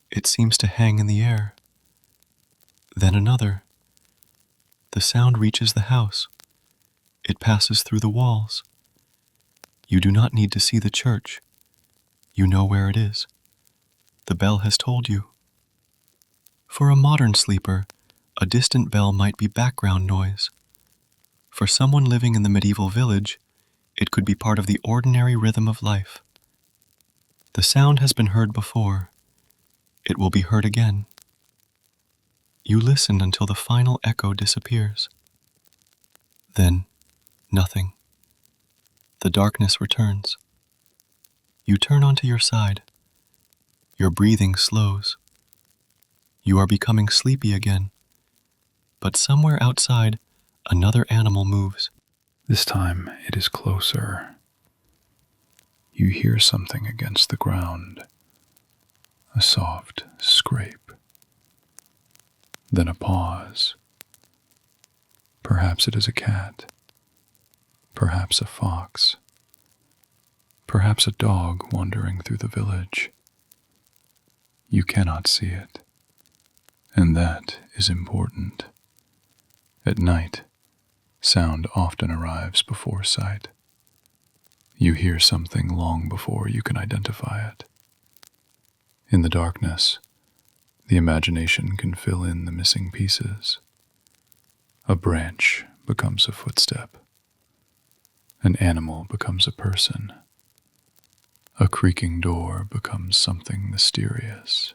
It seems to hang in the air. Then another. The sound reaches the house. It passes through the walls. You do not need to see the church. You know where it is. The bell has told you. For a modern sleeper, a distant bell might be background noise. For someone living in the medieval village, it could be part of the ordinary rhythm of life. The sound has been heard before. It will be heard again. You listen until the final echo disappears. Then, nothing. The darkness returns. You turn onto your side. Your breathing slows. You are becoming sleepy again. But somewhere outside, another animal moves. This time it is closer. You hear something against the ground. A soft scrape. Then a pause. Perhaps it is a cat. Perhaps a fox. Perhaps a dog wandering through the village. You cannot see it, and that is important. At night, sound often arrives before sight. You hear something long before you can identify it. In the darkness, the imagination can fill in the missing pieces. A branch becomes a footstep. An animal becomes a person. A creaking door becomes something mysterious.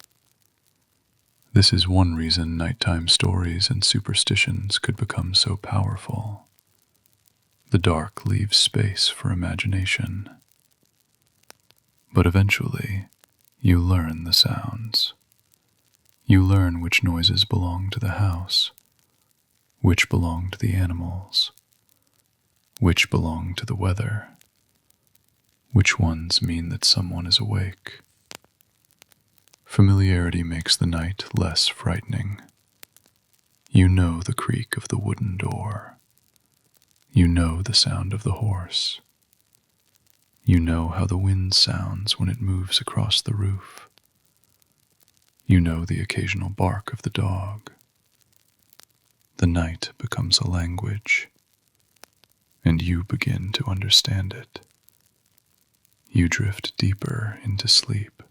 This is one reason nighttime stories and superstitions could become so powerful. The dark leaves space for imagination. But eventually, You learn the sounds. You learn which noises belong to the house, which belong to the animals, which belong to the weather, which ones mean that someone is awake. Familiarity makes the night less frightening. You know the creak of the wooden door. You know the sound of the horse. You know how the wind sounds when it moves across the roof. You know the occasional bark of the dog. The night becomes a language, and you begin to understand it. You drift deeper into sleep.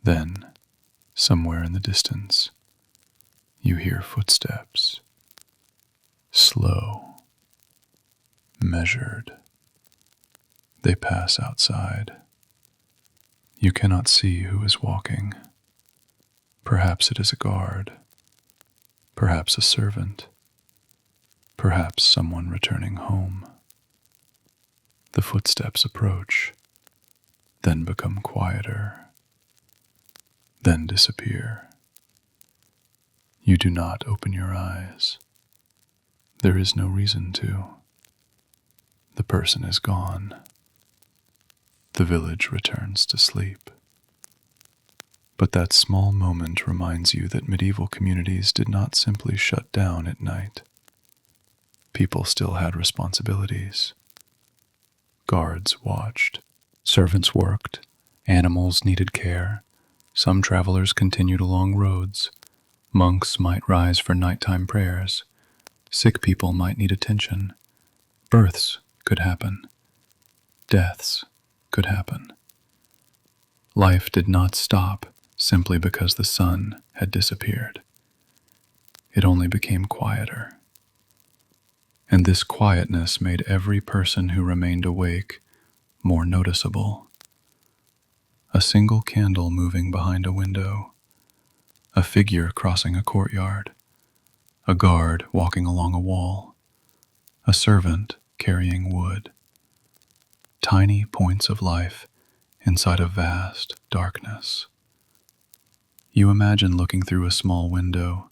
Then, somewhere in the distance, you hear footsteps, slow, measured. They pass outside. You cannot see who is walking. Perhaps it is a guard, perhaps a servant, perhaps someone returning home. The footsteps approach, then become quieter, then disappear. You do not open your eyes. There is no reason to. The person is gone. The village returns to sleep. But that small moment reminds you that medieval communities did not simply shut down at night. People still had responsibilities. Guards watched. Servants worked. Animals needed care. Some travelers continued along roads. Monks might rise for nighttime prayers. Sick people might need attention. Births could happen. Deaths could happen. Life did not stop simply because the sun had disappeared. It only became quieter. And this quietness made every person who remained awake more noticeable. A single candle moving behind a window, a figure crossing a courtyard, a guard walking along a wall, a servant carrying wood. Tiny points of life inside a vast darkness. You imagine looking through a small window.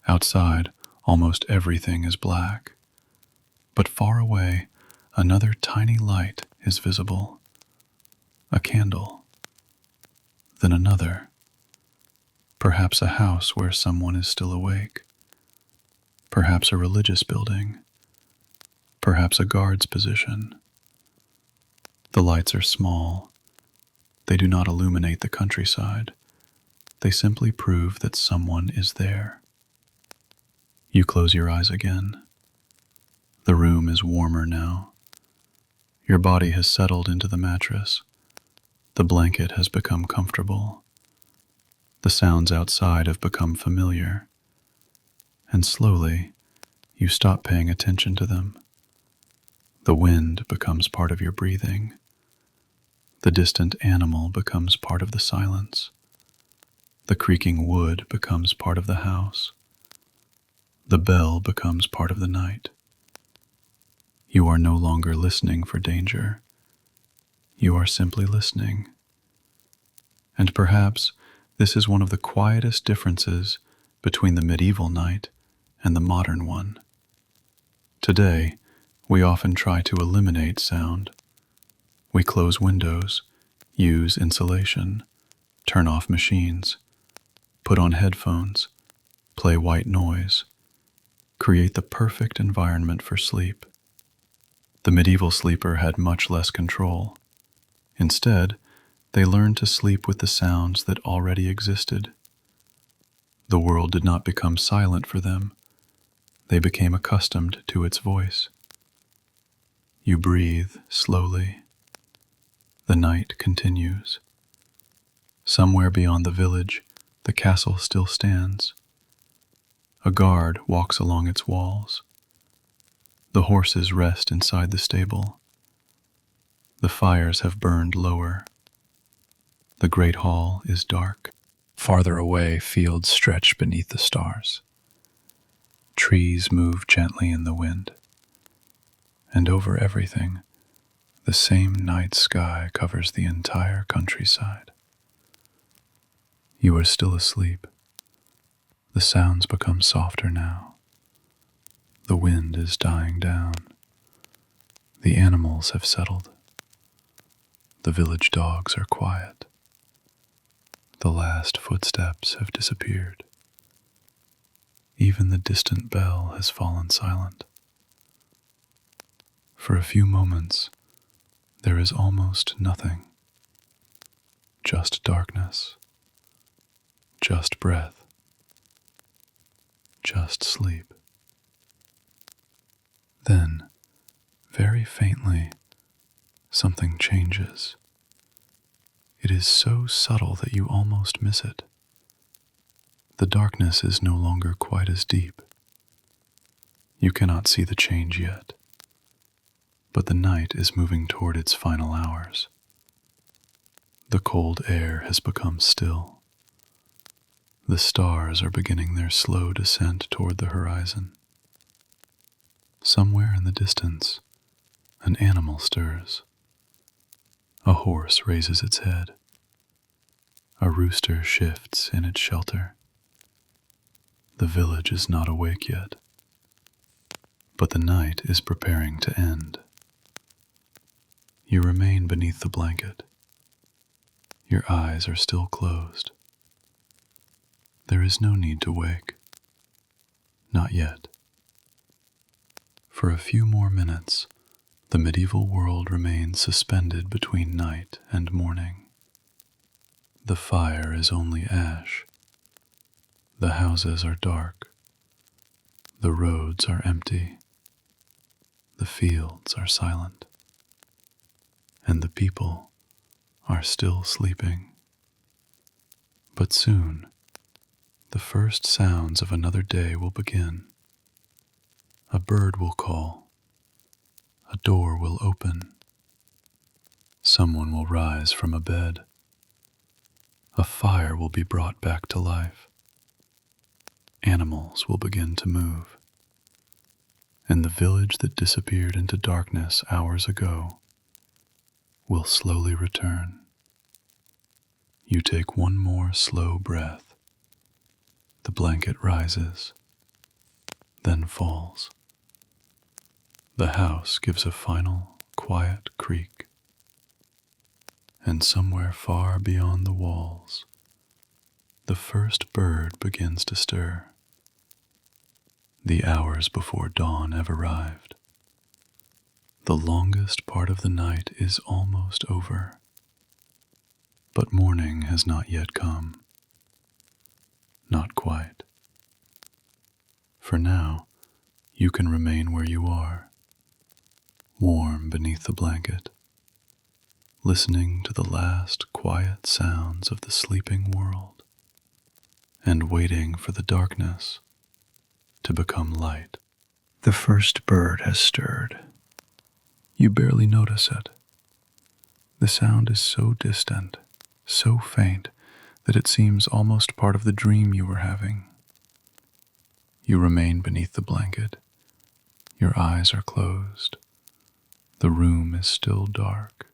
Outside, almost everything is black. But far away, another tiny light is visible. A candle. Then another. Perhaps a house where someone is still awake. Perhaps a religious building. Perhaps a guard's position. The lights are small. They do not illuminate the countryside. They simply prove that someone is there. You close your eyes again. The room is warmer now. Your body has settled into the mattress. The blanket has become comfortable. The sounds outside have become familiar. And slowly, you stop paying attention to them. The wind becomes part of your breathing. The distant animal becomes part of the silence. The creaking wood becomes part of the house. The bell becomes part of the night. You are no longer listening for danger. You are simply listening. And perhaps this is one of the quietest differences between the medieval night and the modern one. Today, we often try to eliminate sound. We close windows, use insulation, turn off machines, put on headphones, play white noise, create the perfect environment for sleep. The medieval sleeper had much less control. Instead, they learned to sleep with the sounds that already existed. The world did not become silent for them. They became accustomed to its voice. You breathe slowly. The night continues. Somewhere beyond the village, the castle still stands. A guard walks along its walls. The horses rest inside the stable. The fires have burned lower. The great hall is dark. Farther away, fields stretch beneath the stars. Trees move gently in the wind. And over everything, The same night sky covers the entire countryside. You are still asleep. The sounds become softer now. The wind is dying down. The animals have settled. The village dogs are quiet. The last footsteps have disappeared. Even the distant bell has fallen silent. For a few moments, there is almost nothing. Just darkness. Just breath. Just sleep. Then, very faintly, something changes. It is so subtle that you almost miss it. The darkness is no longer quite as deep. You cannot see the change yet, but the night is moving toward its final hours. The cold air has become still. The stars are beginning their slow descent toward the horizon. Somewhere in the distance, an animal stirs. A horse raises its head. A rooster shifts in its shelter. The village is not awake yet, but the night is preparing to end. You remain beneath the blanket. Your eyes are still closed. There is no need to wake. Not yet. For a few more minutes, the medieval world remains suspended between night and morning. The fire is only ash. The houses are dark. The roads are empty. The fields are silent. And the people are still sleeping. But soon, the first sounds of another day will begin. A bird will call. A door will open. Someone will rise from a bed. A fire will be brought back to life. Animals will begin to move. And the village that disappeared into darkness hours ago will slowly return. You take one more slow breath. The blanket rises, then falls. The house gives a final, quiet creak. And somewhere far beyond the walls, the first bird begins to stir. The hours before dawn have arrived. The longest part of the night is almost over. But morning has not yet come. Not quite. For now, you can remain where you are, warm beneath the blanket, listening to the last quiet sounds of the sleeping world, and waiting for the darkness to become light. The first bird has stirred. You barely notice it. The sound is so distant, so faint, that it seems almost part of the dream you were having. You remain beneath the blanket. Your eyes are closed. The room is still dark.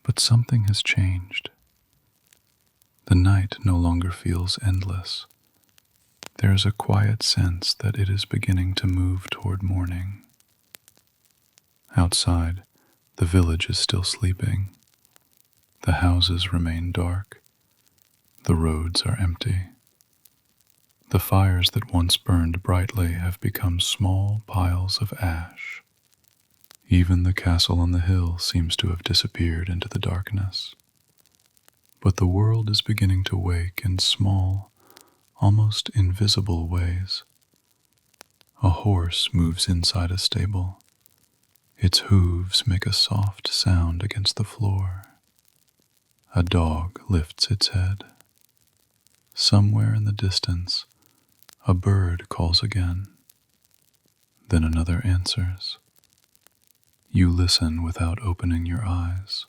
But something has changed. The night no longer feels endless. There is a quiet sense that it is beginning to move toward morning. Outside, the village is still sleeping. The houses remain dark. The roads are empty. The fires that once burned brightly have become small piles of ash. Even the castle on the hill seems to have disappeared into the darkness. But the world is beginning to wake in small, almost invisible ways. A horse moves inside a stable. Its hooves make a soft sound against the floor. A dog lifts its head. Somewhere in the distance, a bird calls again. Then another answers. You listen without opening your eyes.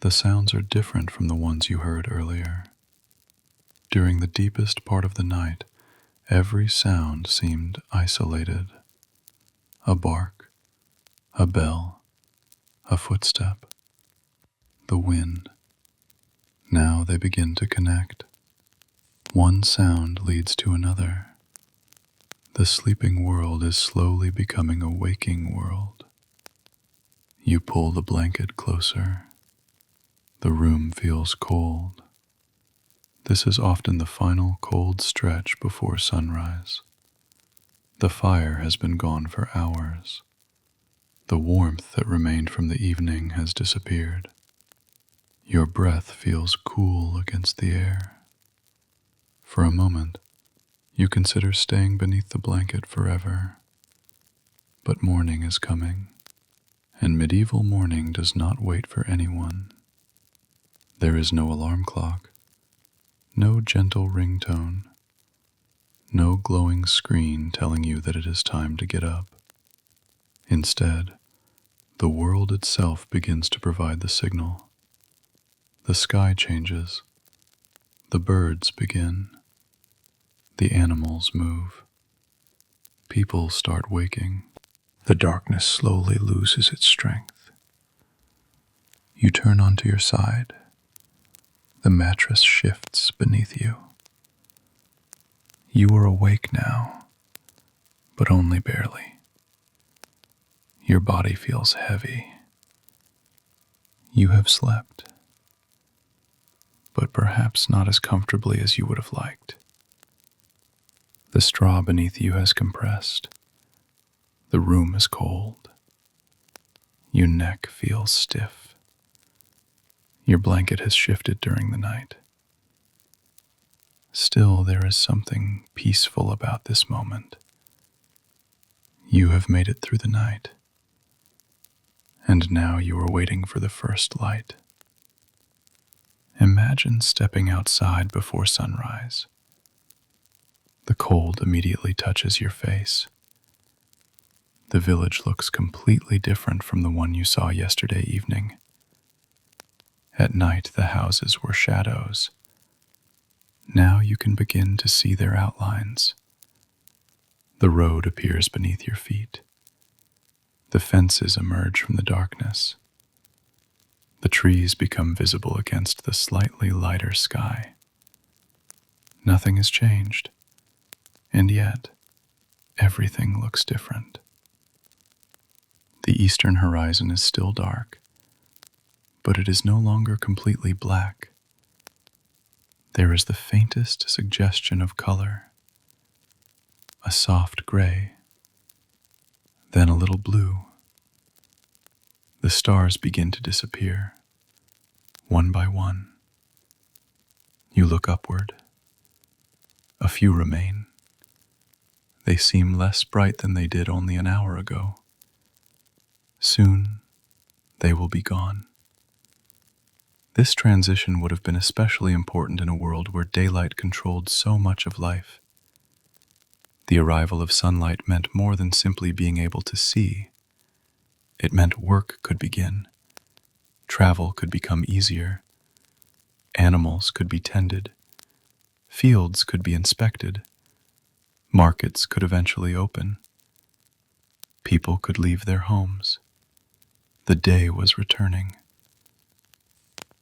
The sounds are different from the ones you heard earlier. During the deepest part of the night, every sound seemed isolated. A bark, a bell, A footstep. The wind. Now they begin to connect. One sound leads to another. The sleeping world is slowly becoming a waking world. You pull the blanket closer. The room feels cold. This is often the final cold stretch before sunrise. The fire has been gone for hours. The warmth that remained from the evening has disappeared. Your breath feels cool against the air. For a moment, you consider staying beneath the blanket forever. But morning is coming, and medieval morning does not wait for anyone. There is no alarm clock, no gentle ringtone, no glowing screen telling you that it is time to get up. Instead, the world itself begins to provide the signal. The sky changes, the birds begin, the animals move, people start waking. The darkness slowly loses its strength. You turn onto your side. The mattress shifts beneath you. You are awake now, but only barely. Your body feels heavy. You have slept, but perhaps not as comfortably as you would have liked. The straw beneath you has compressed. The room is cold. Your neck feels stiff. Your blanket has shifted during the night. Still, there is something peaceful about this moment. You have made it through the night, and now you are waiting for the first light. Imagine stepping outside before sunrise. The cold immediately touches your face. The village looks completely different from the one you saw yesterday evening. At night, the houses were shadows. Now you can begin to see their outlines. The road appears beneath your feet. The fences emerge from the darkness. The trees become visible against the slightly lighter sky. Nothing has changed, and yet everything looks different. The eastern horizon is still dark, but it is no longer completely black. There is the faintest suggestion of color, a soft gray, then a little blue. The stars begin to disappear, one by one. You look upward. A few remain. They seem less bright than they did only an hour ago. Soon, they will be gone. This transition would have been especially important in a world where daylight controlled so much of life. The arrival of sunlight meant more than simply being able to see. It meant work could begin. Travel could become easier. Animals could be tended. Fields could be inspected. Markets could eventually open. People could leave their homes. The day was returning.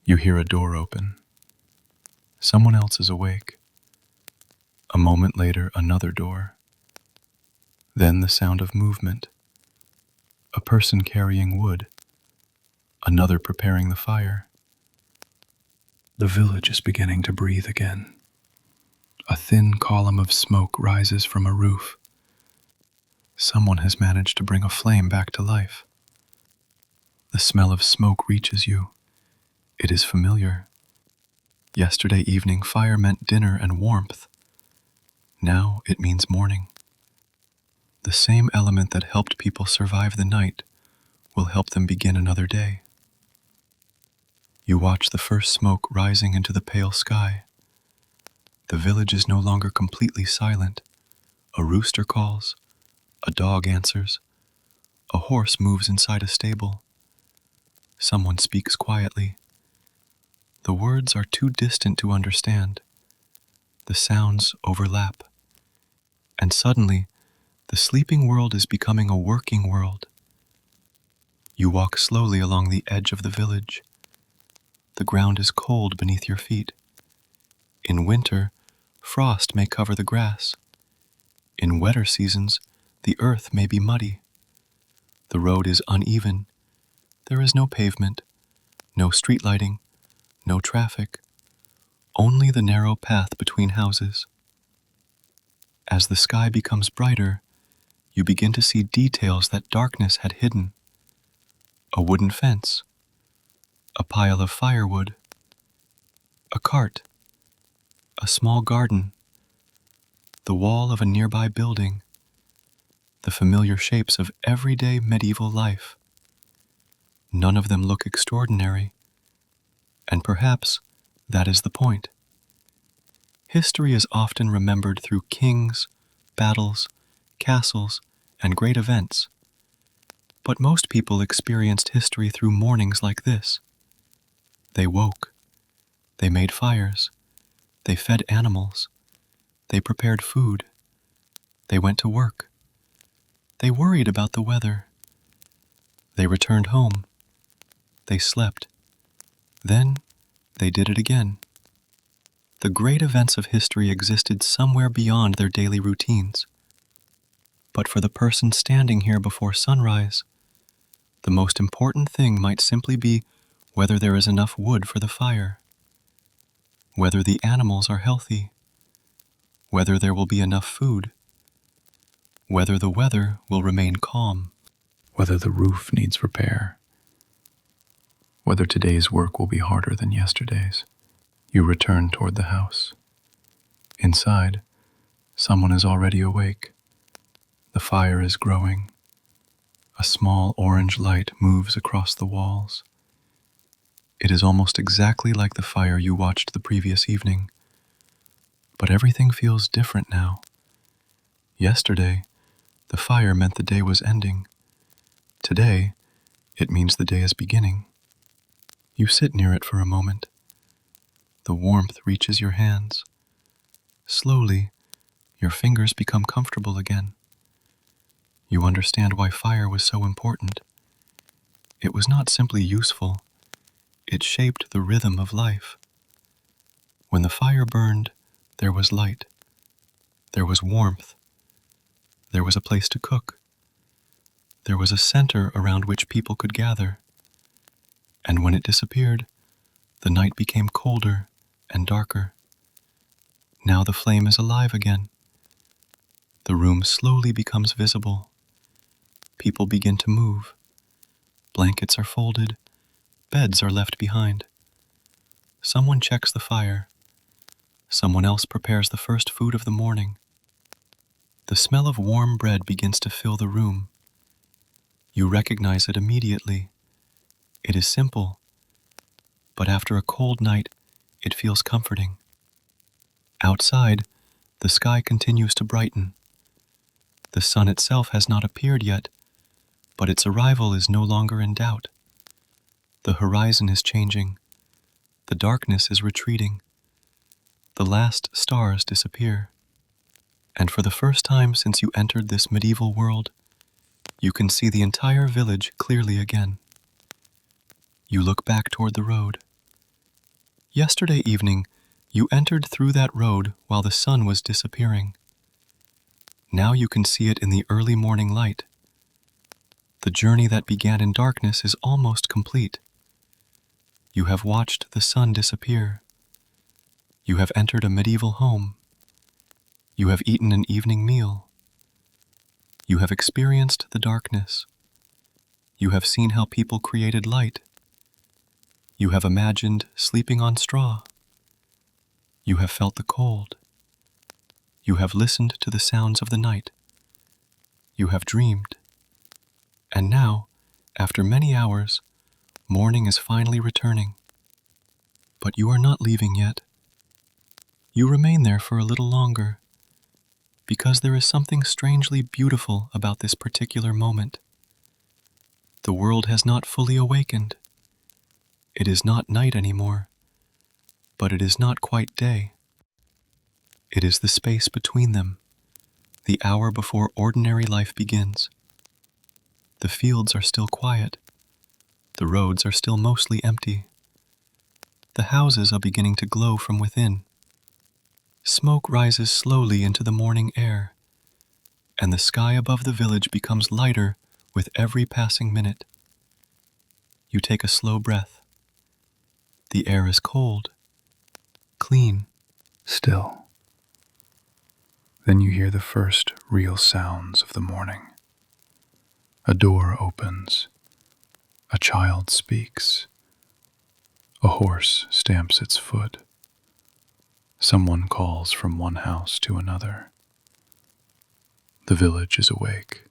You hear a door open. Someone else is awake. A moment later, another door. Then the sound of movement. A person carrying wood. Another preparing the fire. The village is beginning to breathe again. A thin column of smoke rises from a roof. Someone has managed to bring a flame back to life. The smell of smoke reaches you. It is familiar. Yesterday evening, fire meant dinner and warmth. Now it means morning. The same element that helped people survive the night will help them begin another day. You watch the first smoke rising into the pale sky. The village is no longer completely silent. A rooster calls. A dog answers. A horse moves inside a stable. Someone speaks quietly. The words are too distant to understand. The sounds overlap. And suddenly, the sleeping world is becoming a working world. You walk slowly along the edge of the village. The ground is cold beneath your feet. In winter, frost may cover the grass. In wetter seasons, the earth may be muddy. The road is uneven. There is no pavement, no street lighting, no traffic, only the narrow path between houses. As the sky becomes brighter, you begin to see details that darkness had hidden. A wooden fence, a pile of firewood, a cart, a small garden, the wall of a nearby building, the familiar shapes of everyday medieval life. None of them look extraordinary, and perhaps that is the point. History is often remembered through kings, battles, castles, and great events. But most people experienced history through mornings like this. They woke. They made fires. They fed animals. They prepared food. They went to work. They worried about the weather. They returned home. They slept. Then they did it again. The great events of history existed somewhere beyond their daily routines. But for the person standing here before sunrise, the most important thing might simply be whether there is enough wood for the fire, whether the animals are healthy, whether there will be enough food, whether the weather will remain calm, whether the roof needs repair, whether today's work will be harder than yesterday's. You return toward the house. Inside, someone is already awake. The fire is growing. A small orange light moves across the walls. It is almost exactly like the fire you watched the previous evening. But everything feels different now. Yesterday, the fire meant the day was ending. Today, it means the day is beginning. You sit near it for a moment. The warmth reaches your hands. Slowly, your fingers become comfortable again. You understand why fire was so important. It was not simply useful. It shaped the rhythm of life. When the fire burned, there was light. There was warmth. There was a place to cook. There was a center around which people could gather. And when it disappeared, the night became colder and darker. Now the flame is alive again. The room slowly becomes visible. People begin to move. Blankets are folded. Beds are left behind. Someone checks the fire. Someone else prepares the first food of the morning. The smell of warm bread begins to fill the room. You recognize it immediately. It is simple, but after a cold night, it feels comforting. Outside, the sky continues to brighten. The sun itself has not appeared yet, but its arrival is no longer in doubt. The horizon is changing. The darkness is retreating. The last stars disappear. And for the first time since you entered this medieval world, you can see the entire village clearly again. You look back toward the road. Yesterday evening, you entered through that road while the sun was disappearing. Now you can see it in the early morning light. The journey that began in darkness is almost complete. You have watched the sun disappear. You have entered a medieval home. You have eaten an evening meal. You have experienced the darkness. You have seen how people created light. You have imagined sleeping on straw. You have felt the cold. You have listened to the sounds of the night. You have dreamed. And now, after many hours, morning is finally returning. But you are not leaving yet. You remain there for a little longer, because there is something strangely beautiful about this particular moment. The world has not fully awakened. It is not night anymore, but it is not quite day. It is the space between them, the hour before ordinary life begins. The fields are still quiet. The roads are still mostly empty. The houses are beginning to glow from within. Smoke rises slowly into the morning air, and the sky above the village becomes lighter with every passing minute. You take a slow breath. The air is cold, clean, still. Then you hear the first real sounds of the morning. A door opens. A child speaks. A horse stamps its foot. Someone calls from one house to another. The village is awake.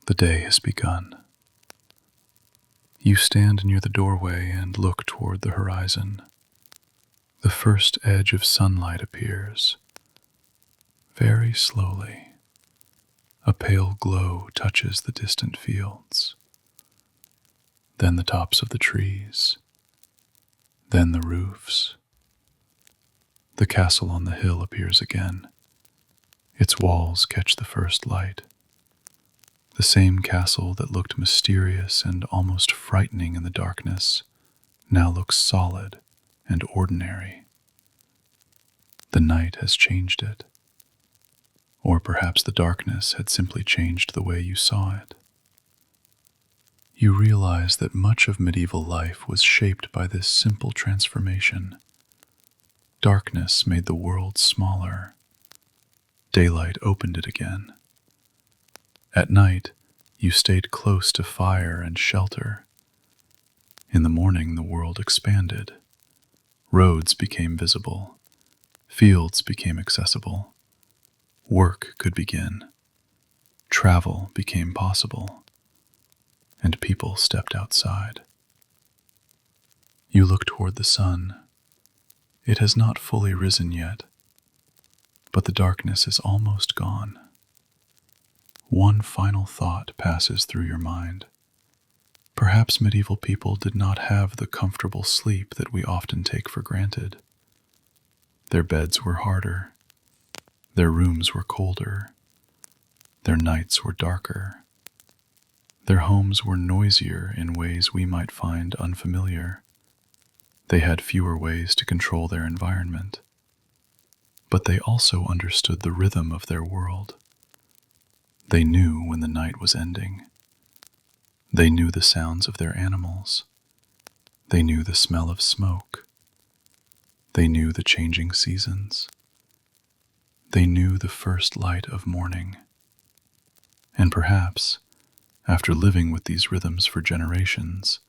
The day has begun. You stand near the doorway and look toward the horizon. The first edge of sunlight appears. Very slowly, a pale glow touches the distant fields. Then the tops of the trees. Then the roofs. The castle on the hill appears again. Its walls catch the first light. The same castle that looked mysterious and almost frightening in the darkness now looks solid and ordinary. The night has changed it. Or perhaps the darkness had simply changed the way you saw it. You realize that much of medieval life was shaped by this simple transformation. Darkness made the world smaller. Daylight opened it again. At night, you stayed close to fire and shelter. In the morning, the world expanded. Roads became visible. Fields became accessible. Work could begin. Travel became possible. And people stepped outside. You look toward the sun. It has not fully risen yet, but the darkness is almost gone. One final thought passes through your mind. Perhaps medieval people did not have the comfortable sleep that we often take for granted. Their beds were harder. Their rooms were colder. Their nights were darker. Their homes were noisier in ways we might find unfamiliar. They had fewer ways to control their environment. But they also understood the rhythm of their world. They knew when the night was ending. They knew the sounds of their animals. They knew the smell of smoke. They knew the changing seasons. They knew the first light of morning. And perhaps, after living with these rhythms for generations,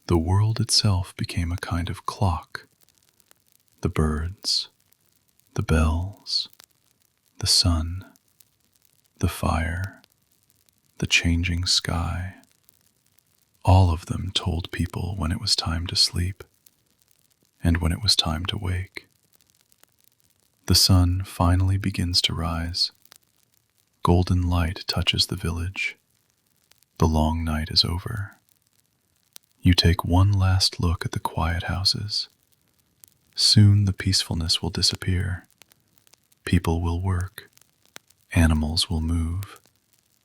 the world itself became a kind of clock. The birds, the bells, the sun, the fire, the changing sky, all of them told people when it was time to sleep and when it was time to wake. The sun finally begins to rise. Golden light touches the village. The long night is over. You take one last look at the quiet houses. Soon the peacefulness will disappear. People will work. Animals will move.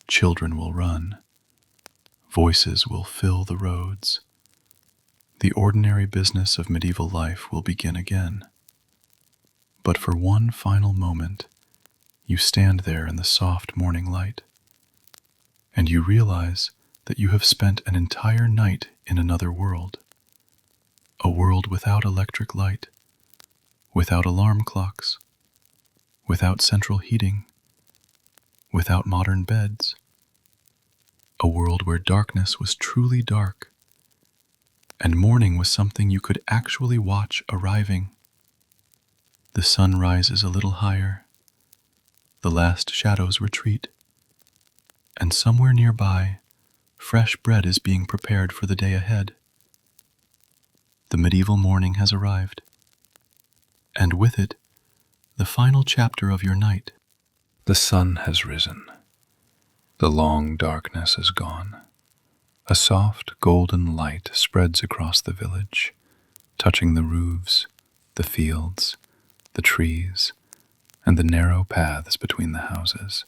Children will run. Voices will fill the roads. The ordinary business of medieval life will begin again. But for one final moment, you stand there in the soft morning light, and you realize that you have spent an entire night in another world. A world without electric light, without alarm clocks, without central heating, without modern beds. A world where darkness was truly dark, and morning was something you could actually watch arriving. The sun rises a little higher, the last shadows retreat, and somewhere nearby, fresh bread is being prepared for the day ahead. The medieval morning has arrived, and with it, the final chapter of your night. The sun has risen. The long darkness is gone. A soft golden light spreads across the village, touching the roofs, the fields, the trees, and the narrow paths between the houses.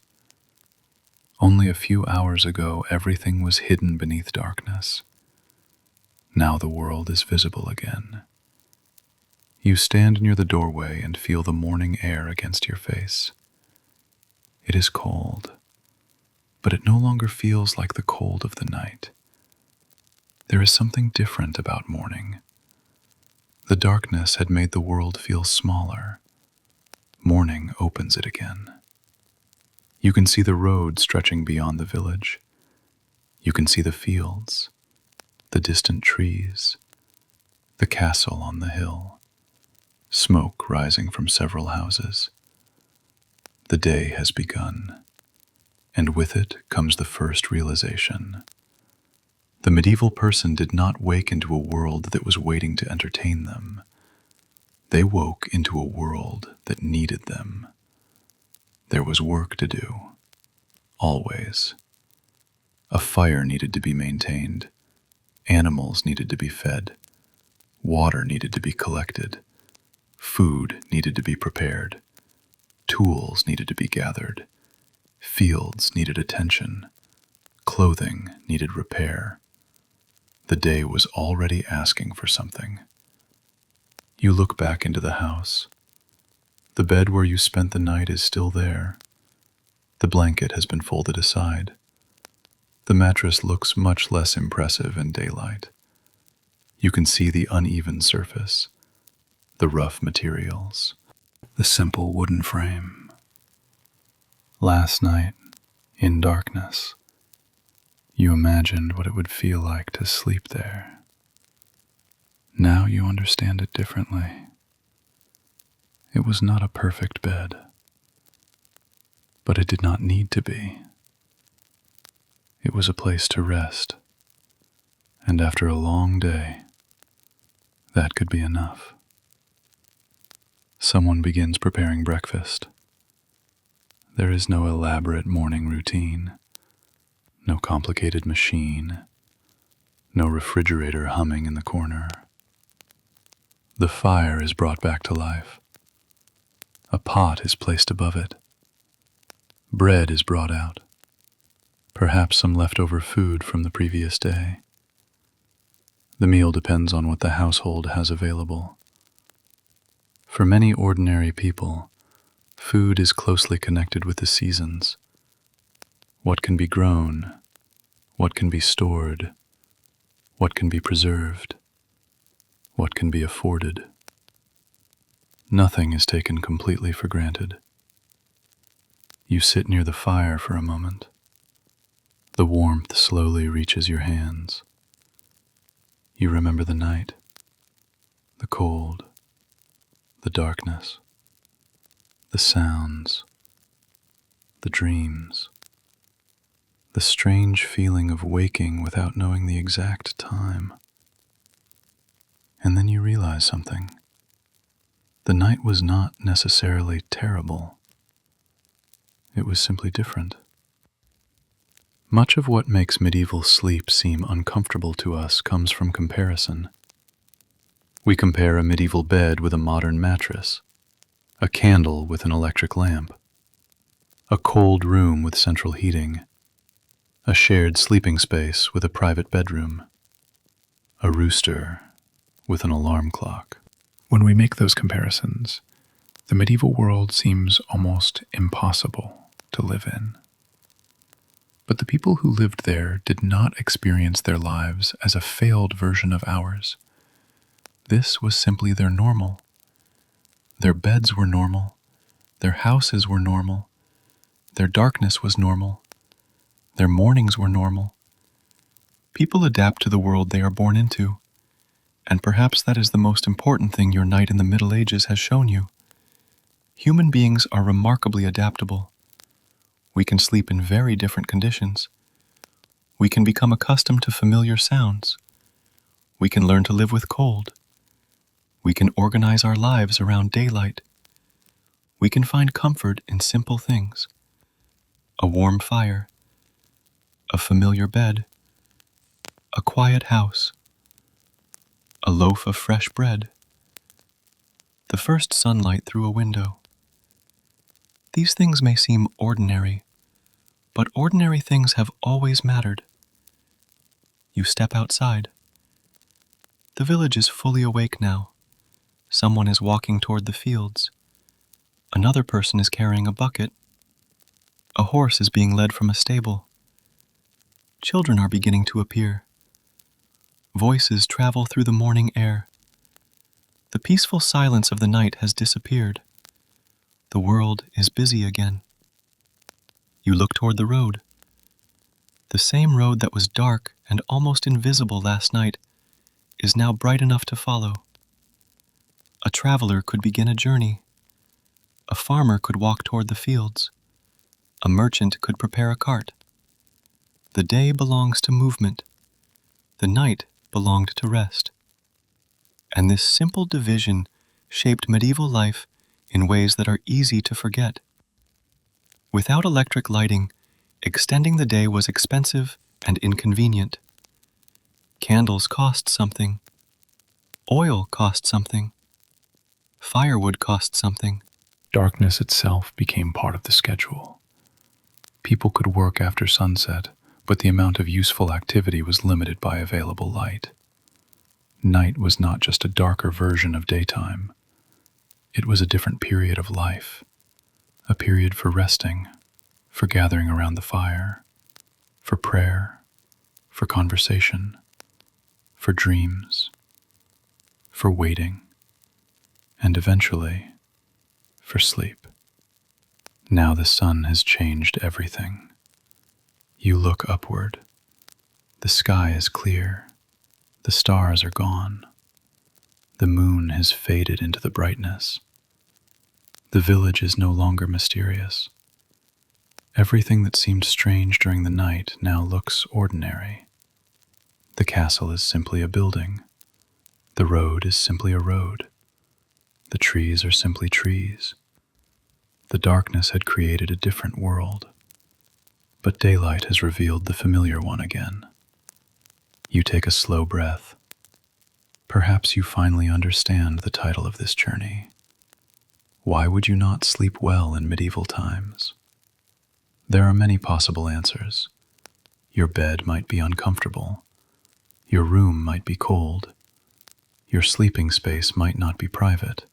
Only a few hours ago, everything was hidden beneath darkness, Now the world is visible again. You stand near the doorway and feel the morning air against your face. It is cold, but it no longer feels like the cold of the night. There is something different about morning. The darkness had made the world feel smaller. Morning opens it again. You can see the road stretching beyond the village. You can see the fields, the distant trees, the castle on the hill, smoke rising from several houses. The day has begun, and with it comes the first realization. The medieval person did not wake into a world that was waiting to entertain them. They woke into a world that needed them. There was work to do, always. A fire needed to be maintained. Animals needed to be fed. Water needed to be collected. Food needed to be prepared. Tools needed to be gathered. Fields needed attention. Clothing needed repair. The day was already asking for something. You look back into the house. The bed where you spent the night is still there. The blanket has been folded aside. The mattress looks much less impressive in daylight. You can see the uneven surface, the rough materials, the simple wooden frame. Last night, in darkness, you imagined what it would feel like to sleep there. Now you understand it differently. It was not a perfect bed, but it did not need to be. It was a place to rest, and after a long day, that could be enough. Someone begins preparing breakfast. There is no elaborate morning routine, no complicated machine, no refrigerator humming in the corner. The fire is brought back to life. A pot is placed above it. Bread is brought out. Perhaps some leftover food from the previous day. The meal depends on what the household has available. For many ordinary people, food is closely connected with the seasons. What can be grown, what can be stored, what can be preserved, what can be afforded. Nothing is taken completely for granted. You sit near the fire for a moment. The warmth slowly reaches your hands. You remember the night, the cold, the darkness, the sounds, the dreams, the strange feeling of waking without knowing the exact time. And then you realize something. The night was not necessarily terrible. It was simply different. Much of what makes medieval sleep seem uncomfortable to us comes from comparison. We compare a medieval bed with a modern mattress, a candle with an electric lamp, a cold room with central heating, a shared sleeping space with a private bedroom, a rooster with an alarm clock. When we make those comparisons, the medieval world seems almost impossible to live in. But the people who lived there did not experience their lives as a failed version of ours. This was simply their normal. Their beds were normal. Their houses were normal. Their darkness was normal. Their mornings were normal. People adapt to the world they are born into, and perhaps that is the most important thing your night in the Middle Ages has shown you. Human beings are remarkably adaptable. We can sleep in very different conditions. We can become accustomed to familiar sounds. We can learn to live with cold. We can organize our lives around daylight. We can find comfort in simple things. A warm fire, a familiar bed, a quiet house, a loaf of fresh bread, the first sunlight through a window. These things may seem ordinary, but ordinary things have always mattered. You step outside. The village is fully awake now. Someone is walking toward the fields. Another person is carrying a bucket. A horse is being led from a stable. Children are beginning to appear. Voices travel through the morning air. The peaceful silence of the night has disappeared. The world is busy again. You look toward the road. The same road that was dark and almost invisible last night is now bright enough to follow. A traveler could begin a journey. A farmer could walk toward the fields. A merchant could prepare a cart. The day belongs to movement. The night belonged to rest. And this simple division shaped medieval life in ways that are easy to forget. Without electric lighting, extending the day was expensive and inconvenient. Candles cost something. Oil cost something. Firewood cost something. Darkness itself became part of the schedule. People could work after sunset, but the amount of useful activity was limited by available light. Night was not just a darker version of daytime. It was a different period of life, a period for resting, for gathering around the fire, for prayer, for conversation, for dreams, for waiting, and eventually, for sleep. Now the sun has changed everything. You look upward. The sky is clear. The stars are gone. The moon has faded into the brightness. The village is no longer mysterious. Everything that seemed strange during the night now looks ordinary. The castle is simply a building. The road is simply a road. The trees are simply trees. The darkness had created a different world, but daylight has revealed the familiar one again. You take a slow breath. Perhaps you finally understand the title of this journey. Why would you not sleep well in medieval times? There are many possible answers. Your bed might be uncomfortable. Your room might be cold. Your sleeping space might not be private.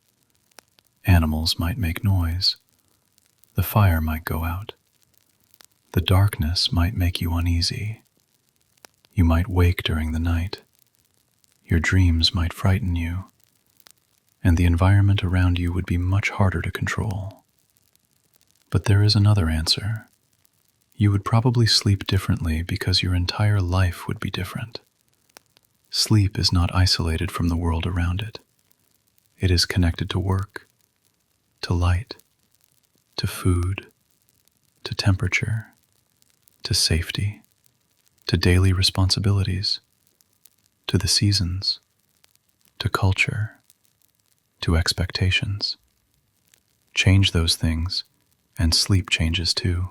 Animals might make noise. The fire might go out. The darkness might make you uneasy. You might wake during the night. Your dreams might frighten you, and the environment around you would be much harder to control. But there is another answer. You would probably sleep differently because your entire life would be different. Sleep is not isolated from the world around it. It is connected to work, to light, to food, to temperature, to safety, to daily responsibilities, to the seasons, to culture, to expectations. Change those things, and sleep changes too.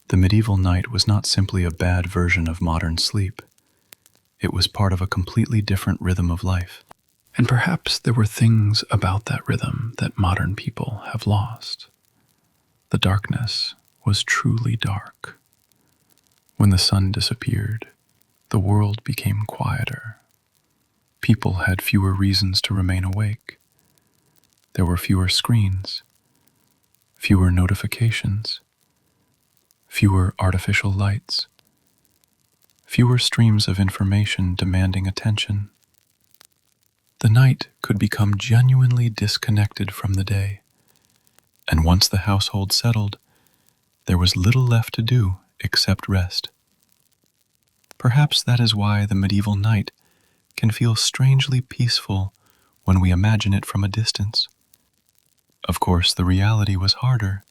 The medieval night was not simply a bad version of modern sleep. It was part of a completely different rhythm of life. And perhaps there were things about that rhythm that modern people have lost. The darkness was truly dark. When the sun disappeared, the world became quieter. People had fewer reasons to remain awake. There were fewer screens, fewer notifications, fewer artificial lights, fewer streams of information demanding attention. The night could become genuinely disconnected from the day, and once the household settled, there was little left to do except rest. Perhaps that is why the medieval night can feel strangely peaceful when we imagine it from a distance. Of course, the reality was harder.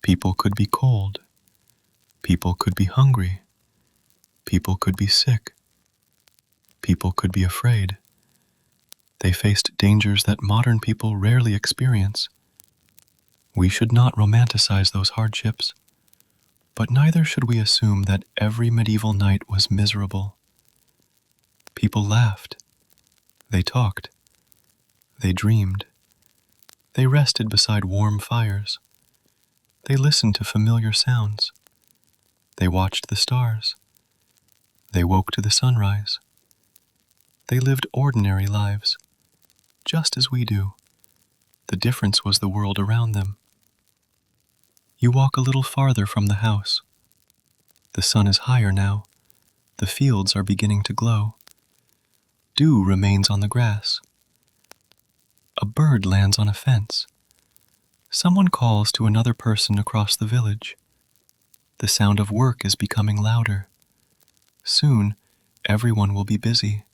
People could be cold. People could be hungry. People could be sick. People could be afraid. They faced dangers that modern people rarely experience. We should not romanticize those hardships, but neither should we assume that every medieval night was miserable. People laughed. They talked. They dreamed. They rested beside warm fires. They listened to familiar sounds. They watched the stars. They woke to the sunrise. They lived ordinary lives, just as we do. The difference was the world around them. You walk a little farther from the house. The sun is higher now. The fields are beginning to glow. Dew remains on the grass. A bird lands on a fence. Someone calls to another person across the village. The sound of work is becoming louder. Soon, everyone will be busy.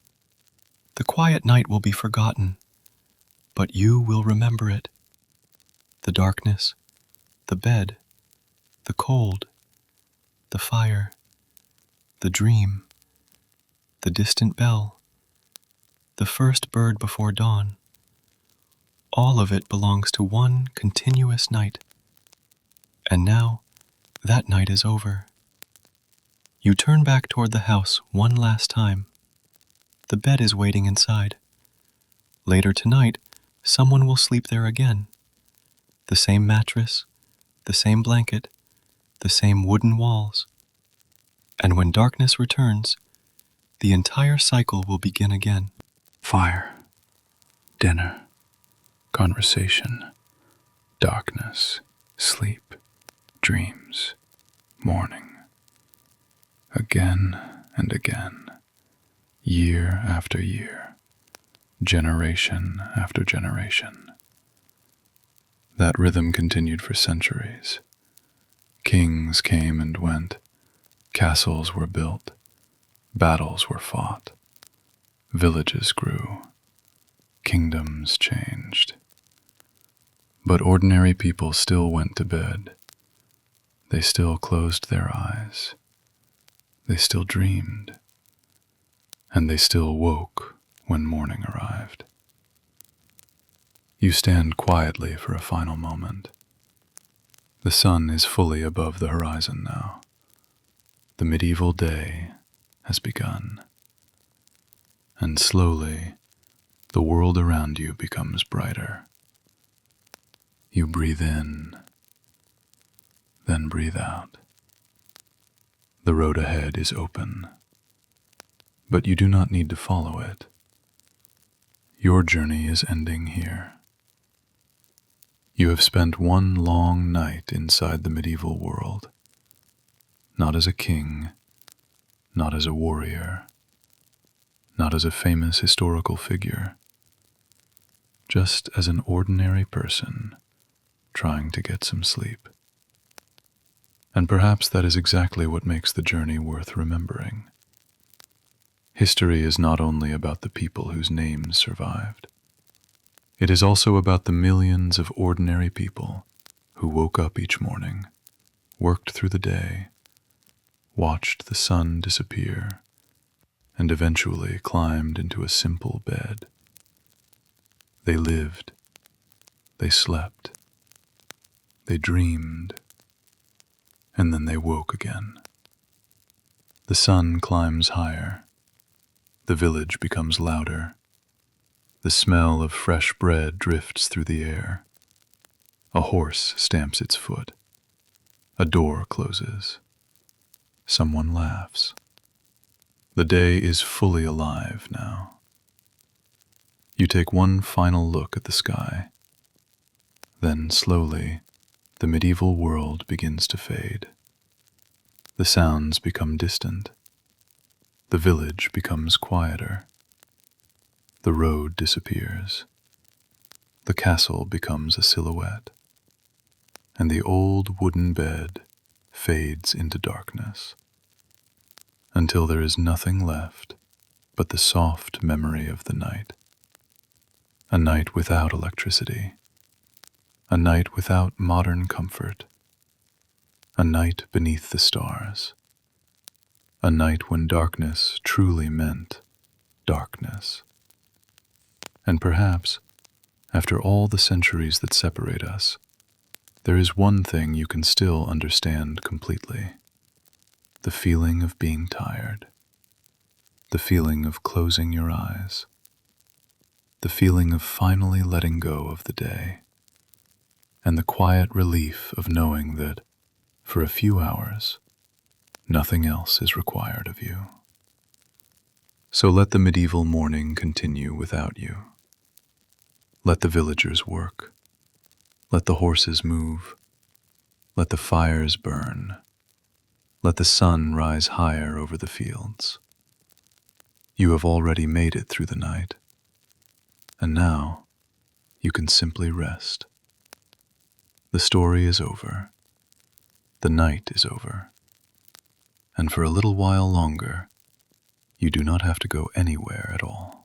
The quiet night will be forgotten, but you will remember it. The darkness, the bed, the cold, the fire, the dream, the distant bell, the first bird before dawn. All of it belongs to one continuous night. And now, that night is over. You turn back toward the house one last time. The bed is waiting inside. Later tonight, someone will sleep there again. The same mattress, the same blanket, the same wooden walls. And when darkness returns, the entire cycle will begin again. Fire, dinner, conversation, darkness, sleep, dreams, morning. Again and again, year after year, generation after generation. That rhythm continued for centuries. Kings came and went, castles were built, battles were fought, villages grew, kingdoms changed. But ordinary people still went to bed. They still closed their eyes. They still dreamed. And they still woke when morning arrived. You stand quietly for a final moment. The sun is fully above the horizon now. The medieval day has begun. And slowly, the world around you becomes brighter. You breathe in, then breathe out. The road ahead is open, but you do not need to follow it. Your journey is ending here. You have spent one long night inside the medieval world, not as a king, not as a warrior, not as a famous historical figure, just as an ordinary person trying to get some sleep. And perhaps that is exactly what makes the journey worth remembering. History is not only about the people whose names survived. It is also about the millions of ordinary people who woke up each morning, worked through the day, watched the sun disappear, and eventually climbed into a simple bed. They lived, they slept, they dreamed, and then they woke again. The sun climbs higher. The village becomes louder. The smell of fresh bread drifts through the air. A horse stamps its foot. A door closes. Someone laughs. The day is fully alive now. You take one final look at the sky. Then slowly, the medieval world begins to fade. The sounds become distant. The village becomes quieter. The road disappears. The castle becomes a silhouette. And the old wooden bed fades into darkness, until there is nothing left but the soft memory of the night. A night without electricity. A night without modern comfort. A night beneath the stars. A night when darkness truly meant darkness. And perhaps, after all the centuries that separate us, there is one thing you can still understand completely. The feeling of being tired. The feeling of closing your eyes. The feeling of finally letting go of the day. And the quiet relief of knowing that, for a few hours, nothing else is required of you. So let the medieval morning continue without you. Let the villagers work. Let the horses move. Let the fires burn. Let the sun rise higher over the fields. You have already made it through the night, and now you can simply rest. The story is over. The night is over. And for a little while longer, you do not have to go anywhere at all.